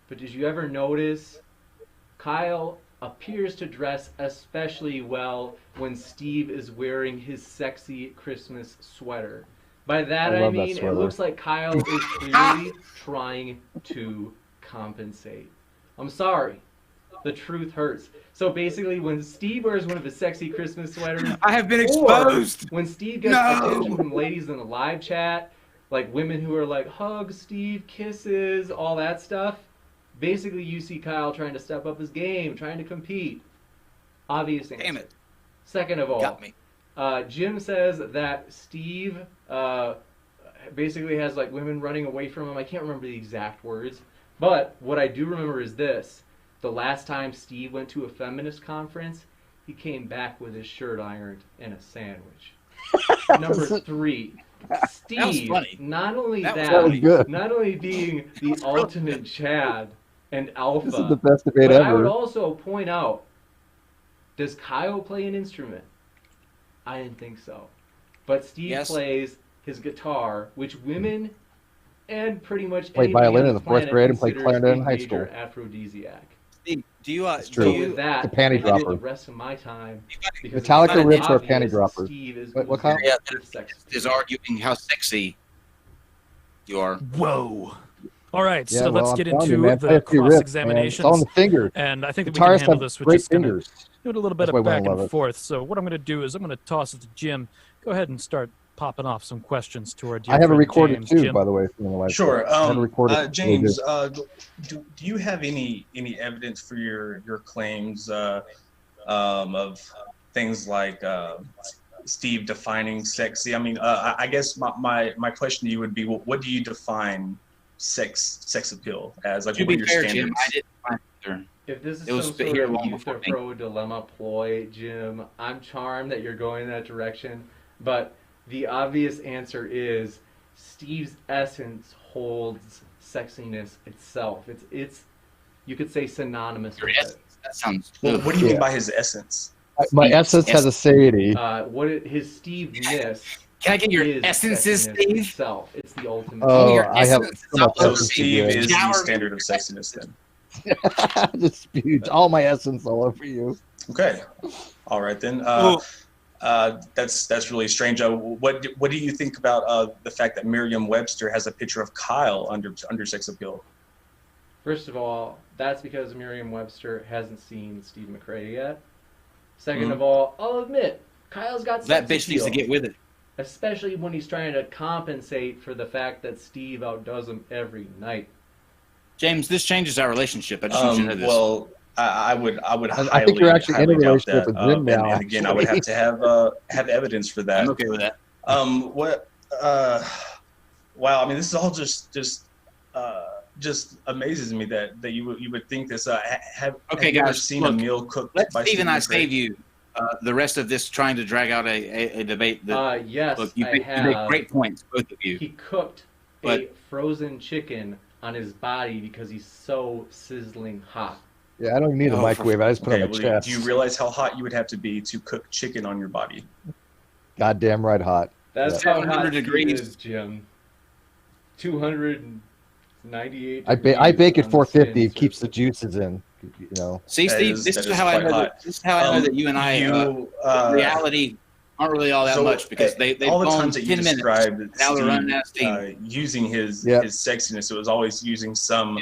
But did you ever notice Kyle appears to dress especially well when Steve is wearing his sexy Christmas sweater. By that I I love that mean it sweater. looks like Kyle is clearly trying to compensate. I'm sorry. The truth hurts. So basically, when Steve wears one of his sexy Christmas sweaters, I have been or exposed. when Steve gets attention from ladies in the live chat, like women who are like, hug Steve, kisses, all that stuff, basically you see Kyle trying to step up his game, trying to compete. Obvious answer. Damn it. Second of all, Got me. Jim says that Steve basically has like women running away from him. I can't remember the exact words, but what I do remember is this. The last time Steve went to a feminist conference, he came back with his shirt ironed and a sandwich. Number 3, Steve, not only That was good. not only being the ultimate Chad and alpha, This is the best debate but I would ever. also point out, does Kyle play an instrument? I didn't think so. But Steve plays his guitar, which women and pretty much Played anybody violin on in the fourth planet grade and played considers clarinet in a high major school. aphrodisiac. Do you? It's So true. with that, It's a panty I'm gonna do dropper. the rest of my time. because Metallica it's rips are obvious panty droppers. Steve is What kind? Yeah, is arguing how sexy you are. Whoa. All right, Yeah, so well, let's I'm get telling you, into man, play the a few riffs, man. cross-examinations. It's all in the finger. And I think that we Guitarists can handle have this with great just kind of fingers. doing a little bit That's of why back women love and it. forth. So what I'm going to do is I'm going to toss it to Jim. Go ahead and start popping off some questions to our dear I have it friend recorded James. too, Jim? by the way. From the live Sure. chat. I have it recorded. James, do you have any evidence for your claims of things like Steve defining sexy? I mean, I guess my question to you would be, what do you define sex appeal as? Like, To what are be your fair, standards? Jim, I didn't find either. If this is It was some sort here of long youth before or me. pro dilemma ploy, Jim, I'm charmed that you're going that direction. But the obvious answer is Steve's essence holds sexiness itself. It's you could say synonymous with it. That sounds. Well, what do you mean by his essence? My essence has a sayity. His Steve-ness Can I get your is essences, sexiness Steve? itself. It's the ultimate. Oh, your I have essence so much all over essence. Steve is the Shower me. standard of sexiness then. Just spewed all my essence all over you. Okay. All right then. Well, That's really strange. What do you think about the fact that Merriam-Webster has a picture of Kyle under sex appeal? First of all, that's because Merriam-Webster hasn't seen Steve McRae yet. Second of all, I'll admit, Kyle's got That sex bitch needs to appeal, get with it. especially when he's trying to compensate for the fact that Steve outdoes him every night. James, this changes our relationship. I just want you to know this. Well, I would highly, I think you're actually in a highly doubt relationship that. with Jim now. And again, I would have to have evidence for that. I'm okay with that. What? Wow. I mean, this is all just amazes me that you would think this. Have you ever guys, seen look, a meal cooked let by Steve and I Steve McRae? save you the rest of this trying to drag out a debate. That, Yes, look, you I make have. great points, both of you. He cooked But- a frozen chicken on his body because he's so sizzling hot. Yeah, I don't even need a microwave. I just put it on my well, chest. do you realize how hot you would have to be to cook chicken on your body? Goddamn right hot. That's Yeah. how hot 700 Steve degrees. is, Jim. 298 I degrees bake at on the 450. skin It keeps the juices in. You know. See, Steve, this is how I know. This is how I know that you and I, in reality, aren't really all that much because they've all the gone times that you 10 minutes. described Now they're running Steve, out of steam. using his sexiness, it was always using some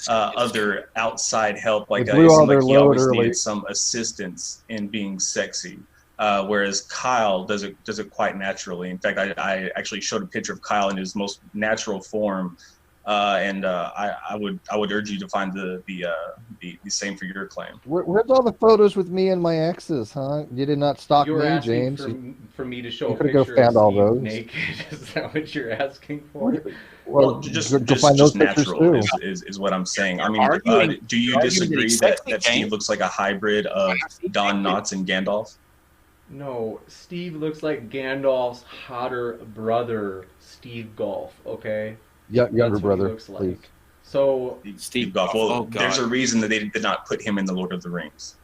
other outside help. Like They blew it all seemed their like he load always early. needed some assistance in being sexy. Whereas Kyle does it quite naturally. In fact, I actually showed a picture of Kyle in his most natural form. I would urge you to find the same for your claim. Where's all the photos with me and my exes, huh? You did not stalk You're me, asking James. for me to show You a could've go picture of found all Steve those. naked. Is that what you're asking for? Well, just go find those pictures natural too. is what I'm saying. I mean, arguing- do you you're arguing that disagree he's that sexy, Steve James? looks like a hybrid of Don Knotts and Gandalf? No, Steve looks like Gandalf's hotter brother, Steve Golf. Okay. Younger That's what he brother, looks like. please. So Steve Goff. Well, Oh, God. there's a reason that they did not put him in the Lord of the Rings.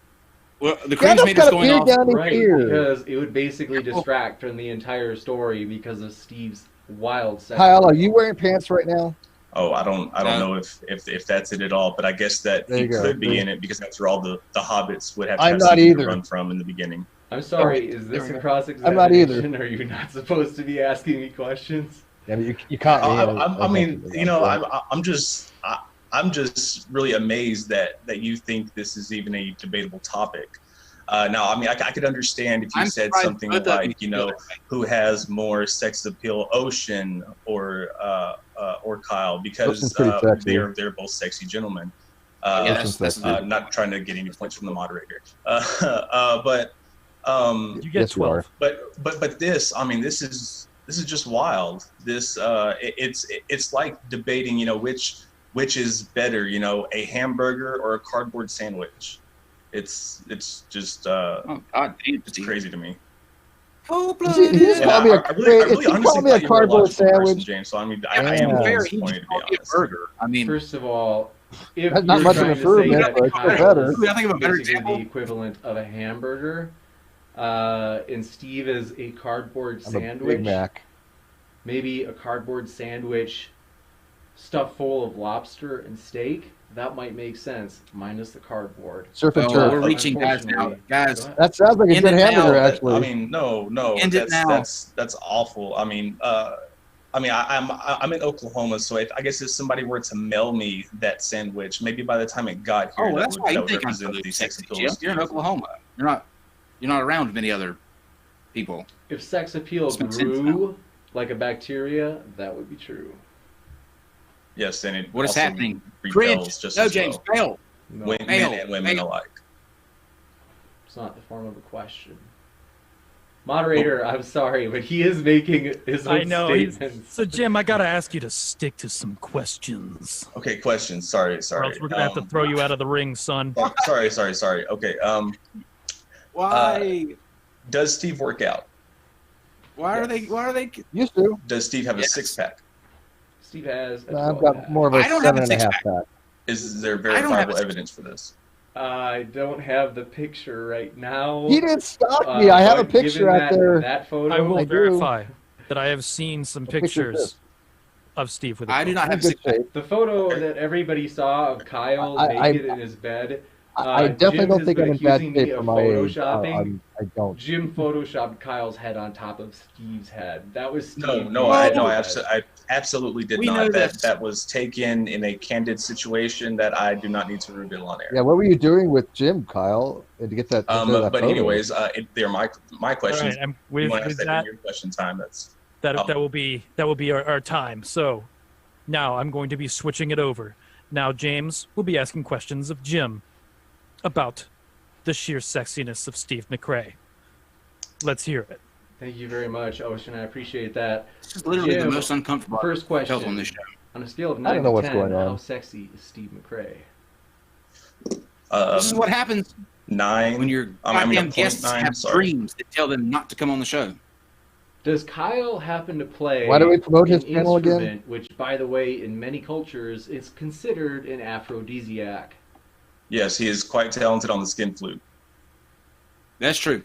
Well, the Gandalf's Queen's made us got a going beard off. down in right, here. because it would basically distract from the entire story because of Steve's wild sex. Kyle, are you wearing pants right now? Oh, I don't know if that's it at all, but I guess that There he you go. could be in it because that's where all the hobbits would have to I'm have not something to either. run from in the beginning. I'm sorry, is this a I'm cross-examination? not either. Are you not supposed to be asking me questions? Yeah, you caught me. I mean, you know, I'm just really amazed that you think this is even a debatable topic. Now, I mean, I could understand if you said surprised something both of like, you know, who has more sex appeal, Ocean or Kyle, because Ocean's pretty sexy. they're both sexy gentlemen. Ocean's sexy. Not trying to get any points from the moderator, but You get 12. but this, I mean, this is just wild. This it's like debating, you know, which is better, you know, a hamburger or a cardboard sandwich. It's just Oh, God damn, it's Steve. crazy to me. He Cold-blooded. just And called me a I really honestly called me a thought you were cardboard logical person, sandwich. James. So I mean, Yeah, I am yeah. fair, he disappointed, just to be called you a honest. burger. I mean, First of all, if That's not you're much of trying an to say improvement, that but it's Kyle better. is Ooh, I think of a better basically example. the equivalent of a hamburger, and Steve is a cardboard I'm a Big sandwich, Mac. maybe a cardboard sandwich stuffed full of lobster and steak, that might make sense, minus the cardboard. Surf and Oh, turf. we're reaching guys now. Unfortunately. Guys, Go ahead. That sounds like a End good it now, hamburger, but, actually. I mean, no, End it now. that's awful. I mean, I'm in Oklahoma, so I guess if somebody were to mail me that sandwich, maybe by the time it got here, oh, well, that's why that you would think I'm represent so the sex sexy, appeal. Jim. of You're in Steve. Oklahoma. You're not around many other people. If sex appeal This makes sense grew like a bacteria, that would be true. Yes, and it What is also happening? repels Cringe. just No, as James, well. fail. No, Men Fail. and women Fail. alike. it's not the form of a question. Moderator, I'm sorry, but he is making his own I know. statements. So, Jim, I got to ask you to stick to some questions. Okay, questions. Sorry. Or else we're going to have to throw you out of the ring, son. Sorry. Okay. Why? Does Steve work out? Why are they? Used to. Does Steve have a Yes. six pack? Steve has. No, I've got more of a I don't have a 7.5 six-pack. pack. Is there I don't have verifiable a evidence for this? I don't have the picture right now. He didn't stalk me. I have a but given picture out there. That photo. I will I do. verify that I have seen some What picture is pictures of Steve with a I do phone. not have Good six pack. shape. The photo that everybody saw of Kyle I- naked in his bed I definitely Jim don't has think been I'm in bad accusing me shape for of my age. photoshopping. I don't. Jim photoshopped Kyle's head on top of Steve's head. That was Steve. I absolutely did We not. know That this. that was taken in a candid situation that I do not need to reveal on air. Yeah, what were you doing with Jim, Kyle, to get that? That But photo? anyways, they're my questions. All right, and you want to with ask that that, in your question time? That's that will be our time. So now I'm going to be switching it over. Now James will be asking questions of Jim about the sheer sexiness of Steve McRae. Let's hear it. Thank you very much, Ocean. I appreciate that. This is literally Jim, the most uncomfortable First I've felt question. on this show. On a scale of I 9 don't know to what's 10, going on. how sexy is Steve McRae? This is what happens 9 when your goddamn guests have dreams that tell them not to come on the show. Does Kyle happen to play Why do we promote an his channel again? instrument, which, by the way, in many cultures is considered an aphrodisiac? Yes, he is quite talented on the skin flute. That's true.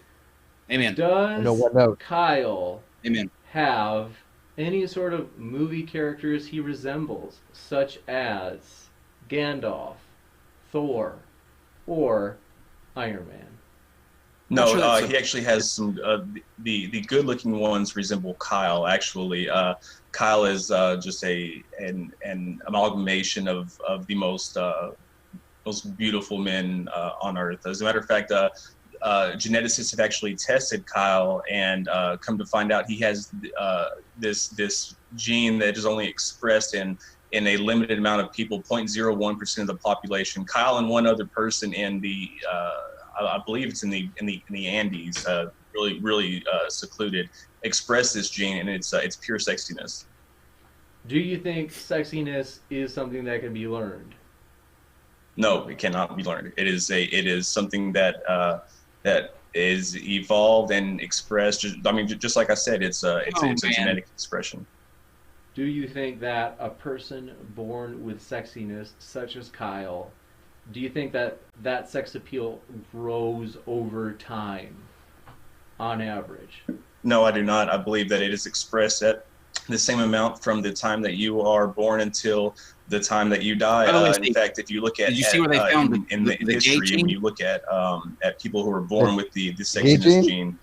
Amen. Does Kyle Amen. have any sort of movie characters he resembles, such as Gandalf, Thor, or Iron Man? No, he actually has some. The good-looking ones resemble Kyle. Actually, Kyle is just an amalgamation of the most beautiful men on Earth. As a matter of fact, geneticists have actually tested Kyle and come to find out he has this gene that is only expressed in a limited amount of people, 0.01% of the population. Kyle and one other person in the I believe it's in the Andes, really secluded, express this gene, and it's pure sexiness. Do you think sexiness is something that can be learned? No, it cannot be learned. It is something that is evolved and expressed. Just like I said, it's a genetic expression. Do you think that a person born with sexiness, such as Kyle, do you think that sex appeal grows over time, on average? No, I do not. I believe that it is expressed at the same amount from the time that you are born until the time that you die. In fact, if you look at, did you see where they found in the history, gene? when you look at people who are born with the sexiness gene,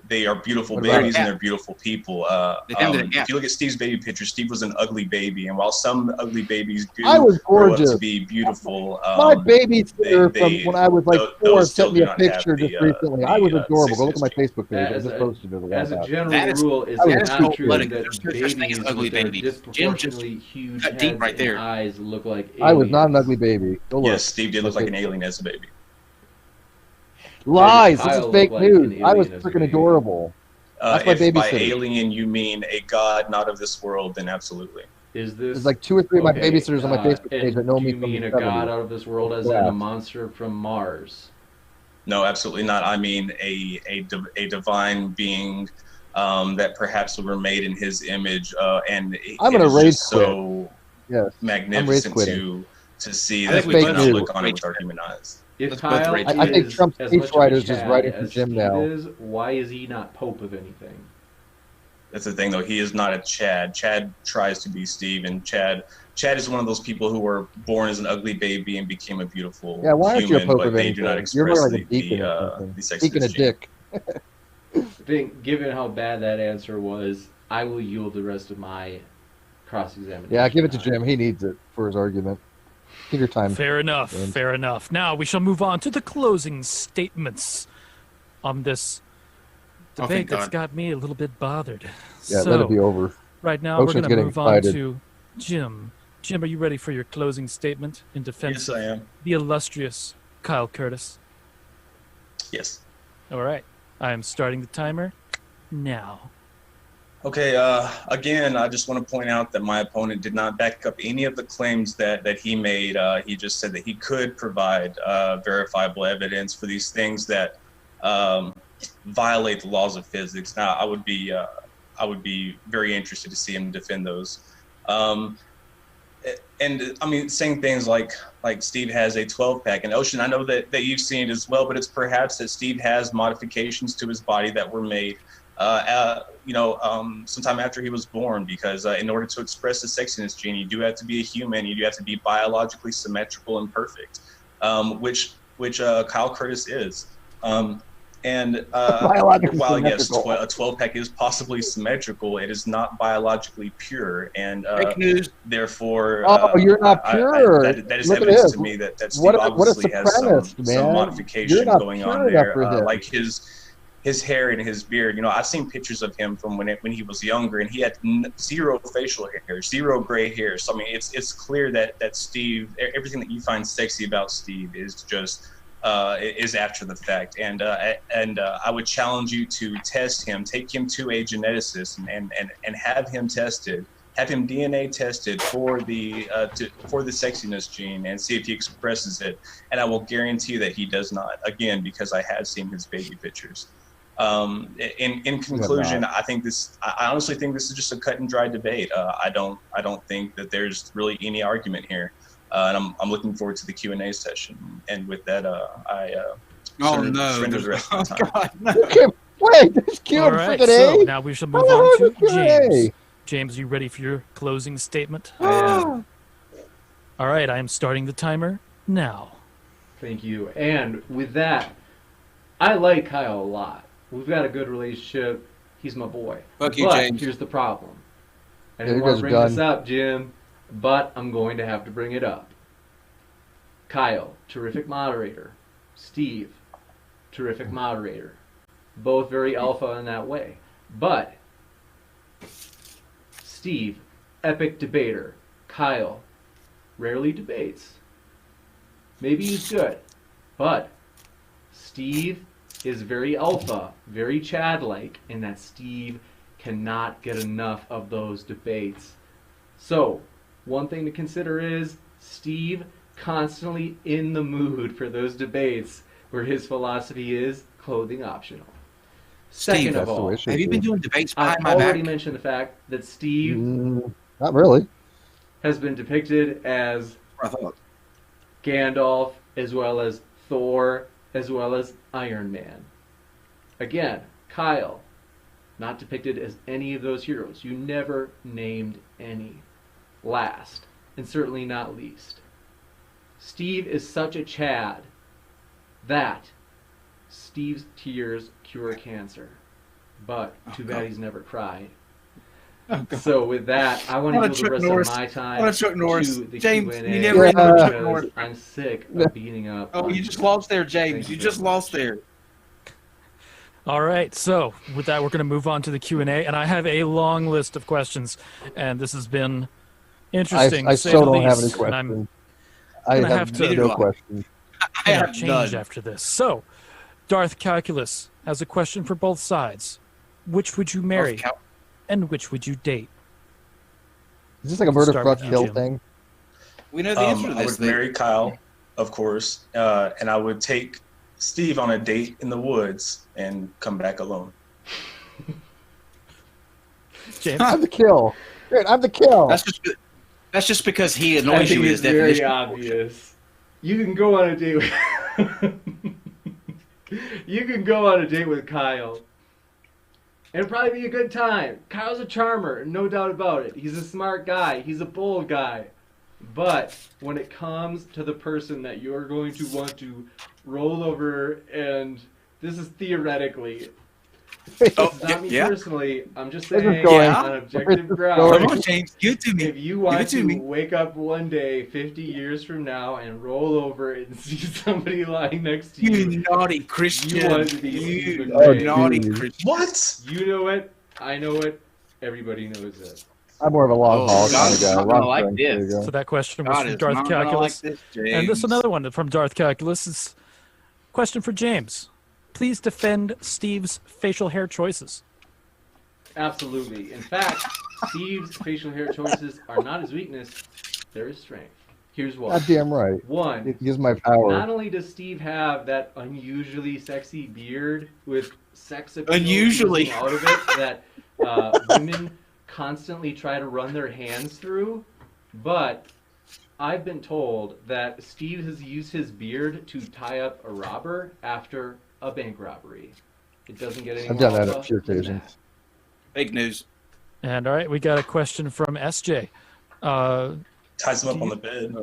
they are beautiful babies and they're beautiful people. If you look at Steve's baby picture, Steve was an ugly baby, and while some ugly babies do I was grow up gorgeous. to be beautiful, My babysitter from when I was like 4 sent me a picture just recently. I was adorable. Go look at my Facebook page. I just posted it a while As a back. general rule, is I it was not true cold-blooded. that There's no such thing as babies ugly with their baby. Jim just disproportionately huge got heads deep right there. and eyes look like aliens? I was not an ugly baby. Go look. Yes, Steve did look like an alien as a baby. Lies. This Kyle is looked fake like news. an I was alien as a freaking baby. adorable. That's my If by babysitter. alien you mean a god not of this world, then absolutely. Is this There's like 2 or 3 of my okay, babysitters on my Facebook and page that know do me you from mean the a god 70s. out of this world as in Yeah. a monster from Mars? No, absolutely not. I mean a divine being that perhaps were made in his image, and I'm it gonna is rage just so Yes, magnificent I'm rage to see I that think we we cannot both look on it rage with our human eyes. If Let's both Kyle rage I think is Trump's as much of a speechwriters is Chad writing for as Jim Steve now. is, why is he not Pope of anything? That's the thing, though. He is not a Chad. Chad tries to be Steve, and Chad is one of those people who were born as an ugly baby and became a beautiful Yeah, why aren't you a human, Pope but of they do not anything? You're express more like a deacon or something. the sexiness Deacon a gene. dick. I think, given how bad that answer was, I will yield the rest of my cross-examination. Yeah, give it to Jim. He needs it for his argument. Give your time. Fair enough. James. Fair enough. Now we shall move on to the closing statements on this Oh, debate thank that's God. got me a little bit bothered. Yeah, so, let it be over. right now Ocean's we're going to getting move on excited. to Jim. Jim, are you ready for your closing statement in defense Yes, I of am. the illustrious Kyle Curtis? Yes. All right. I am starting the timer now. Okay, again, I just want to point out that my opponent did not back up any of the claims that he made. He just said that he could provide verifiable evidence for these things that violate the laws of physics. Now, I would be very interested to see him defend those. And I mean, saying things like Steve has a 12-pack, and Ocean, I know that you've seen it as well, but it's perhaps that Steve has modifications to his body that were made sometime after he was born, because in order to express the sexiness gene, you do have to be a human. You do have to be biologically symmetrical and perfect, which Kyle Curtis is. Biologically While yes, symmetrical. a 12-pack is possibly symmetrical, it is not biologically pure, and Fake news. therefore, You're not pure. that is Look at evidence this. to me that Steve What a obviously has supremacist, some man. modification You're not going pure on enough there, for him. like his hair and his beard. I've seen pictures of him from when he was younger, and he had zero facial hair, zero gray hair. So I mean, it's clear that Steve, everything that you find sexy about Steve is just is after the fact. And I would challenge you to test him, take him to a geneticist, and have him tested. Have him DNA tested for the sexiness gene and see if he expresses it. And I will guarantee that he does not. Again, because I have seen his baby pictures. In conclusion, I honestly think this is just a cut and dry debate. I don't think that there's really any argument here. And I'm looking forward to the Q&A session. And with that, I surrender the rest of the time. Wait, there's Q&A. All right, so now we shall move on to James. James, you ready for your closing statement? I am. All right, I am starting the timer now. Thank you. And with that, I like Kyle a lot. We've got a good relationship. He's my boy. Fuck you, but James. Here's the problem. I Yeah, didn't you want guys to are bring this done. up, Jim, but I'm going to have to bring it up. Kyle, terrific moderator. Steve, terrific moderator. Both very alpha in that way. But Steve, epic debater. Kyle, rarely debates. Maybe he's good, but Steve is very alpha, very Chad-like, in that Steve cannot get enough of those debates. So, one thing to consider is Steve constantly in the mood for those debates where his philosophy is clothing optional. Second Steve, of all, have you been doing debates I've behind my already back? mentioned the fact that Steve Not really. has been depicted as Gandalf, as well as Thor, as well as Iron Man. Again, Kyle, not depicted as any of those heroes. You never named any. Last, and certainly not least, Steve is such a Chad that Steve's tears cure cancer. But too bad he's never cried. So with that, I want to yield the rest of my time to the James, Q&A you never ended with Chuck Norris. because I'm sick of beating up. Oh, on you just lost there, James. Thank You you just very lost there. All right, so with that, we're going to move on to the Q&A, and I have a long list of questions, and this has been interesting. I to say still the don't have any least, and I'm questions. I gonna have to no questions. I have change none. after this. So, Darth Calculus has a question for both sides. Which would you marry, and which would you date? Is this like a murder, Start fuck, with you, kill Jim. thing? We know the answer to I this. would marry Kyle, of course, and I would take Steve on a date in the woods and come back alone. James? I'm the kill. Dude, I'm the kill. That's just because he I annoys think you with it's his very definition. obvious. You can go on a date with you can go on a date with Kyle. It'll probably be a good time. Kyle's a charmer, no doubt about it. He's a smart guy. He's a bold guy. But when it comes to the person that you're going to want to roll over, and this is theoretically, this is not me personally, I'm just Where's saying this going? on objective Where's this ground. going? Come on, James, give it to me. If you want Give it to to me. wake up one day 50 years from now and roll over and see somebody lying next to you, You naughty Christian. you want to be You Stephen naughty Ray. Christian. What? You know it. I know it. Everybody knows it. I'm more of a long haul kind of guy. not gonna Long like term. this. There you go. So that question was God from is Darth not gonna Calculus. like this, And this James. another one from Darth Calculus is question for James. Please defend Steve's facial hair choices. Absolutely. In fact, Steve's facial hair choices are not his weakness, they're his strength. Here's why. Goddamn right. One, It gives my power. not only does Steve have that unusually sexy beard with sex appeal Unusually. oozing out of it that women constantly try to run their hands through, but I've been told that Steve has used his beard to tie up a robber after a bank robbery. It doesn't get any I've more done that alpha a few than occasions. that. Fake news. And all right, we got a question from SJ. Ties them up on the bed.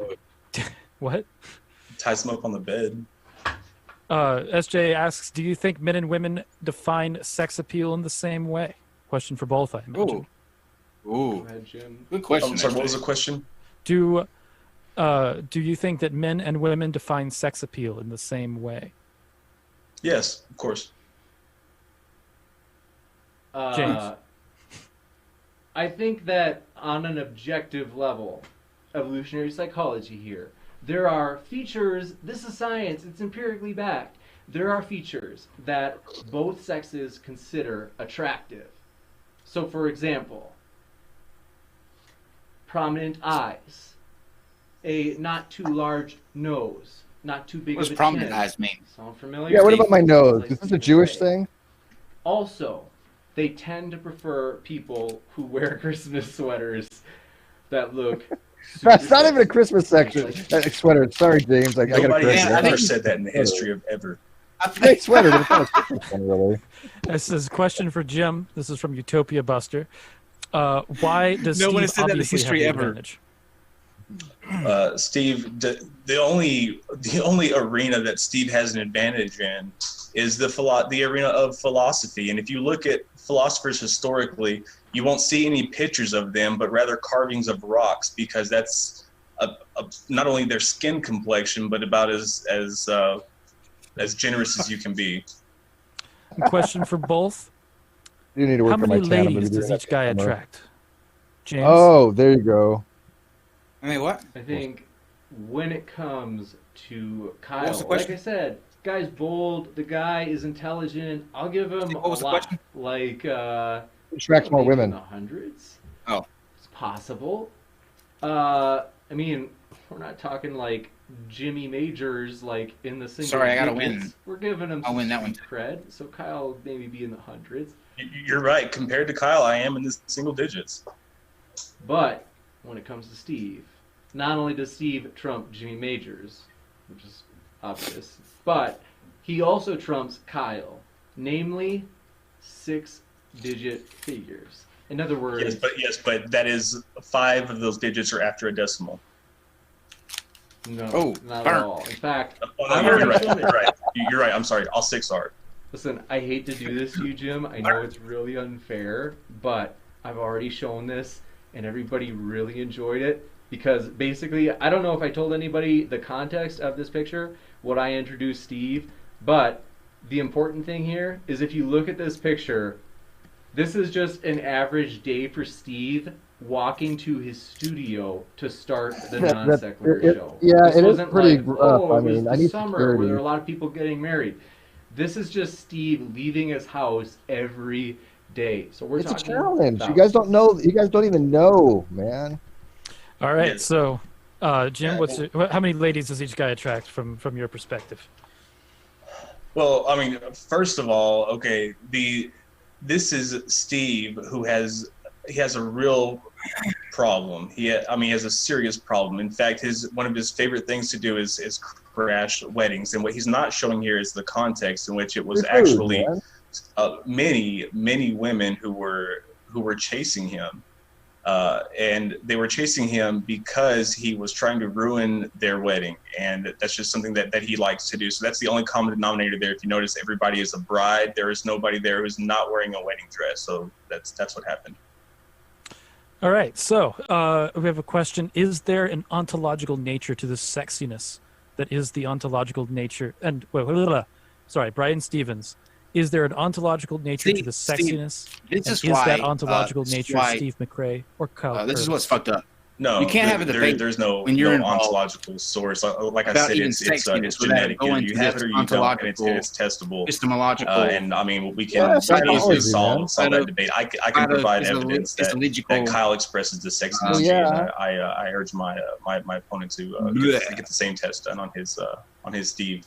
What? Ties them up on the bed. SJ asks, do you think men and women define sex appeal in the same way? Question for both, I imagine. Ooh. Go ahead, Jim. Good question. I'm sorry, what SJ. was the question? Do you think that men and women define sex appeal in the same way? Yes, of course. James? I think that on an objective level, evolutionary psychology here, there are features, this is science, it's empirically backed. There are features that both sexes consider attractive. So, for example, prominent eyes, a not too large nose, not too big What does of a prominent chin. eyes mean? Sound familiar? Yeah, what about my nose? Like Is this a Stephen Jewish Fry. thing? Also, they tend to prefer people who wear Christmas sweaters that look. That's not super even a Christmas section. Sweater. Sorry, James. I got a Nobody has Christmas. ever said that in the history of ever. Great sweater, but it's not a Christmas one, really. This is a question for Jim. This is from Utopia Buster. Why does No Steve one has said that in obviously history have the ever. advantage? Steve, the only arena that Steve has an advantage in is the arena of philosophy. And if you look at philosophers historically, you won't see any pictures of them, but rather carvings of rocks, because that's not only their skin complexion, but about as generous as you can be. Question for both. You need to work How on my many tan. I'm gonna ladies be does doing each that guy this summer. attract? James? Oh, there you go. I mean, what? I think when it comes to Kyle, was the like question? I said, guy's bold. The guy is intelligent. I'll give him What was a the lot. question? Like Attracts more maybe women. in the hundreds. Oh, It's possible. I mean, we're not talking like Jimmy Majors, like in the single Sorry, I gotta digits. win. We're giving him I'll some win that one. cred. So Kyle will maybe be in the hundreds. You're right. Compared to Kyle, I am in the single digits. But when it comes to Steve, not only does Steve trump Jimmy Majors, which is obvious, but he also trumps Kyle, namely 6-digit figures. In other words, Yes, but that is 5 of those digits are after a decimal. no, not burn. at all. In fact, Oh, I've no, you're already right. shown You're it. right. You're right. I'm sorry. All 6 are. Listen, I hate to do this to you, Jim. I know it's really unfair, but I've already shown this, and everybody really enjoyed it. Because basically, I don't know if I told anybody the context of this picture, what I introduced Steve, but the important thing here is if you look at this picture, this is just an average day for Steve walking to his studio to start the Non-Sequitur show. Yeah, This it is wasn't pretty like, rough. oh, I it was mean, I the need summer where there security. are a lot of people getting married. This is just Steve leaving his house every day. So we're It's a talking challenge. about You guys don't know. You guys don't even know, man. All right, so Jim, how many ladies does each guy attract from your perspective? Well, I mean, first of all, okay, this is Steve who has a real problem. He has a serious problem. In fact, one of his favorite things to do is crash weddings. And what he's not showing here is the context in which it was actually many women who were chasing him. And they were chasing him because he was trying to ruin their wedding. And that's just something that he likes to do. So that's the only common denominator there. If you notice, everybody is a bride. There is nobody there who's not wearing a wedding dress. So that's what happened. All right, so we have a question. Is there an ontological nature to this sexiness that is the ontological nature? And sorry, Brian Stevens. Is there an ontological nature to the sexiness? This is is why, that ontological nature why- Steve McRae or Kyle? this is what's fucked up. No, you can't have a debate There's no when you're involved ontological source. Like I about said, even it's sexiness without genetic. going You to have this it or you don't, and ontological, it's testable. epistemological. And I mean, we can Yeah, psychology, solve man. that debate. I can provide evidence that Kyle expresses the sexiness, yeah. and I urge my opponent to get the same test done on his Steve.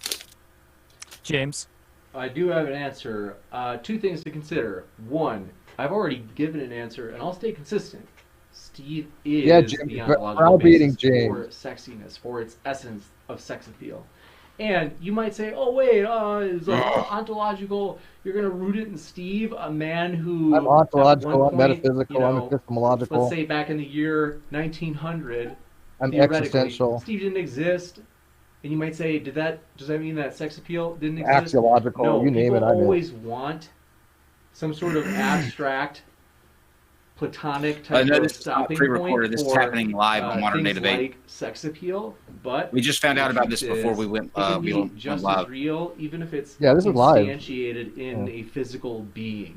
James? I do have an answer. 2 things to consider. 1, I've already given an answer, and I'll stay consistent. Steve is Jim, the we're ontological beating basis for James. sexiness, for its essence of sex appeal. And you might say, oh, wait, is ontological, you're going to root it in Steve, a man who... I'm ontological, at I'm one point, metaphysical, I'm epistemological. let's say back in the year 1900, I'm theoretically, existential. Steve didn't exist. And you might say, does that mean that sex appeal didn't exist? Axiological, No, you name it, people I'm in. always want some sort of abstract, platonic type No, of this is not stopping pre-recorded. point This is for happening live on Modern Day things Debate. like sex appeal. But We just found the out about truth this before is, we went. it can We be went just live. as real, even if it's Yeah, this is live. instantiated in a physical being.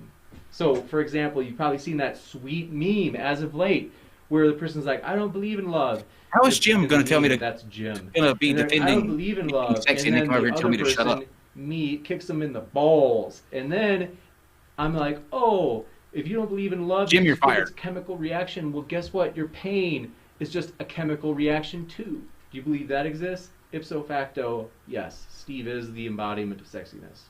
So, for example, you've probably seen that sweet meme as of late, where the person's like, "I don't believe in love." How is Jim going to tell me to? That's Jim. Going to be And they're like, I don't defending believe in love. sex, And and then then come over the here and tell other me to shut up. person, kicks them in the balls. And then I'm like, oh, if you don't believe in love, Jim, you you're just think fired. it's a chemical reaction. Well, guess what? Your pain is just a chemical reaction too. Do you believe that exists? Ipso facto, yes. Steve is the embodiment of sexiness.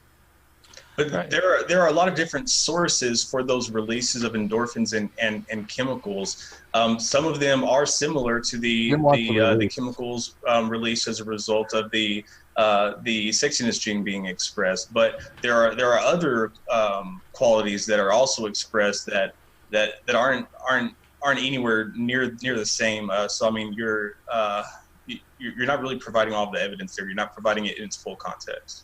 But there are a lot of different sources for those releases of endorphins and chemicals. Some of them are similar to the chemicals released as a result of the sexiness gene being expressed. But there are other qualities that are also expressed that aren't anywhere near the same. So I mean, you're not really providing all the evidence there. You're not providing it in its full context.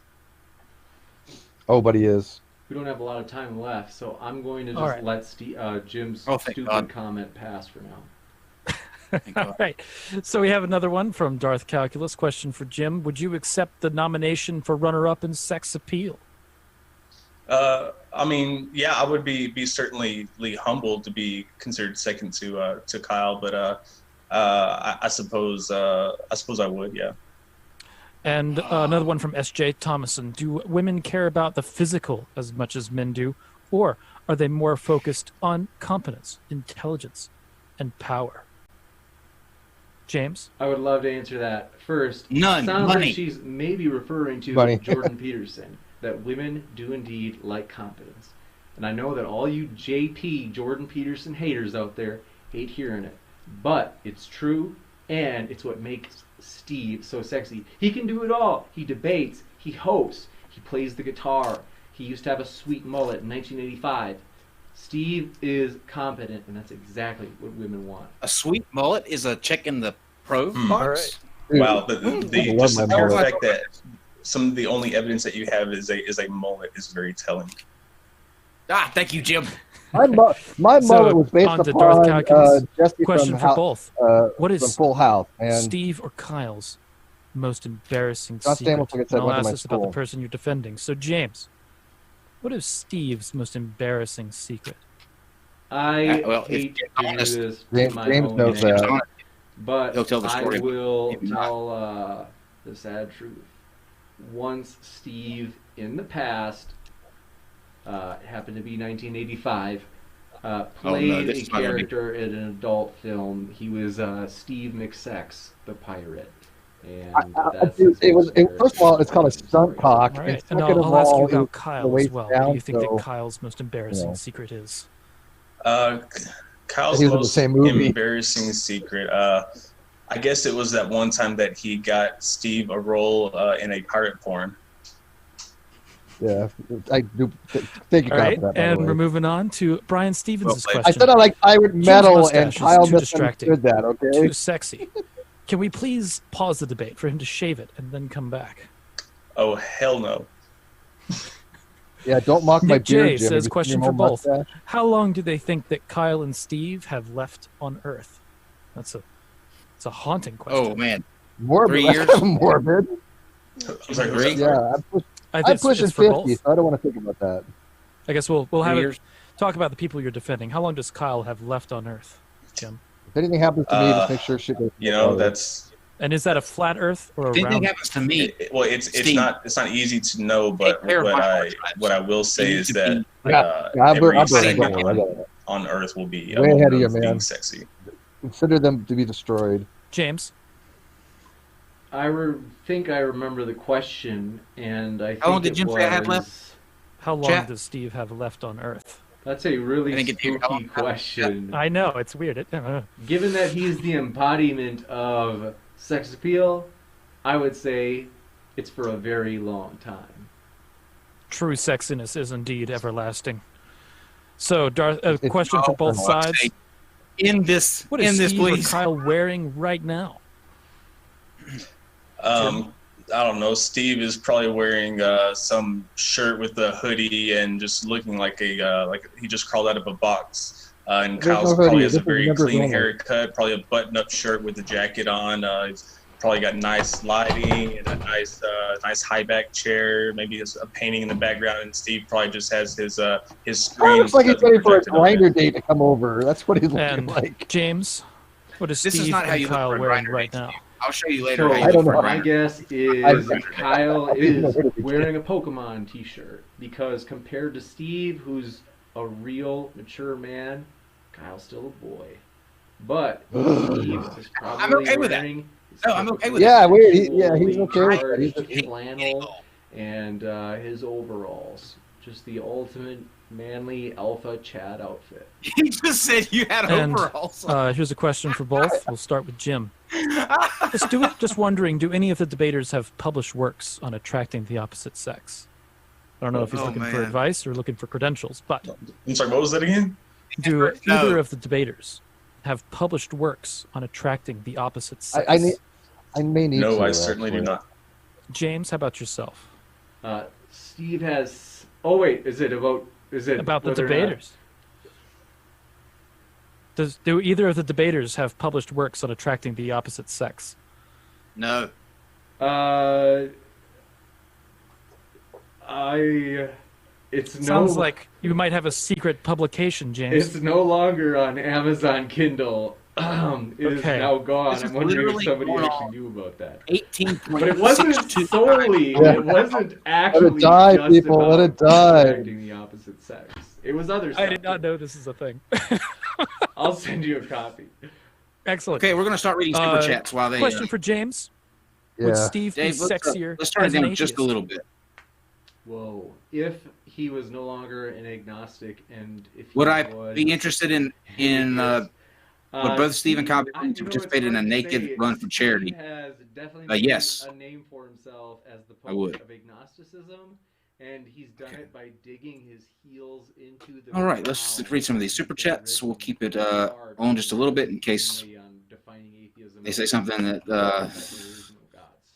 Oh, but he is. We don't have a lot of time left, so I'm going to just All right. let Jim's Oh, thank stupid God. comment pass for now. All right. So we have another one from Darth Calculus. Question for Jim. Would you accept the nomination for runner-up in sex appeal? I mean, yeah, I would be certainly humbled to be considered second to Kyle, but I suppose I would, yeah. And another one from S.J. Thomason. Do women care about the physical as much as men do, or are they more focused on competence, intelligence, and power? James? I would love to answer that. First, None. sounds Money. like she's maybe referring to Money. Jordan Peterson, that women do indeed like competence. And I know that all you JP, Jordan Peterson haters out there hate hearing it. But it's true, and it's what makes Steve so sexy. He can do it all. He debates, he hosts, he plays the guitar. He used to have a sweet mullet in 1985. Steve is competent, and that's exactly what women want. A sweet mullet is a check in the pro box. All right. Wow, just the mullet. fact that some of the only evidence that you have is a mullet is very telling. Ah, thank you, Jim. My mullet was based on to Darth upon Calculus. Jesse Question from for both. What from is Full House. And Steve or Kyle's most embarrassing John secret? Stamos, like I said, And I'll went to ask my this about the school. person you're defending. So, James, what is Steve's most embarrassing secret? I well, if hate you're to do honest, this James- in my James own knows name, that. but He'll tell the story, I will if not. tell the sad truth. Once Steve, in the past, it happened to be 1985, played this a is not gonna be- character in an adult film. He was Steve McSex, the pirate. And that's First of all, it's called a stunt cock. All And right, and second of I'll ask you all, it about was Kyle the as waist well. down, What do you think so, that Kyle's most embarrassing you know. secret is? Kyle's He was in the most same movie. embarrassing secret. I guess it was that one time that he got Steve a role in a pirate porn. Yeah, I do thank you, All Kyle, right, for that. by the and way. we're moving on to Brian Stevens' Well, question. I said I like pirate Jim's metal, mustache and is Kyle too distracting, misunderstood that. Okay. too sexy. Can we please pause the debate for him to shave it and then come back? Oh hell no! Yeah, don't mock my Nick J beard, Jim. says, Have you question seen for your both. mustache? How long do they think that Kyle and Steve have left on Earth? It's a haunting question. Oh man, Morbid. 3 years. Morbid. I'm sorry, who was that? Yeah, I'm it's pushing for 50, both. so I don't want to think about that. I guess we'll 3 have years. talk about the people you're defending. How long does Kyle have left on Earth, Jim? If anything happens to me, just make sure shit goes. You know, that's And is that a flat Earth or a If anything round? happens to me, well, it's Steve. not easy to know, but Take care of my what I will say You is need to that be- I'm every don't segment worry, I got it. on Earth will be Way ahead of you, being man. sexy. Consider them to be destroyed. James? think I remember the question, and I think How long did it Jim say I had was- left? How long Chat. does Steve have left on Earth? That's a really I think it- how spooky long- question. I know, it's weird. Given that he's the embodiment of sex appeal, I would say it's for a very long time. True sexiness is indeed everlasting. So, Darth, a question for both sides. In this, What is Steve or please. Kyle wearing right now? I don't know. Steve is probably wearing some shirt with a hoodie and just looking like like he just crawled out of a box. And There's Kyle's no hoodie. probably has a This is very never clean going. haircut, probably a button-up shirt with a jacket on. He's probably got nice lighting and a nice high back chair. Maybe a painting in the background. And Steve probably just has his screen. Looks like he's waiting for a projected over it. grinder date to come over. That's what he's looking And like. James, what is This is Steve not how and you look Kyle for a wearing grinder right date, now? I'll show you later. So how you look for a my grinder. guess is Kyle is wearing a Pokemon t-shirt because compared to Steve, who's a real mature man, Kyle's still a boy. But Steve is probably I'm okay with that. wearing No, I'm okay with Yeah, that. weird. He's okay with that. He's charged flannel and his overalls. Just the ultimate manly alpha Chad outfit. He just said you had And overalls. here's a question for both. We'll start with Jim. Just wondering, do any of the debaters have published works on attracting the opposite sex? I don't know if he's looking for man. advice or looking for credentials, but I'm sorry, what was that again? do either of the debaters have published works on attracting the opposite sex? I may need No, to. I certainly do not. James, how about yourself? Steve has. Oh wait, is it about the whether or not- debaters? Do either of the debaters have published works on attracting the opposite sex? No. Sounds like you might have a secret publication, James. It's no longer on Amazon Kindle. It is Okay. now gone. This is I'm wondering if literally somebody going actually on knew about that. 18. But it wasn't solely. Yeah. It wasn't actually die, just people, about let it die. attracting the opposite sex. It was other stuff. I did not know this is a thing. I'll send you a copy. Excellent. Okay, we're going to start reading super chats while they. Question for James. Would Yeah. Steve be Dave, sexier let's turn it as an down just atheist? a little bit. Whoa! If he was no longer an agnostic, and if he Would I was be interested in would both Steve and Kyle be willing to participate in a naked run for charity? Steve has definitely Yes. made a name for himself as the I would. poet of agnosticism, and he's done it by digging his heels into the. All right, let's read some of these super chats. We'll keep it on just a little bit in case they say something that.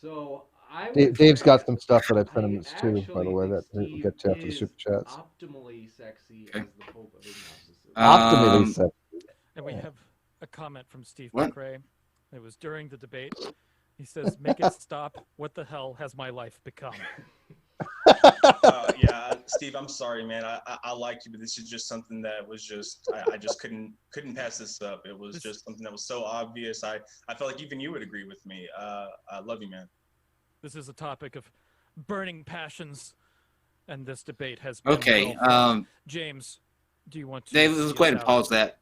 So I would Dave's got put- some stuff that I've sent him too, by actually the way, that think we'll get to after the Steve super chats. optimally sexy as the Pope of agnosticism. Optimally sexy. And we have a comment from Steve What? McRae. It was during the debate. He says, "Make it stop. What the hell has my life become?" Yeah, Steve, I'm sorry, man. I like you, but this is just something that was just I just couldn't pass this up. It was just something that was so obvious. I felt like even you would agree with me. I love you, man. This is a topic of burning passions, and this debate has been Okay, well fought. James, do you want to? Dave, see let's go ahead us and out? pause that.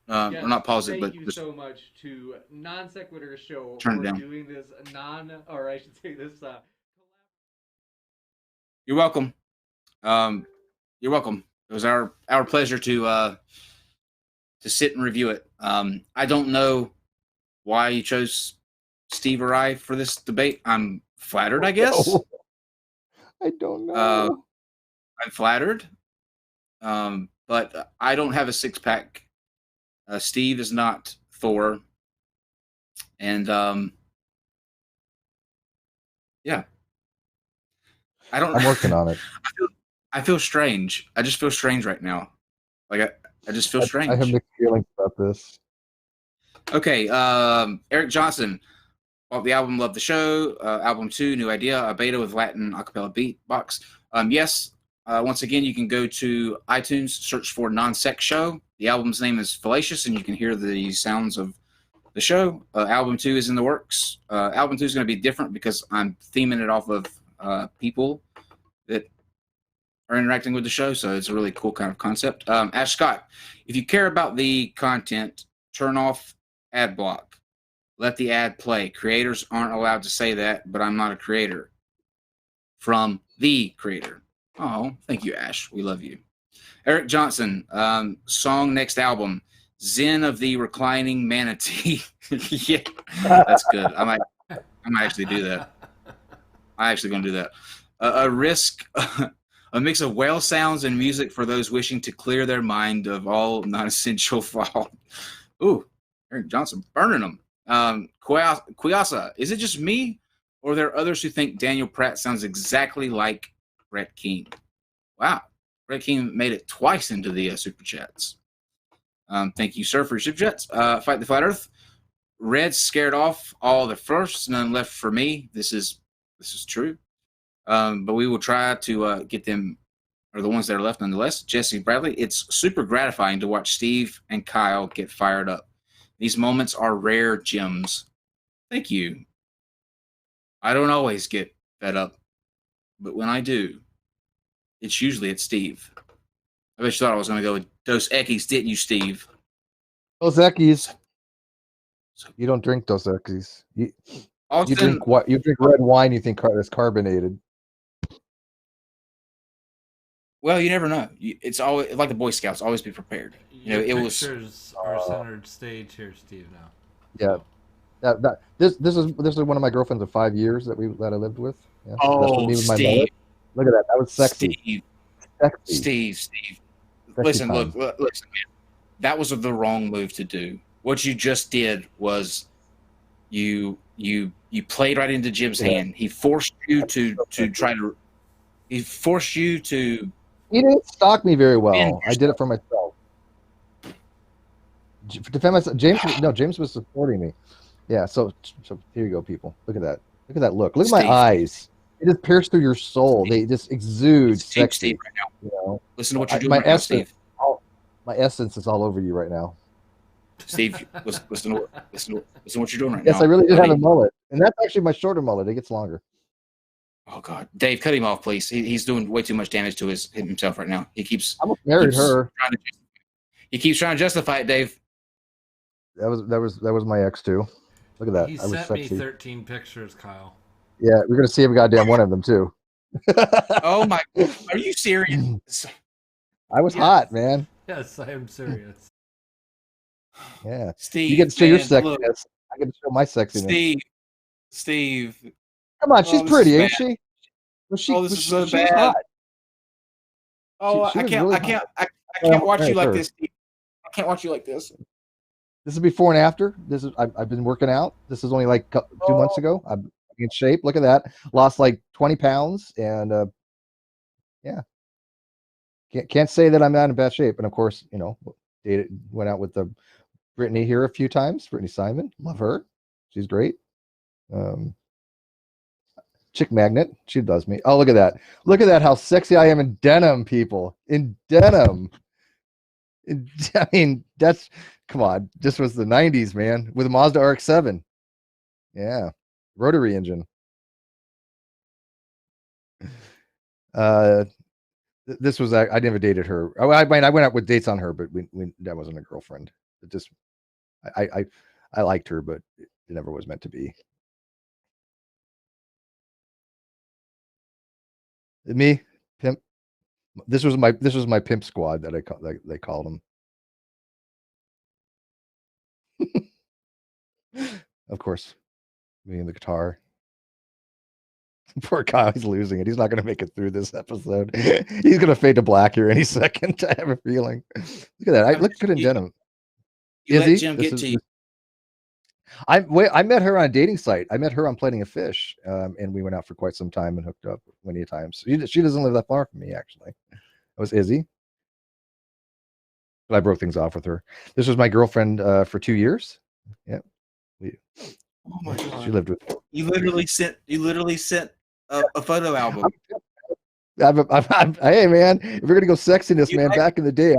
Yes, Or not pause it, but thank you just so much to Non-Sequitur Show Turn it for down. doing this or I should say this. You're welcome. You're welcome. It was our pleasure to sit and review it. I don't know why you chose Steve or I for this debate. I'm flattered, I guess. I don't know. I'm flattered. But I don't have a six pack. Steve is not Thor. And yeah. I'm working on it. I feel strange. I just feel strange right now. Like I just feel strange. I have mixed feelings about this. Okay, Eric Johnson bought the album, loved the show. Album 2, new idea, a beta with Latin acapella beatbox. Yes, once again, you can go to iTunes, search for Non-Sec Show. The album's name is Fallacious, and you can hear the sounds of the show. Album 2 is in the works. Album 2 is going to be different because I'm theming it off of people that are interacting with the show, so it's a really cool kind of concept. Ash Scott, if you care about the content, turn off ad block. Let the ad play. Creators aren't allowed to say that, but I'm not a creator. From the creator. Oh, thank you, Ash. We love you. Eric Johnson, song next album, Zen of the Reclining Manatee. Yeah, that's good. I might actually do that. I'm actually going to do that. A risk, a mix of whale sounds and music for those wishing to clear their mind of all non-essential thought. Ooh, Eric Johnson burning them. Kuyasa, is it just me, or are there others who think Daniel Pratt sounds exactly like Brett King? Wow, Brett King made it twice into the super chats. Thank you, sir, for your super chats. Fight the Flat Earth. Red scared off all the first, none left for me. This is true. But we will try to get them, or the ones that are left nonetheless. Jesse Bradley, it's super gratifying to watch Steve and Kyle get fired up. These moments are rare gems. Thank you. I don't always get fed up, but when I do, it's usually at Steve. I bet you thought I was going to go with Dos Equis, didn't you, Steve? Dos Equis. You don't drink Dos Equis. You drink what? You drink red wine. You think it's carbonated. Well, you never know. It's always like the Boy Scouts. Always be prepared. Your pictures are centered stage here, Steve. Now. Yeah. This is one of my girlfriends of 5 years that I lived with. Yeah. Oh, with Steve! mullet. Look at that. That was sexy. Steve. Listen, listen, man. That was the wrong move to do. What you just did was you played right into Jim's hand. He forced you to try to. He forced you to. He didn't stalk me very well. I did it for myself. To defend myself. James was supporting me. Yeah. So here you go, people. Look at that. Look at that look. Look at my eyes. It just pierced through your soul. They just exude sexy. Steve, right now. You know? Listen to what you're doing right now, Steve. My essence is all over you right now. Steve, listen to what you're doing right now. Yes, I really did have a mullet, and that's actually my shorter mullet. It gets longer. Oh God, Dave, cut him off, please. He's doing way too much damage to himself right now. He keeps. I almost married her. He keeps trying to justify it, Dave. That was my ex too. Look at that. He I was sent sexy. me 13 pictures, Kyle. Yeah, we're gonna see every goddamn one of them too. Oh my! Are you serious? I was hot, man. Yes, I am serious. Yeah, Steve, you get to show your man, sexiness. look. I get to show my sexiness. Steve. Come on, she's this pretty, is ain't bad. she? This is so she was bad. hot. Oh, She I was can't! really I can't! hot. I can't watch you Married like her. this, Steve. I can't watch you like this. This is before and after. I've been working out. This is only like 2 months ago. I'm in shape. Look at that. Lost like 20 pounds, and yeah. Can't say that I'm not in bad shape. And of course, went out with Brittany here a few times. Brittany Simon, love her. She's great. Chick magnet. She does me. Oh, look at that. Look at that. How sexy I am in denim, people. In denim. I mean, come on. This was the 90s, man, with a Mazda RX-7. Yeah. Rotary engine. This was, I never dated her. I went out with dates on her, but that wasn't a girlfriend. It just, I liked her, but it never was meant to be. Me, pimp. This was my pimp squad that they called them. Of course, me and the guitar. Poor Kyle, he's losing it. He's not going to make it through this episode. He's going to fade to black here any second. I have a feeling. Look at that. I look good in denim. You Is let he? Jim get to you. I met her on a dating site. I met her on Plating a Fish, and we went out for quite some time and hooked up many times. She doesn't live that far from me, actually. That was Izzy. But I broke things off with her. This was my girlfriend for 2 years. Yeah. Oh my God. She lived with me. You literally sent a photo album. Hey man, if we're gonna go sexiness, man, back in the day,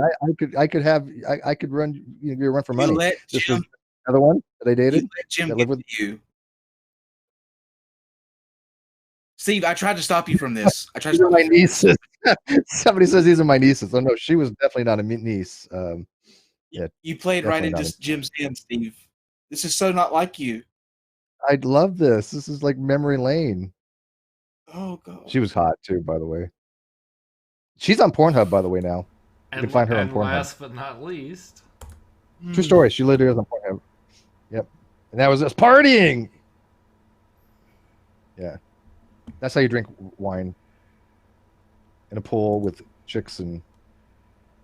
I could run run for money. This was another one that I dated. You let Jim get with you. Steve, I tried to stop you from this. I tried to These are my nieces. Somebody says these are my nieces. Oh no, she was definitely not a niece. Yeah, you played right into Jim's hand, Steve. This is so not like you. I love this. This is like memory lane. Oh God. She was hot too, by the way. She's on Pornhub, by the way. Now you can find her on Pornhub. Last but not least, true story. She literally is on Pornhub. Yep, and that was us partying. Yeah, That's how you drink wine in a pool with chicks and.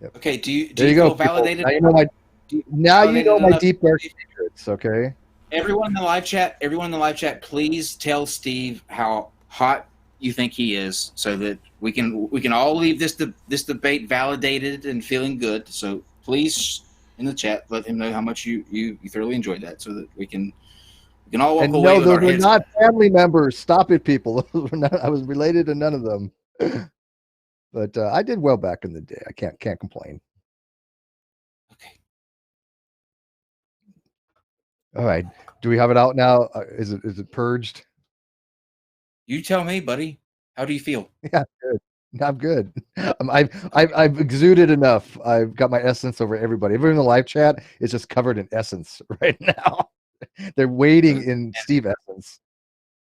Yep. Okay, do you There you feel go, people. validated? Now you know my. Now you Validated know my enough? deep dark secrets. Okay. Everyone in the live chat, please tell Steve how hot you think he is, so that we can all leave this debate validated and feeling good. So please, in the chat, let him know how much you thoroughly enjoyed that, so that we can all walk And away no, with those our were heads. not family members. Stop it, people. Those were not, I was related to none of them. But I did well back in the day. I can't complain. Okay. All right. Do we have it out now? Is it purged? You tell me, buddy. How do you feel? Yeah, good. I'm good. I've exuded enough. I've got my essence over everybody. Everyone in the live chat is just covered in essence right now. They're waiting in Steve essence.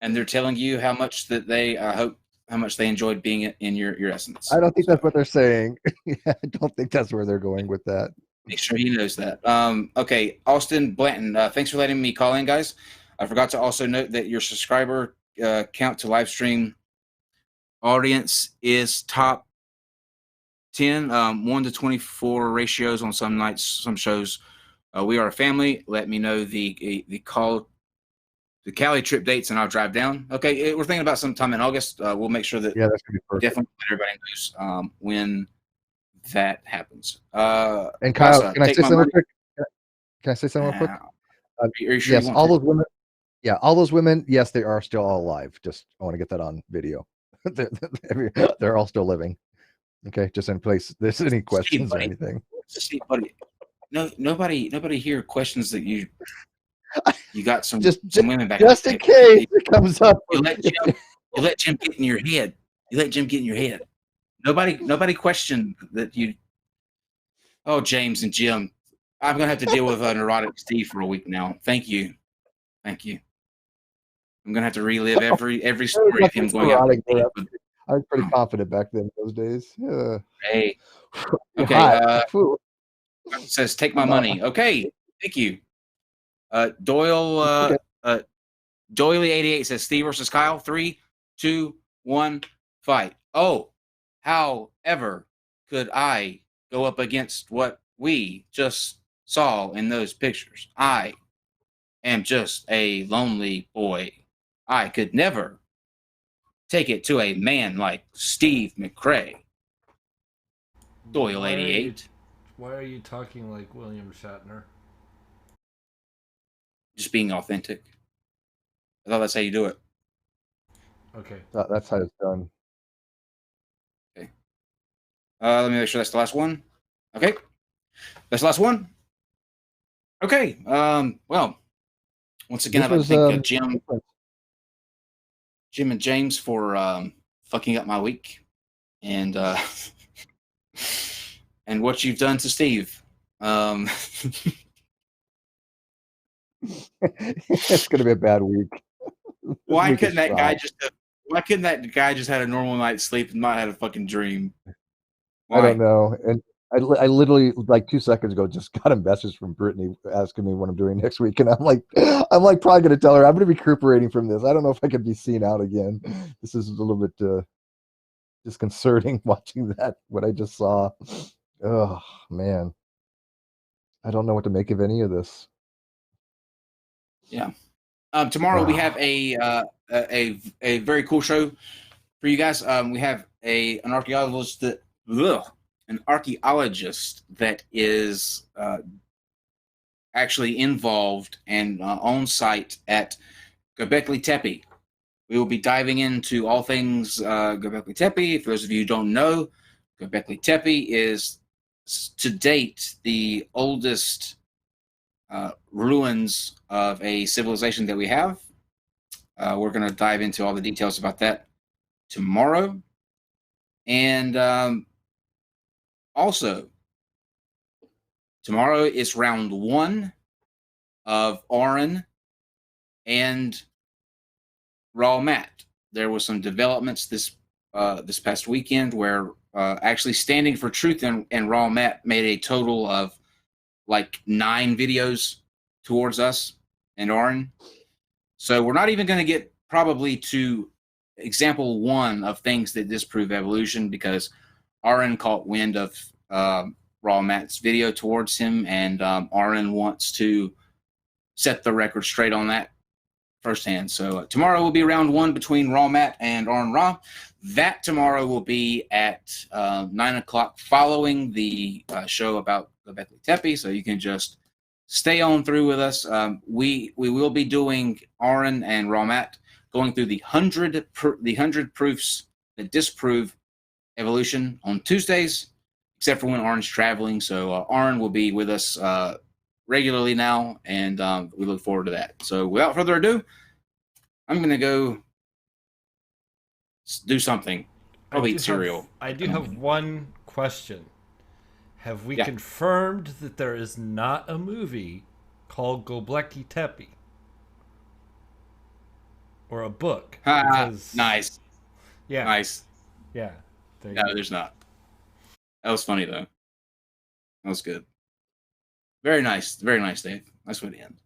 And they're telling you how much that they hope how much they enjoyed being in your essence. I don't think that's what they're saying. Yeah, I don't think that's where they're going with that. Make sure he knows that. Okay, Austin Blanton, thanks for letting me call in, guys. I forgot to also note that your subscriber count to live stream audience is top 10, 1 to 24 ratios on some nights, some shows. We are a family. Let me know the Cali trip dates, and I'll drive down. Okay, we're thinking about sometime in August. We'll make sure that that's gonna be perfect. definitely let everybody knows when that happens. And Kyle, Rasa, can I take say my something real money. quick? Can I say something real quick? Are you sure Yes, you want all to? those women. Yeah, all those women. Yes, they are still all alive. Just I want to get that on video. They're all still living. Okay, just in place. There's any questions or anything. Steve, buddy. No, nobody here questions that you got some Just women back. just in case it comes up. You let Jim get in your head. You let Jim get in your head. Nobody questioned that you. Oh, James and Jim, I'm gonna have to deal with a neurotic Steve for a week now. Thank you. I'm gonna have to relive every story of him going out. I was pretty confident back then in those days. Hey. You're Okay. hot. Says take my money. Okay. Thank you. Doyle. Doily88 says Steve versus Kyle. 3, 2, 1, fight. Oh, however could I go up against what we just saw in those pictures? I am just a lonely boy. I could never take it to a man like Steve McCrae. Doyle88. Why are you talking like William Shatner? Just being authentic. I thought that's how you do it. Okay. That's how it's done. Okay. Let me make sure that's the last one. Okay. That's the last one. Okay. Well, once again, I'd like to thank Jim and James for fucking up my week, and and what you've done to Steve. It's gonna be a bad week. Why couldn't that guy just had a normal night's sleep and not had a fucking dream? Why? I don't know. And I literally like 2 seconds ago just got a message from Brittany asking me what I'm doing next week, and I'm like probably gonna tell her I'm gonna be recuperating from this. I don't know if I could be seen out again. This is a little bit disconcerting watching that what I just saw. Oh man, I don't know what to make of any of this. Yeah. Tomorrow we have a very cool show for you guys. We have an archaeologist that is actually involved and on site at Göbekli Tepe. We will be diving into all things Göbekli Tepe. For those of you who don't know, Göbekli Tepe is to date the oldest ruins of a civilization that we have. We're going to dive into all the details about that tomorrow. And also, tomorrow is round 1 of Oren and Raw Matt. There was some developments this past weekend where actually Standing for Truth and Raw Matt made a total of like 9 videos towards us and Oren. So we're not even going to get probably to example one of things that disprove evolution, because Aaron caught wind of Raw Matt's video towards him, and Aaron wants to set the record straight on that firsthand. So tomorrow will be round one between Raw Matt and Aaron Ra. That tomorrow will be at 9 o'clock following the show about Göbekli Tepe, so you can just stay on through with us. We will be doing Aaron and Raw Matt going through the 100 proofs that disprove evolution on Tuesdays, except for when Aaron's traveling. So Aaron will be with us regularly now, and we look forward to that. So without further ado, I'm going to go do something. Probably eat cereal. I do have one question. Have we confirmed that there is not a movie called Göbekli Tepe? Or a book? Nice. Yeah. Nice. Yeah. No, there's not. That was funny, though. That was good. Very nice, Dave. Nice way to end.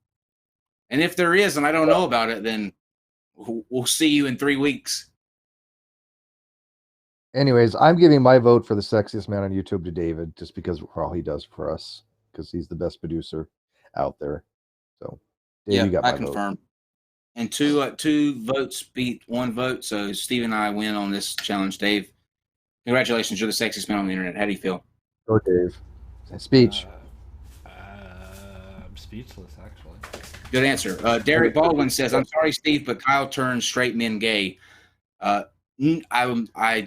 And if there is, and I don't know about it, then we'll see you in 3 weeks. Anyways, I'm giving my vote for the sexiest man on YouTube to David, just because of all he does for us, because he's the best producer out there. So, Dave, you got my confirm. vote. And two votes beat one vote, so Steve and I win on this challenge. Dave, congratulations! You're the sexiest man on the internet. How do you feel? Go, Dave. Speech. I'm speechless, actually. Good answer. Derek Baldwin says, "I'm sorry, Steve, but Kyle turns straight men gay." I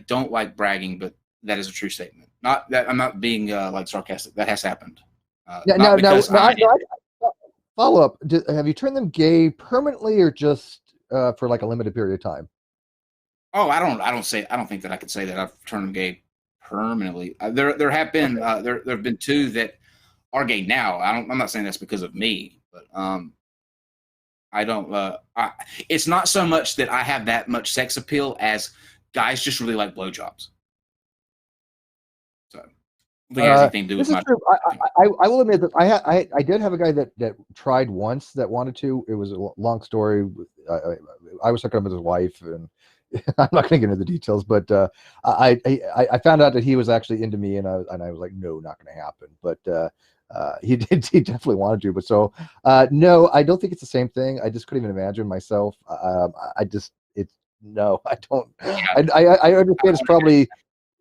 don't like bragging, but that is a true statement. Not that I'm not being like sarcastic. That has happened. Now, follow up. Have you turned them gay permanently, or just for like a limited period of time? Oh, I don't think that I could say that I've turned them gay permanently. There have been there have been two that are gay now. I'm not saying that's because of me, but I don't. It's not so much that I have that much sex appeal as guys just really like blowjobs. So, I don't think it has anything to do with my. I will admit that I did have a guy that tried once that wanted to. It was a long story. I was hooking up with his wife, and I'm not going to get into the details. But I found out that he was actually into me, and I was like, no, not going to happen. But he definitely wanted to. But so no, I don't think it's the same thing. I just couldn't even imagine myself. I don't. I understand it's probably,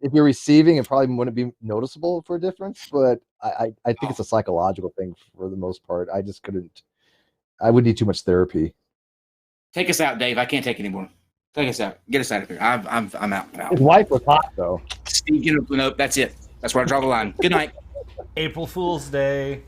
if you're receiving, it probably wouldn't be noticeable for a difference, but I think it's a psychological thing for the most part. I just couldn't. I would need too much therapy. Take us out, Dave. I can't take anymore. Take us out. Get us out of here. I'm out now. His wife was hot though. Steve, nope. That's it. That's where I draw the line. Good night. April Fool's Day.